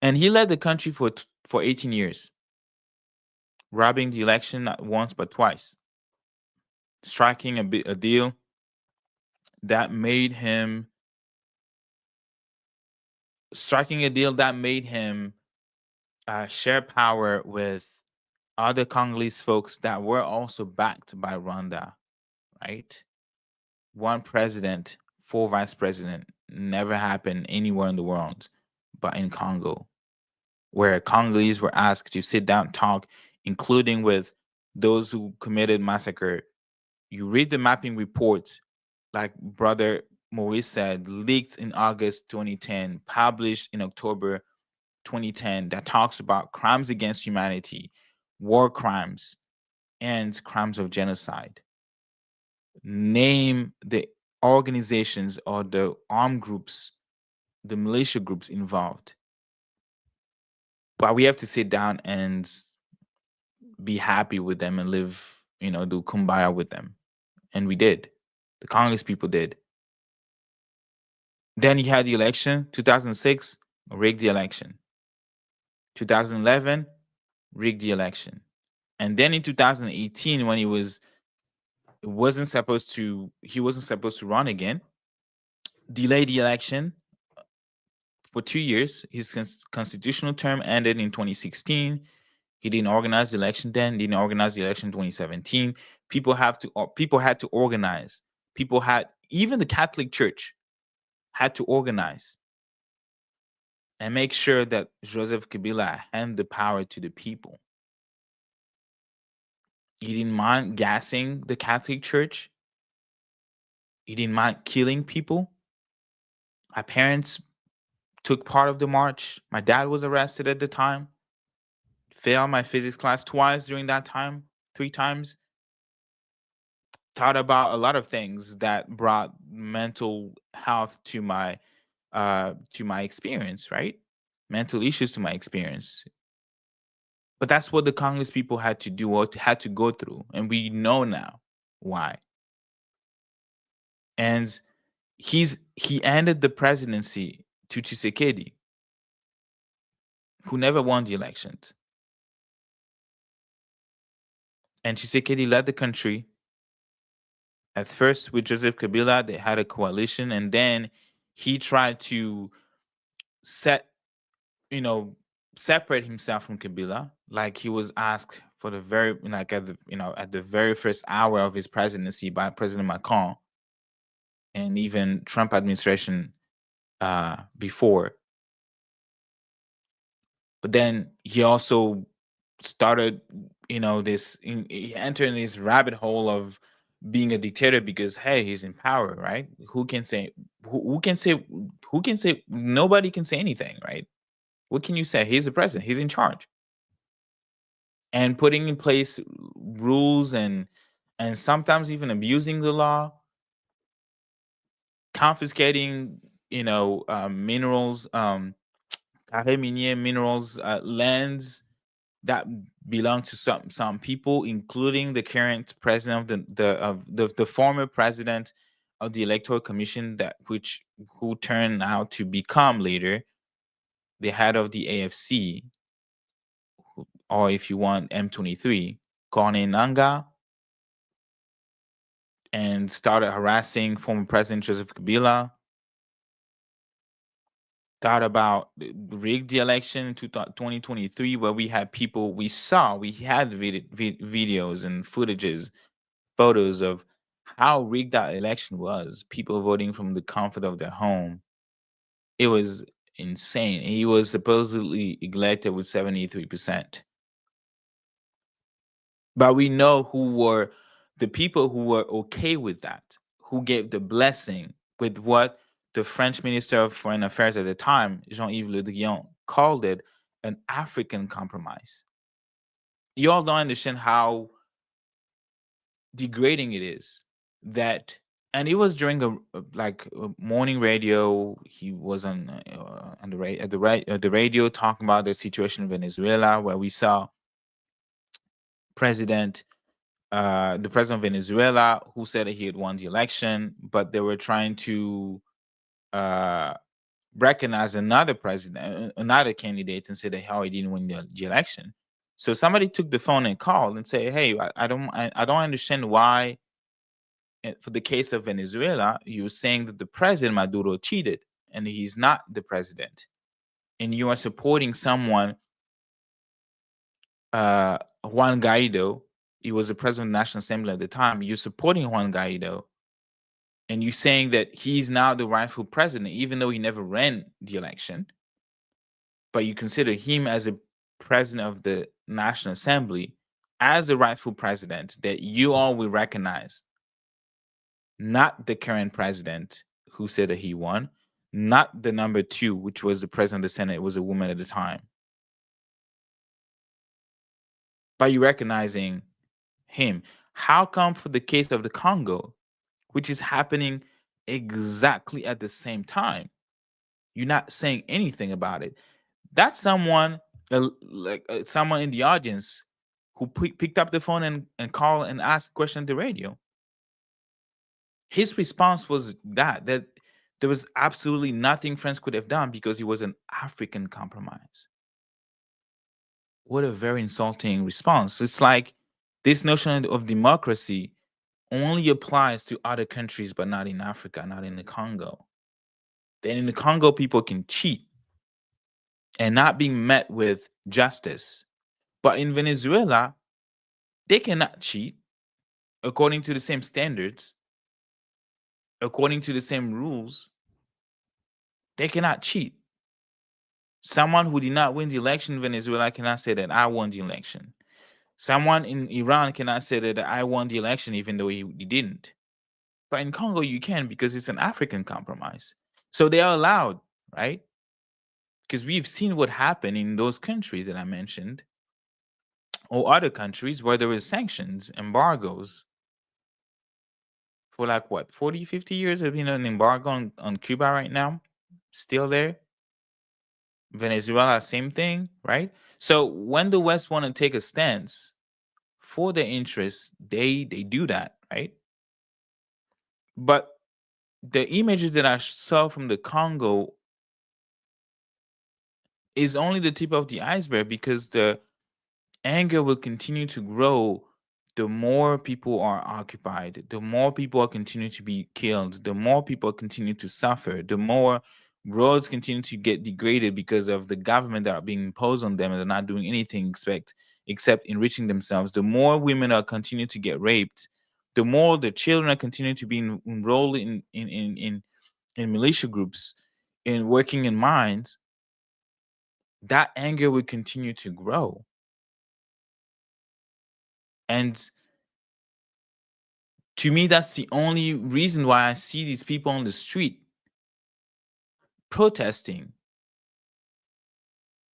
And he led the country for 18 years, robbing the election not once but twice, striking a deal that made him share power with other Congolese folks that were also backed by Rwanda, right? One president, four vice president, never happened anywhere in the world but in Congo, where Congolese were asked to sit down and talk, including with those who committed massacre. You read the mapping report, like Brother Maurice said, leaked in August 2010, published in October 2010, that talks about crimes against humanity, war crimes, and crimes of genocide. Name the organizations or the armed groups, the militia groups involved. But we have to sit down and be happy with them and live, do kumbaya with them. And we did. The Congolese people did. Then you had the election, 2006, rigged the election. 2011, rigged the election. And then in 2018, when he wasn't supposed to run again, delayed the election for 2 years. His constitutional term ended in 2016. He didn't organize the election then. Didn't organize the election in 2017. People had to organize. Even the Catholic Church had to organize and make sure that Joseph Kabila handed the power to the people. He didn't mind gassing the Catholic Church. He didn't mind killing people. My parents took part of the march. My dad was arrested at the time. Failed my physics class twice during that time, three times. Thought about a lot of things that brought mental health to my experience, right? Mental issues to my experience. But that's what the Congolese people had to do or had to go through, and we know now why. And he ended the presidency to Tshisekedi, who never won the elections. And Tshisekedi led the country at first with Joseph Kabila. They had a coalition, and then he tried to set, you know, separate himself from Kabila. Like he was asked for the very, like at the, at the very first hour of his presidency by President Macron and even Trump administration before. But then he also started, he entered in this rabbit hole of being a dictator because hey, he's in power, right? Who can say who can say nobody can say anything, right? What can you say? He's the president. He's in charge. And putting in place rules and sometimes even abusing the law, confiscating, minerals, carré minier minerals, lands that belong to some people, including the current president of the former president of the Electoral Commission, that which who turned out to become later the head of the AFC, or if you want M23, Corne Nanga, and started harassing former President Joseph Kabila. Thought about rigged the election in 2023, where we had people we had videos and footages, photos of how rigged that election was. People voting from the comfort of their home. It was insane. He was supposedly elected with 73%. But we know who were the people who were okay with that, who gave the blessing with what the French Minister of Foreign Affairs at the time, Jean-Yves Le Drian, called it an African compromise. You all don't understand how degrading it is that, and it was during a morning radio. He was on the the radio talking about the situation in Venezuela, where we saw president the president of Venezuela, who said that he had won the election, but they were trying to uh, recognize another president, another candidate, and say that how he didn't win the election. So somebody took the phone and called and said, "Hey, I don't understand why." For the case of Venezuela, you're saying that the president Maduro cheated, and he's not the president, and you are supporting someone, Juan Guaido. He was the president of the National Assembly at the time. You're supporting Juan Guaido, and you saying that he's now the rightful president, even though he never ran the election, but you consider him as a president of the National Assembly, as the rightful president that you all will recognize, not the current president who said that he won, not the number two, which was the president of the Senate, was a woman at the time. By you recognizing him, how come for the case of the Congo, which is happening exactly at the same time, you're not saying anything about it? That's someone, someone in the audience who picked up the phone and called and asked a question on the radio. His response was that there was absolutely nothing France could have done because he was an African compromise. What a very insulting response. It's like this notion of democracy only applies to other countries, but not in Africa, not in the Congo. Then in the Congo, people can cheat and not being met with justice. But in Venezuela, they cannot cheat according to the same standards, according to the same rules. They cannot cheat. Someone who did not win the election in Venezuela cannot say that I won the election. Someone in Iran cannot say that I won the election even though he didn't. But in Congo, you can because it's an African compromise. So they are allowed, right? Because we've seen what happened in those countries that I mentioned, or other countries where there was sanctions, embargoes. For like what, 40, 50 years, there's been an embargo on Cuba right now. Still there. Venezuela, same thing, right? So when the West want to take a stance for their interests, they do that, right? But the images that I saw from the Congo is only the tip of the iceberg, because the anger will continue to grow the more people are occupied, the more people are continue to be killed, the more people continue to suffer, the more roads continue to get degraded because of the government that are being imposed on them, and they're not doing anything except enriching themselves. The more women are continue to get raped, the more the children are continue to be enrolled in militia groups, in working in mines. That anger will continue to grow. And to me, that's the only reason why I see these people on the street protesting.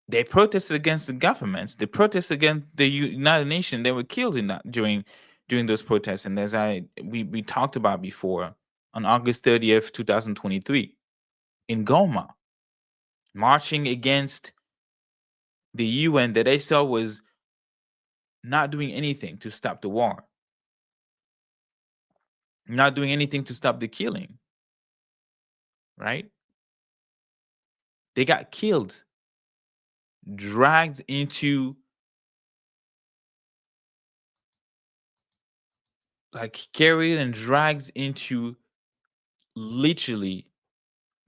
They protested against the governments. They protested against the United Nations. They were killed in that during those protests. And as we talked about before, on August 30th, 2023, in Goma, marching against the UN that they saw was not doing anything to stop the war, not doing anything to stop the killing, right? They got killed, dragged into, like, carried and dragged into literally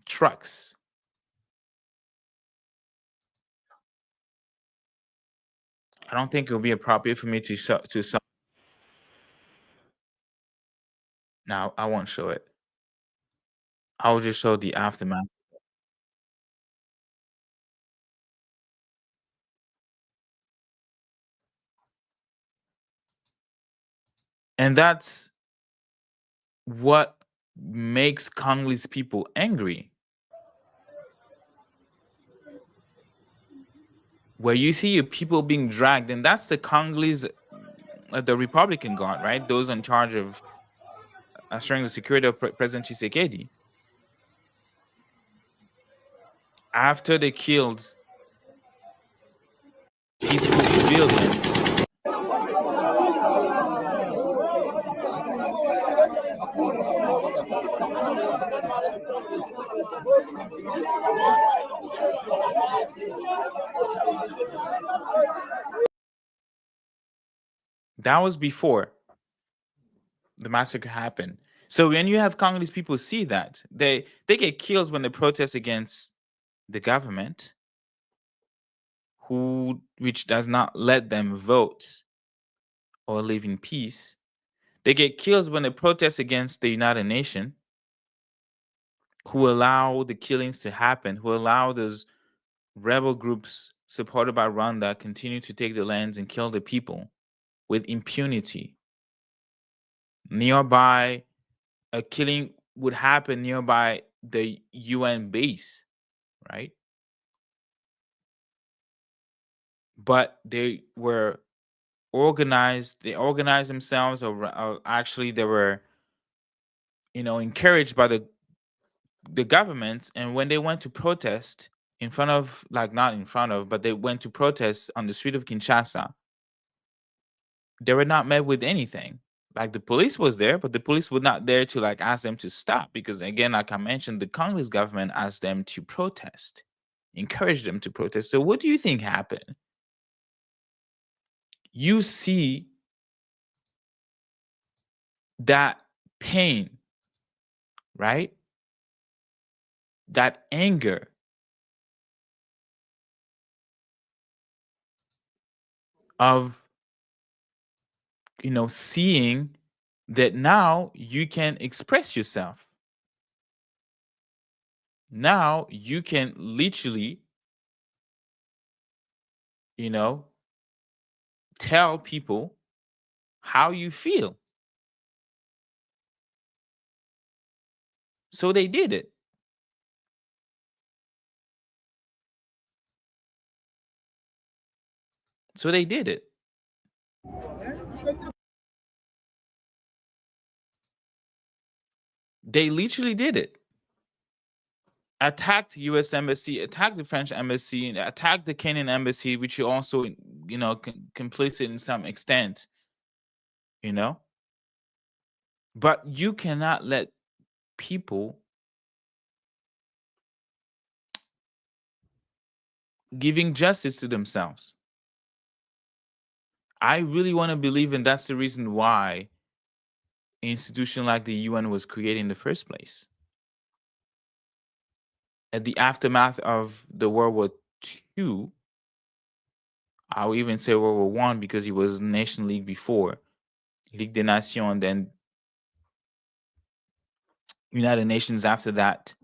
trucks. I don't think it would be appropriate for me to show Now, I won't show it. I will just show the aftermath. And that's what makes Congolese people angry. Where you see your people being dragged, and that's the Congolese, the Republican Guard, right? Those in charge of assuring the security of President Tshisekedi. After they killed peaceful civilians, that was before the massacre happened. So when you have Congolese people see that, they get killed when they protest against the government, which does not let them vote or live in peace. They get killed when they protest against the United Nations, who allow the killings to happen, who allow those rebel groups supported by Rwanda continue to take the lands and kill the people with impunity. Nearby, a killing would happen nearby the UN base, right? But they were organized. They organized themselves, or actually, they were, encouraged by the governments. And when they went to protest in front of, like, not in front of, but they went to protest on the street of Kinshasa, they were not met with anything. Like, the police was there, but the police were not there to, like, ask them to stop, because again, like I mentioned, the Congolese government asked them to protest, encouraged them to protest. So what do you think happened? You see that pain, right? That anger of, seeing that now you can express yourself. Now you can literally, you know, tell people how you feel. So they did it. So they did it. They literally did it. Attacked U.S. embassy, attacked the French embassy, attacked the Kenyan embassy, which you also, complicit in some extent, But you cannot let people giving justice to themselves. I really want to believe, and that's the reason why an institution like the UN was created in the first place. At the aftermath of the World War II, I'll even say World War One because it was Nation League before, Ligue des Nations, and then United Nations after that.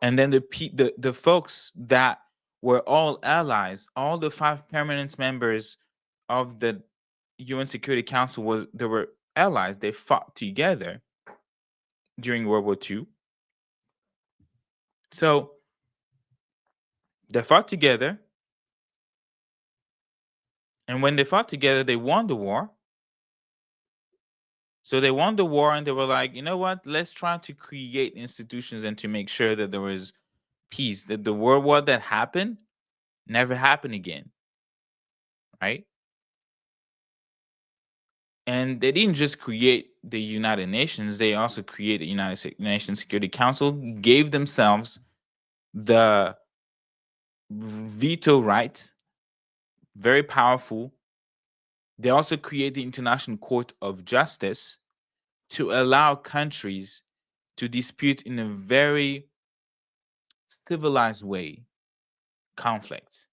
And then the folks that were all allies, all the five permanent members of the UN Security Council they were allies. They fought together during World War II. So they fought together, and when they fought together, they won the war. So they won the war, and they were like, you know what? Let's try to create institutions and to make sure that there was peace, that the world war that happened never happened again, right? And they didn't just create the United Nations; they also created the United Nations Security Council, gave themselves the veto right, very powerful. They also create the International Court of Justice to allow countries to dispute in a very civilized way conflicts.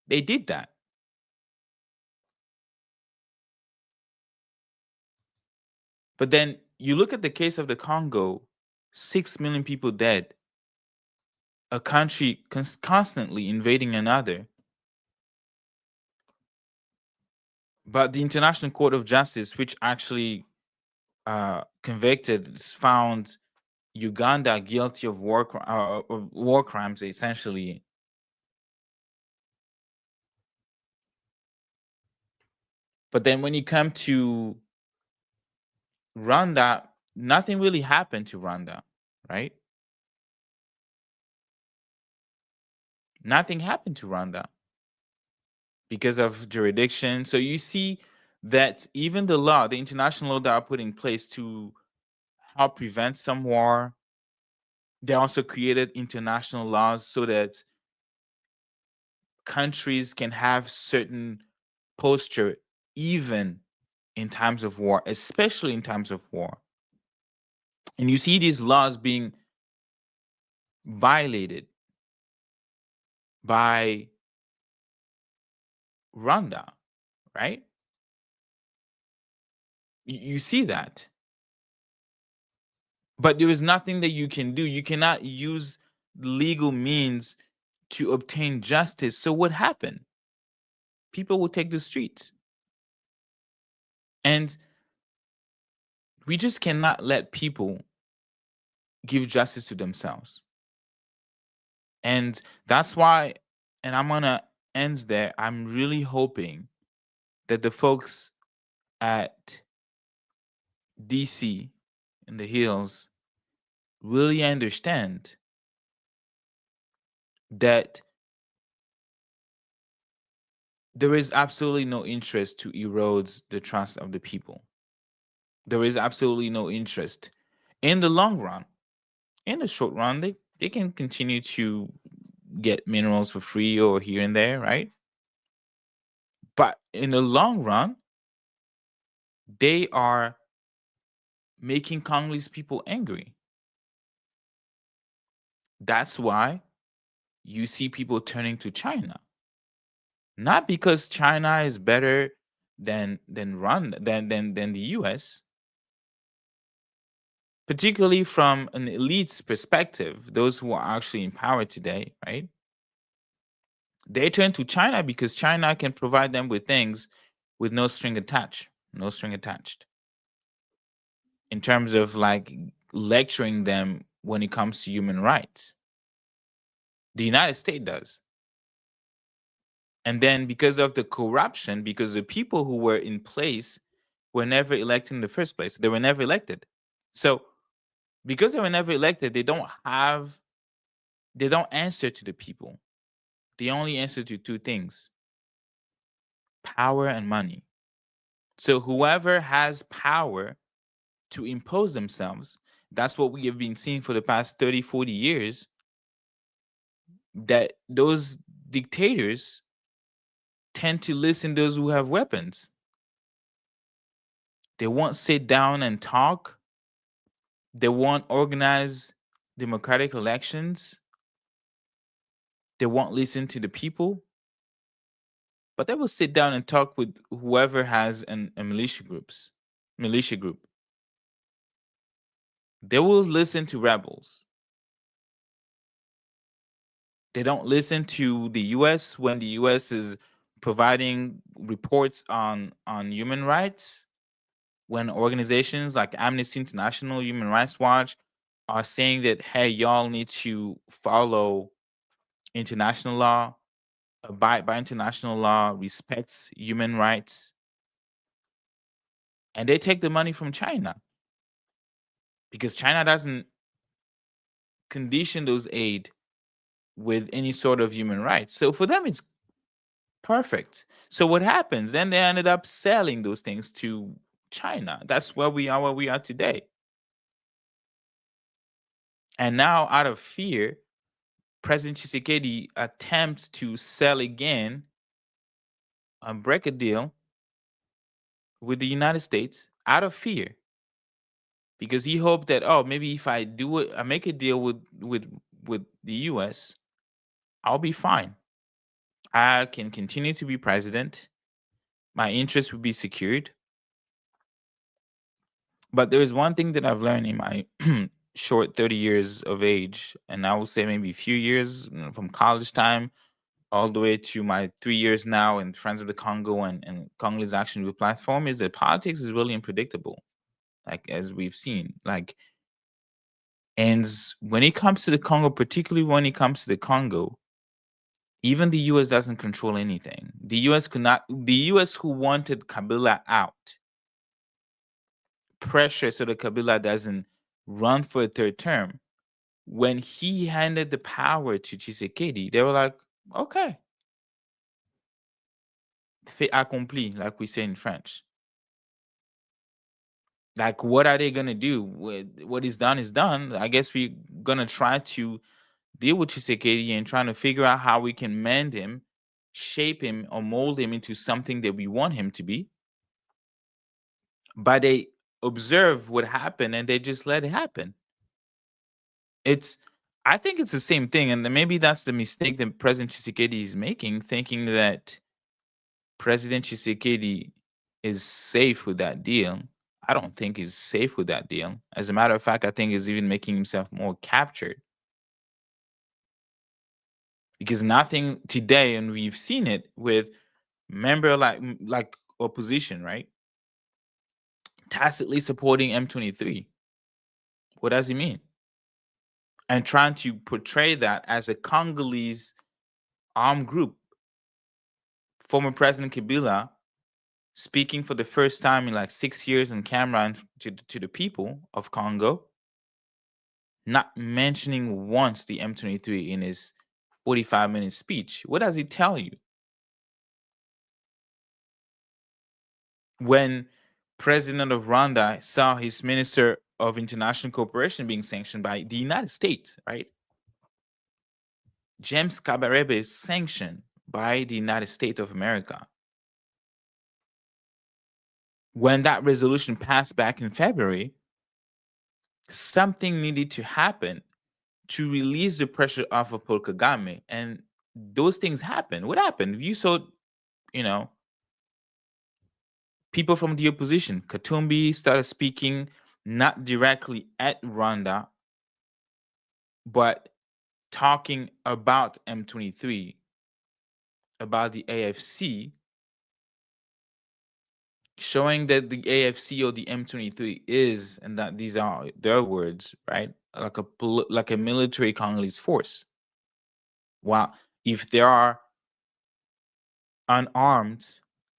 They did that. But then you look at the case of the Congo, 6 million people dead, a country constantly invading another. But the International Court of Justice, which actually convicted, found Uganda guilty of war crimes, essentially. But then when you come to Rwanda, nothing really happened to Rwanda, right? Nothing happened to Rwanda because of jurisdiction. So you see that even the law, the international law that are put in place to help prevent some war, they also created international laws so that countries can have certain posture even in times of war, especially in times of war. And you see these laws being violated by Rwanda, right? You see that. But there is nothing that you can do. You cannot use legal means to obtain justice. So what happened? People will take the streets. And we just cannot let people give justice to themselves. And that's why, and I'm going to end there. I'm really hoping that the folks at DC in the hills really understand that there is absolutely no interest to erode the trust of the people. There is absolutely no interest in the long run. In the short run, they can continue to get minerals for free or here and there, right? But in the long run, they are making Congolese people angry. That's why you see people turning to China. Not because China is better than the US, particularly from an elite's perspective, those who are actually in power today, right? They turn to China because China can provide them with things with no string attached, no string attached. In terms of like lecturing them when it comes to human rights. The United States does. And then because of the corruption, because the people who were in place were never elected in the first place, they were never elected. So because they were never elected, they don't answer to the people. They only answer to two things: power and money. So whoever has power to impose themselves. That's what we have been seeing for the past 30, 40 years, that those dictators tend to listen to those who have weapons. They won't sit down and talk. They won't organize democratic elections. They won't listen to the people, but they will sit down and talk with whoever has a militia group. They will listen to rebels. They don't listen to the US when the US is providing reports on human rights, when organizations like Amnesty International, Human Rights Watch are saying that, hey, y'all need to follow international law, abide by international law, respect human rights, and they take the money from China because China doesn't condition those aid with any sort of human rights. So for them, it's perfect. So what happens? Then they ended up selling those things to China. That's where we are today. And now, out of fear, President Tshisekedi attempts to sell again and break a deal with the United States out of fear, because he hoped that, oh, maybe if I do it, I make a deal with the US, I'll be fine. I can continue to be president. My interests will be secured. But there is one thing that I've learned in my short 30 years of age, and I will say maybe a few years, from college time all the way to my 3 years now in Friends of the Congo and Congolese Action Group platform, is that politics is really unpredictable, like as we've seen. Like, and when it comes to the Congo, particularly when it comes to the Congo, even the US doesn't control anything. The US who wanted Kabila out, pressure so that Kabila doesn't run for a third term. When he handed the power to Tshisekedi, they were like, okay, fait accompli, like we say in French. Like, what are they gonna do? What is done is done. I guess we're gonna try to deal with Tshisekedi and trying to figure out how we can mend him, shape him, or mold him into something that we want him to be. But they observe what happened and they just let it happen. It's I think it's the same thing, and maybe that's the mistake that President Tshisekedi is making, thinking that President Tshisekedi is safe with that deal. I don't think he's safe with that deal. As a matter of fact, I think he's even making himself more captured, because nothing today, and we've seen it with member like opposition, right? Tacitly supporting M23. What does he mean? And trying to portray that as a Congolese armed group. Former President Kabila speaking for the first time in like 6 years on camera and to the people of Congo, not mentioning once the M23 in his 45-minute speech. What does he tell you? When President of Rwanda saw his Minister of International Cooperation being sanctioned by the United States, right? James Kabarebe sanctioned by the United States of America. When that resolution passed back in February, something needed to happen to release the pressure off of Paul Kagame. And those things happen. What happened? You saw, you know, people from the opposition, Katumbi, started speaking not directly at Rwanda, but talking about M23, about the AFC, showing that the AFC or the M23 is, and that these are their words, right? Like a military Congolese force. While if there are unarmed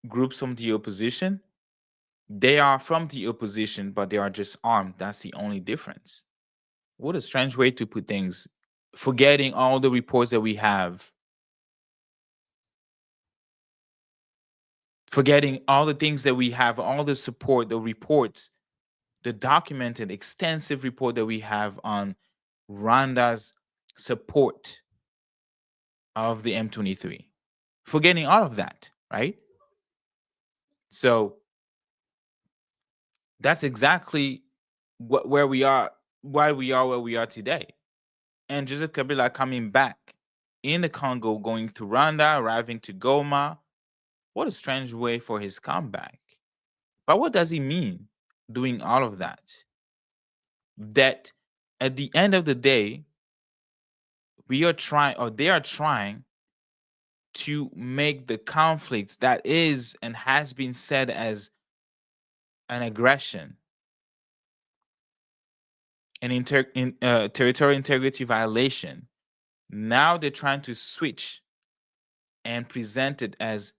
groups from the opposition, they are from the opposition, but they are just armed. That's the only difference. What a strange way to put things. Forgetting all the reports that we have, forgetting all the things that we have, all the support, the reports the documented extensive report that we have on Rwanda's support of the M23. Forgetting all of that, right? So that's exactly where we are, why we are where we are today. And Joseph Kabila coming back in the Congo, going to Rwanda, arriving to Goma. What a strange way for his comeback. But what does he mean doing all of that? That at the end of the day, we are trying, or they are trying, to make the conflicts that is and has been said as an aggression, an territorial integrity violation. Now they're trying to switch and present it as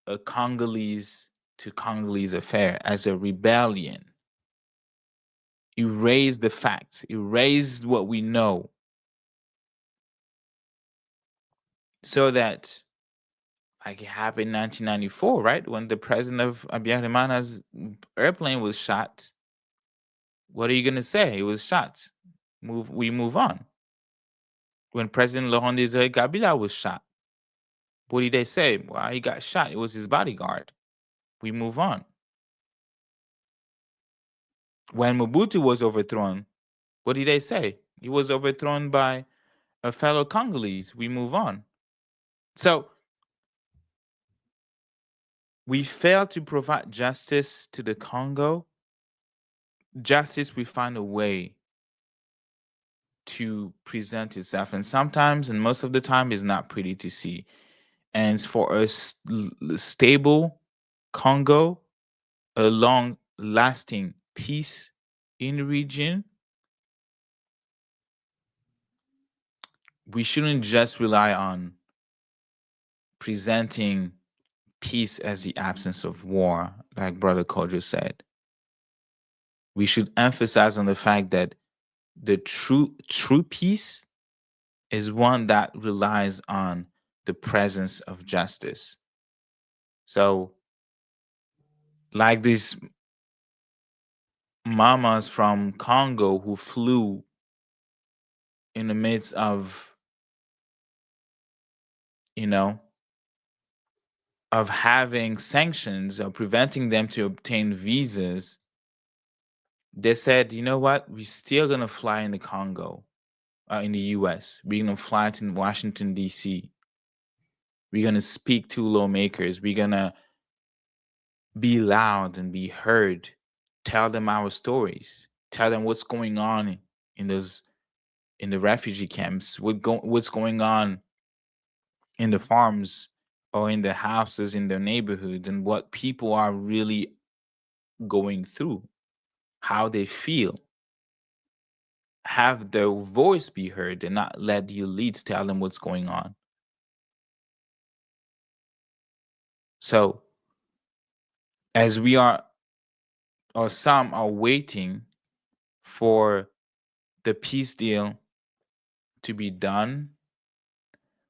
a Congolese to Congolese affair, as a rebellion. Erase the facts, erase what we know, so that, like it happened in 1994, right? When the president of Habyarimana's airplane was shot. What are you gonna say? It was shot. We move on. When President Laurent Desire Kabila was shot, what did they say? Well, he got shot. It was his bodyguard. We move on. When Mobutu was overthrown, what did they say? He was overthrown by a fellow Congolese. We move on. So we fail to provide justice to the Congo. Justice, we find a way to present itself, and sometimes, and most of the time, is not pretty to see. And for a stable Congo, a long lasting peace in the region, we shouldn't just rely on presenting peace as the absence of war, like Brother Kojo said. We should emphasize on the fact that the true peace is one that relies on the presence of justice. So, like these mamas from Congo who flew in the midst of, you know, of having sanctions or preventing them to obtain visas, they said, you know what, we're still gonna fly in the Congo, in the US. We're gonna fly to Washington, D.C. We're gonna speak to lawmakers. We're gonna be loud and be heard. Tell them our stories. Tell them what's going on in those in the refugee camps. What's going on in the farms or in the houses in their neighborhoods, and what people are really going through, how they feel. Have their voice be heard and not let the elites tell them what's going on. So, as we are, or some are waiting for the peace deal to be done,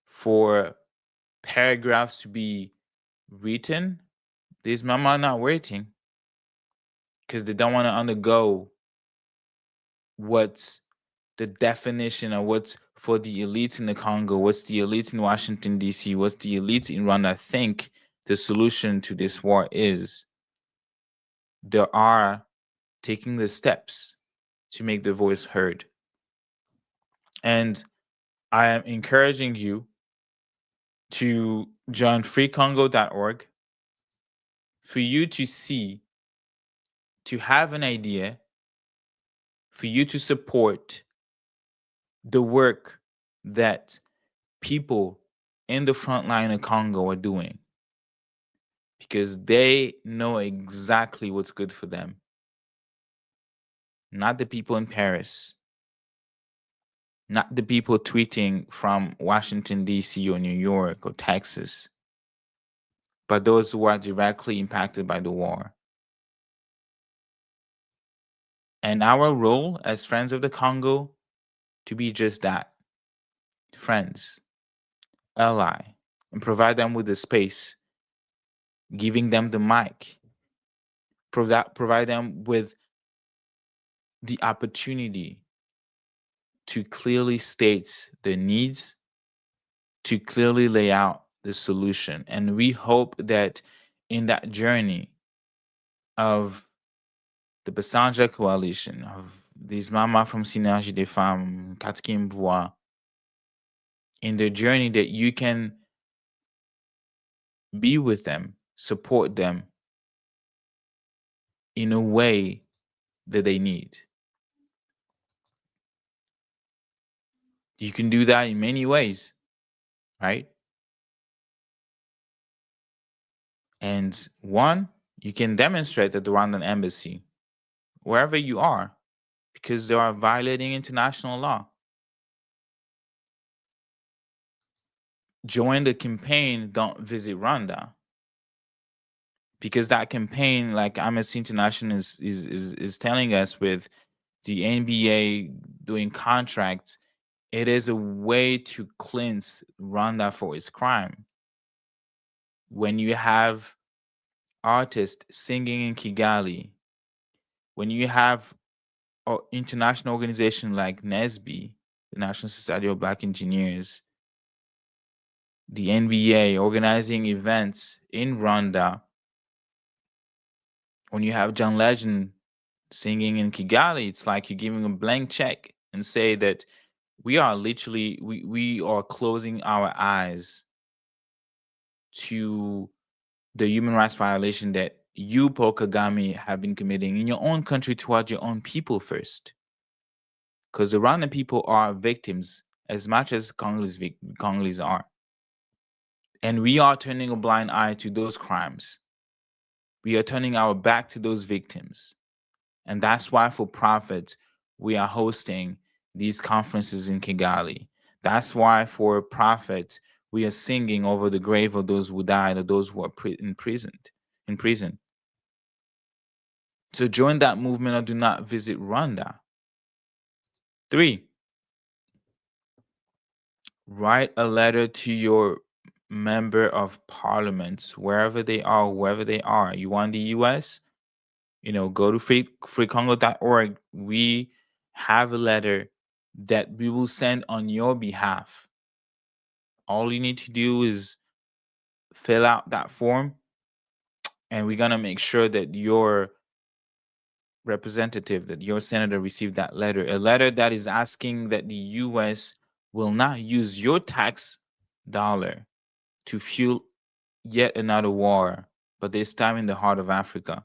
for paragraphs to be written, these mama are not waiting because they don't want to undergo what's the definition of what's for the elites in the Congo, what's the elites in Washington, D.C., what's the elites in Rwanda think the solution to this war is. They are taking the steps to make their voice heard. And I am encouraging you to join freecongo.org for you to see, to have an idea, for you to support the work that people in the front line of Congo are doing, because they know exactly what's good for them. Not the people in Paris, not the people tweeting from Washington, D.C., or New York, or Texas, but those who are directly impacted by the war. And our role as friends of the Congo to be just that, friends, ally, and provide them with the space, giving them the mic, provide them with the opportunity to clearly state the needs, to clearly lay out the solution. And we hope that in that journey of the Bassanja coalition, of these mama from Synergie des Femmes, Quatrième Voix, in their journey that you can be with them, support them in a way that they need. You can do that in many ways, right? And one, you can demonstrate at the Rwandan embassy, wherever you are, because they are violating international law. Join the campaign, Don't Visit Rwanda, because that campaign, like Amnesty International is telling us with the NBA doing contracts, it is a way to cleanse Rwanda for its crime. When you have artists singing in Kigali, when you have an international organization like NESB, the National Society of Black Engineers, the NBA organizing events in Rwanda, when you have John Legend singing in Kigali, it's like you're giving a blank check and say that we are closing our eyes to the human rights violation that you, Paul Kagame, have been committing in your own country towards your own people first. Because the Rwandan people are victims as much as Congolese are. And we are turning a blind eye to those crimes. We are turning our back to those victims. And that's why, for profit, we are hosting these conferences in Kigali. That's why, for profit, we are singing over the grave of those who died or those who are imprisoned. In prison. So join that movement or do not visit Rwanda. 3, write a letter to your member of parliament, wherever they are, wherever they are. You want the US? Go to freecongo.org. We have a letter that we will send on your behalf. All you need to do is fill out that form, and we're going to make sure that your representative, that your senator received that letter, a letter that is asking that the US will not use your tax dollar to fuel yet another war, but this time in the heart of Africa.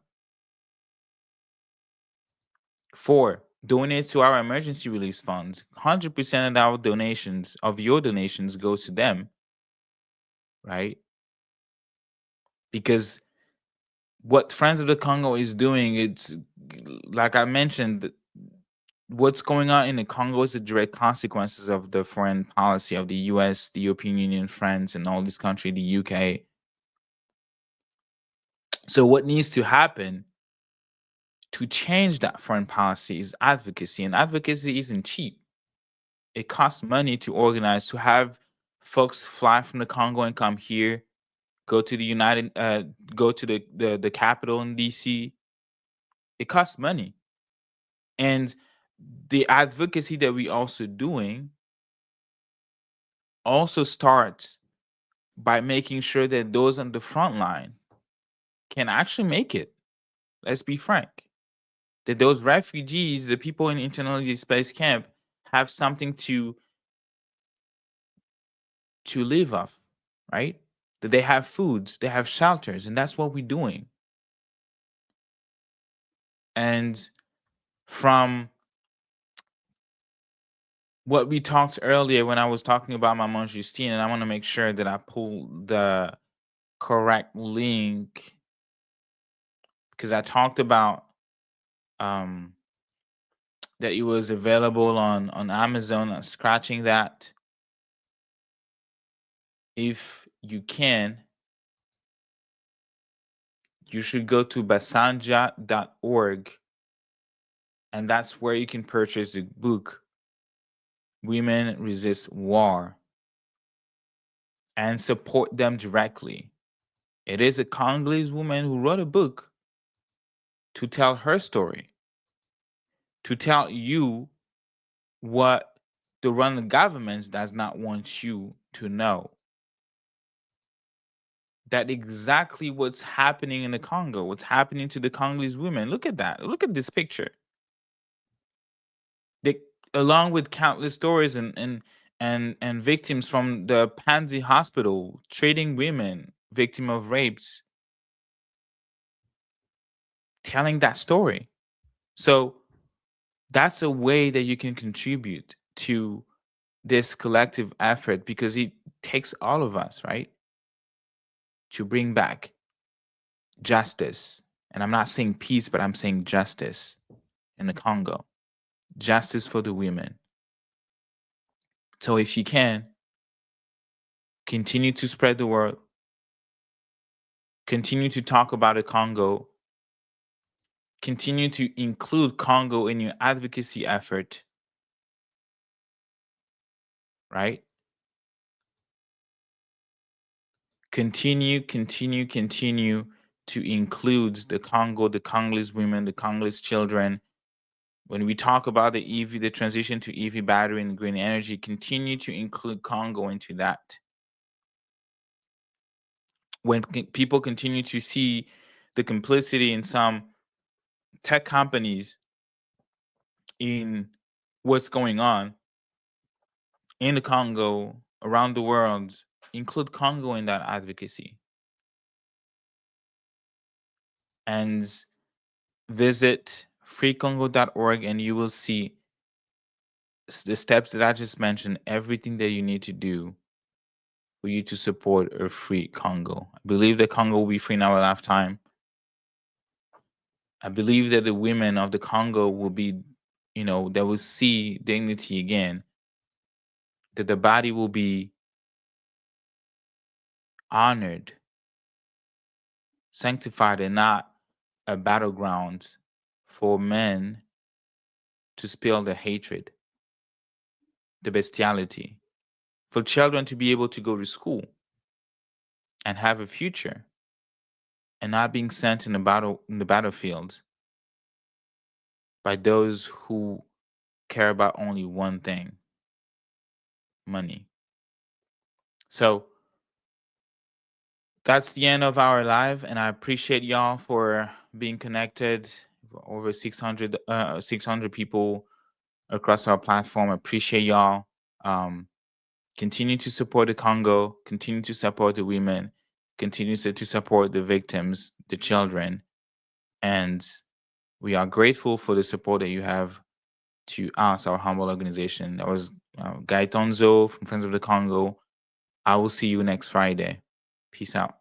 4, donate to our emergency relief funds. 100% of your donations goes to them, right? Because what Friends of the Congo is doing, it's like I mentioned, what's going on in the Congo is the direct consequences of the foreign policy of the US, the European Union, France, and all these countries, the UK. So what needs to happen to change that foreign policy is advocacy, and advocacy isn't cheap. It costs money to organize, to have folks fly from the Congo and come here, go to the go to the capital in DC. It costs money. And the advocacy that we also doing also starts by making sure that those on the front line can actually make it. Let's be frank. That those refugees, the people in internally displaced camp, have something to live off, right? That they have foods, they have shelters, and that's what we're doing. And from what we talked earlier when I was talking about Maman Justine, and I want to make sure that I pull the correct link because I talked about um, that it was available on Amazon. Scratching that, if you can, you should go to basanja.org, and that's where you can purchase the book Women Resist War and support them directly. It is a Congolese woman who wrote a book to tell her story. to tell you what the Rwandan government does not want you to know. That exactly what's happening in the Congo, what's happening to the Congolese women. Look at that. Look at this picture. They, along with countless stories and victims from the Panzi hospital, trading women, victim of rapes, telling that story. So that's a way that you can contribute to this collective effort because it takes all of us, right, to bring back justice. And I'm not saying peace, but I'm saying justice in the Congo, justice for the women. So if you can, continue to spread the word, continue to talk about the Congo, continue to include Congo in your advocacy effort, right? Continue to include the Congo, the Congolese women, the Congolese children. When we talk about the EV, the transition to EV battery and green energy, continue to include Congo into that. When people continue to see the complicity in some tech companies in what's going on in the Congo, around the world, include Congo in that advocacy. And visit freecongo.org and you will see the steps that I just mentioned, everything that you need to do for you to support a free Congo. I believe that Congo will be free in our lifetime. I believe that the women of the Congo will be, they will see dignity again, that the body will be honored, sanctified, and not a battleground for men to spill the hatred, the bestiality, for children to be able to go to school and have a future and not being sent in the battlefield by those who care about only one thing, money. So that's the end of our live, and I appreciate y'all for being connected. Over 600 people across our platform. Appreciate y'all. Continue to support the Congo. Continue to support the women. Continue to support the victims, the children, and we are grateful for the support that you have to us, our humble organization. That was Guy Tonzo from Friends of the Congo. I will see you next Friday. Peace out.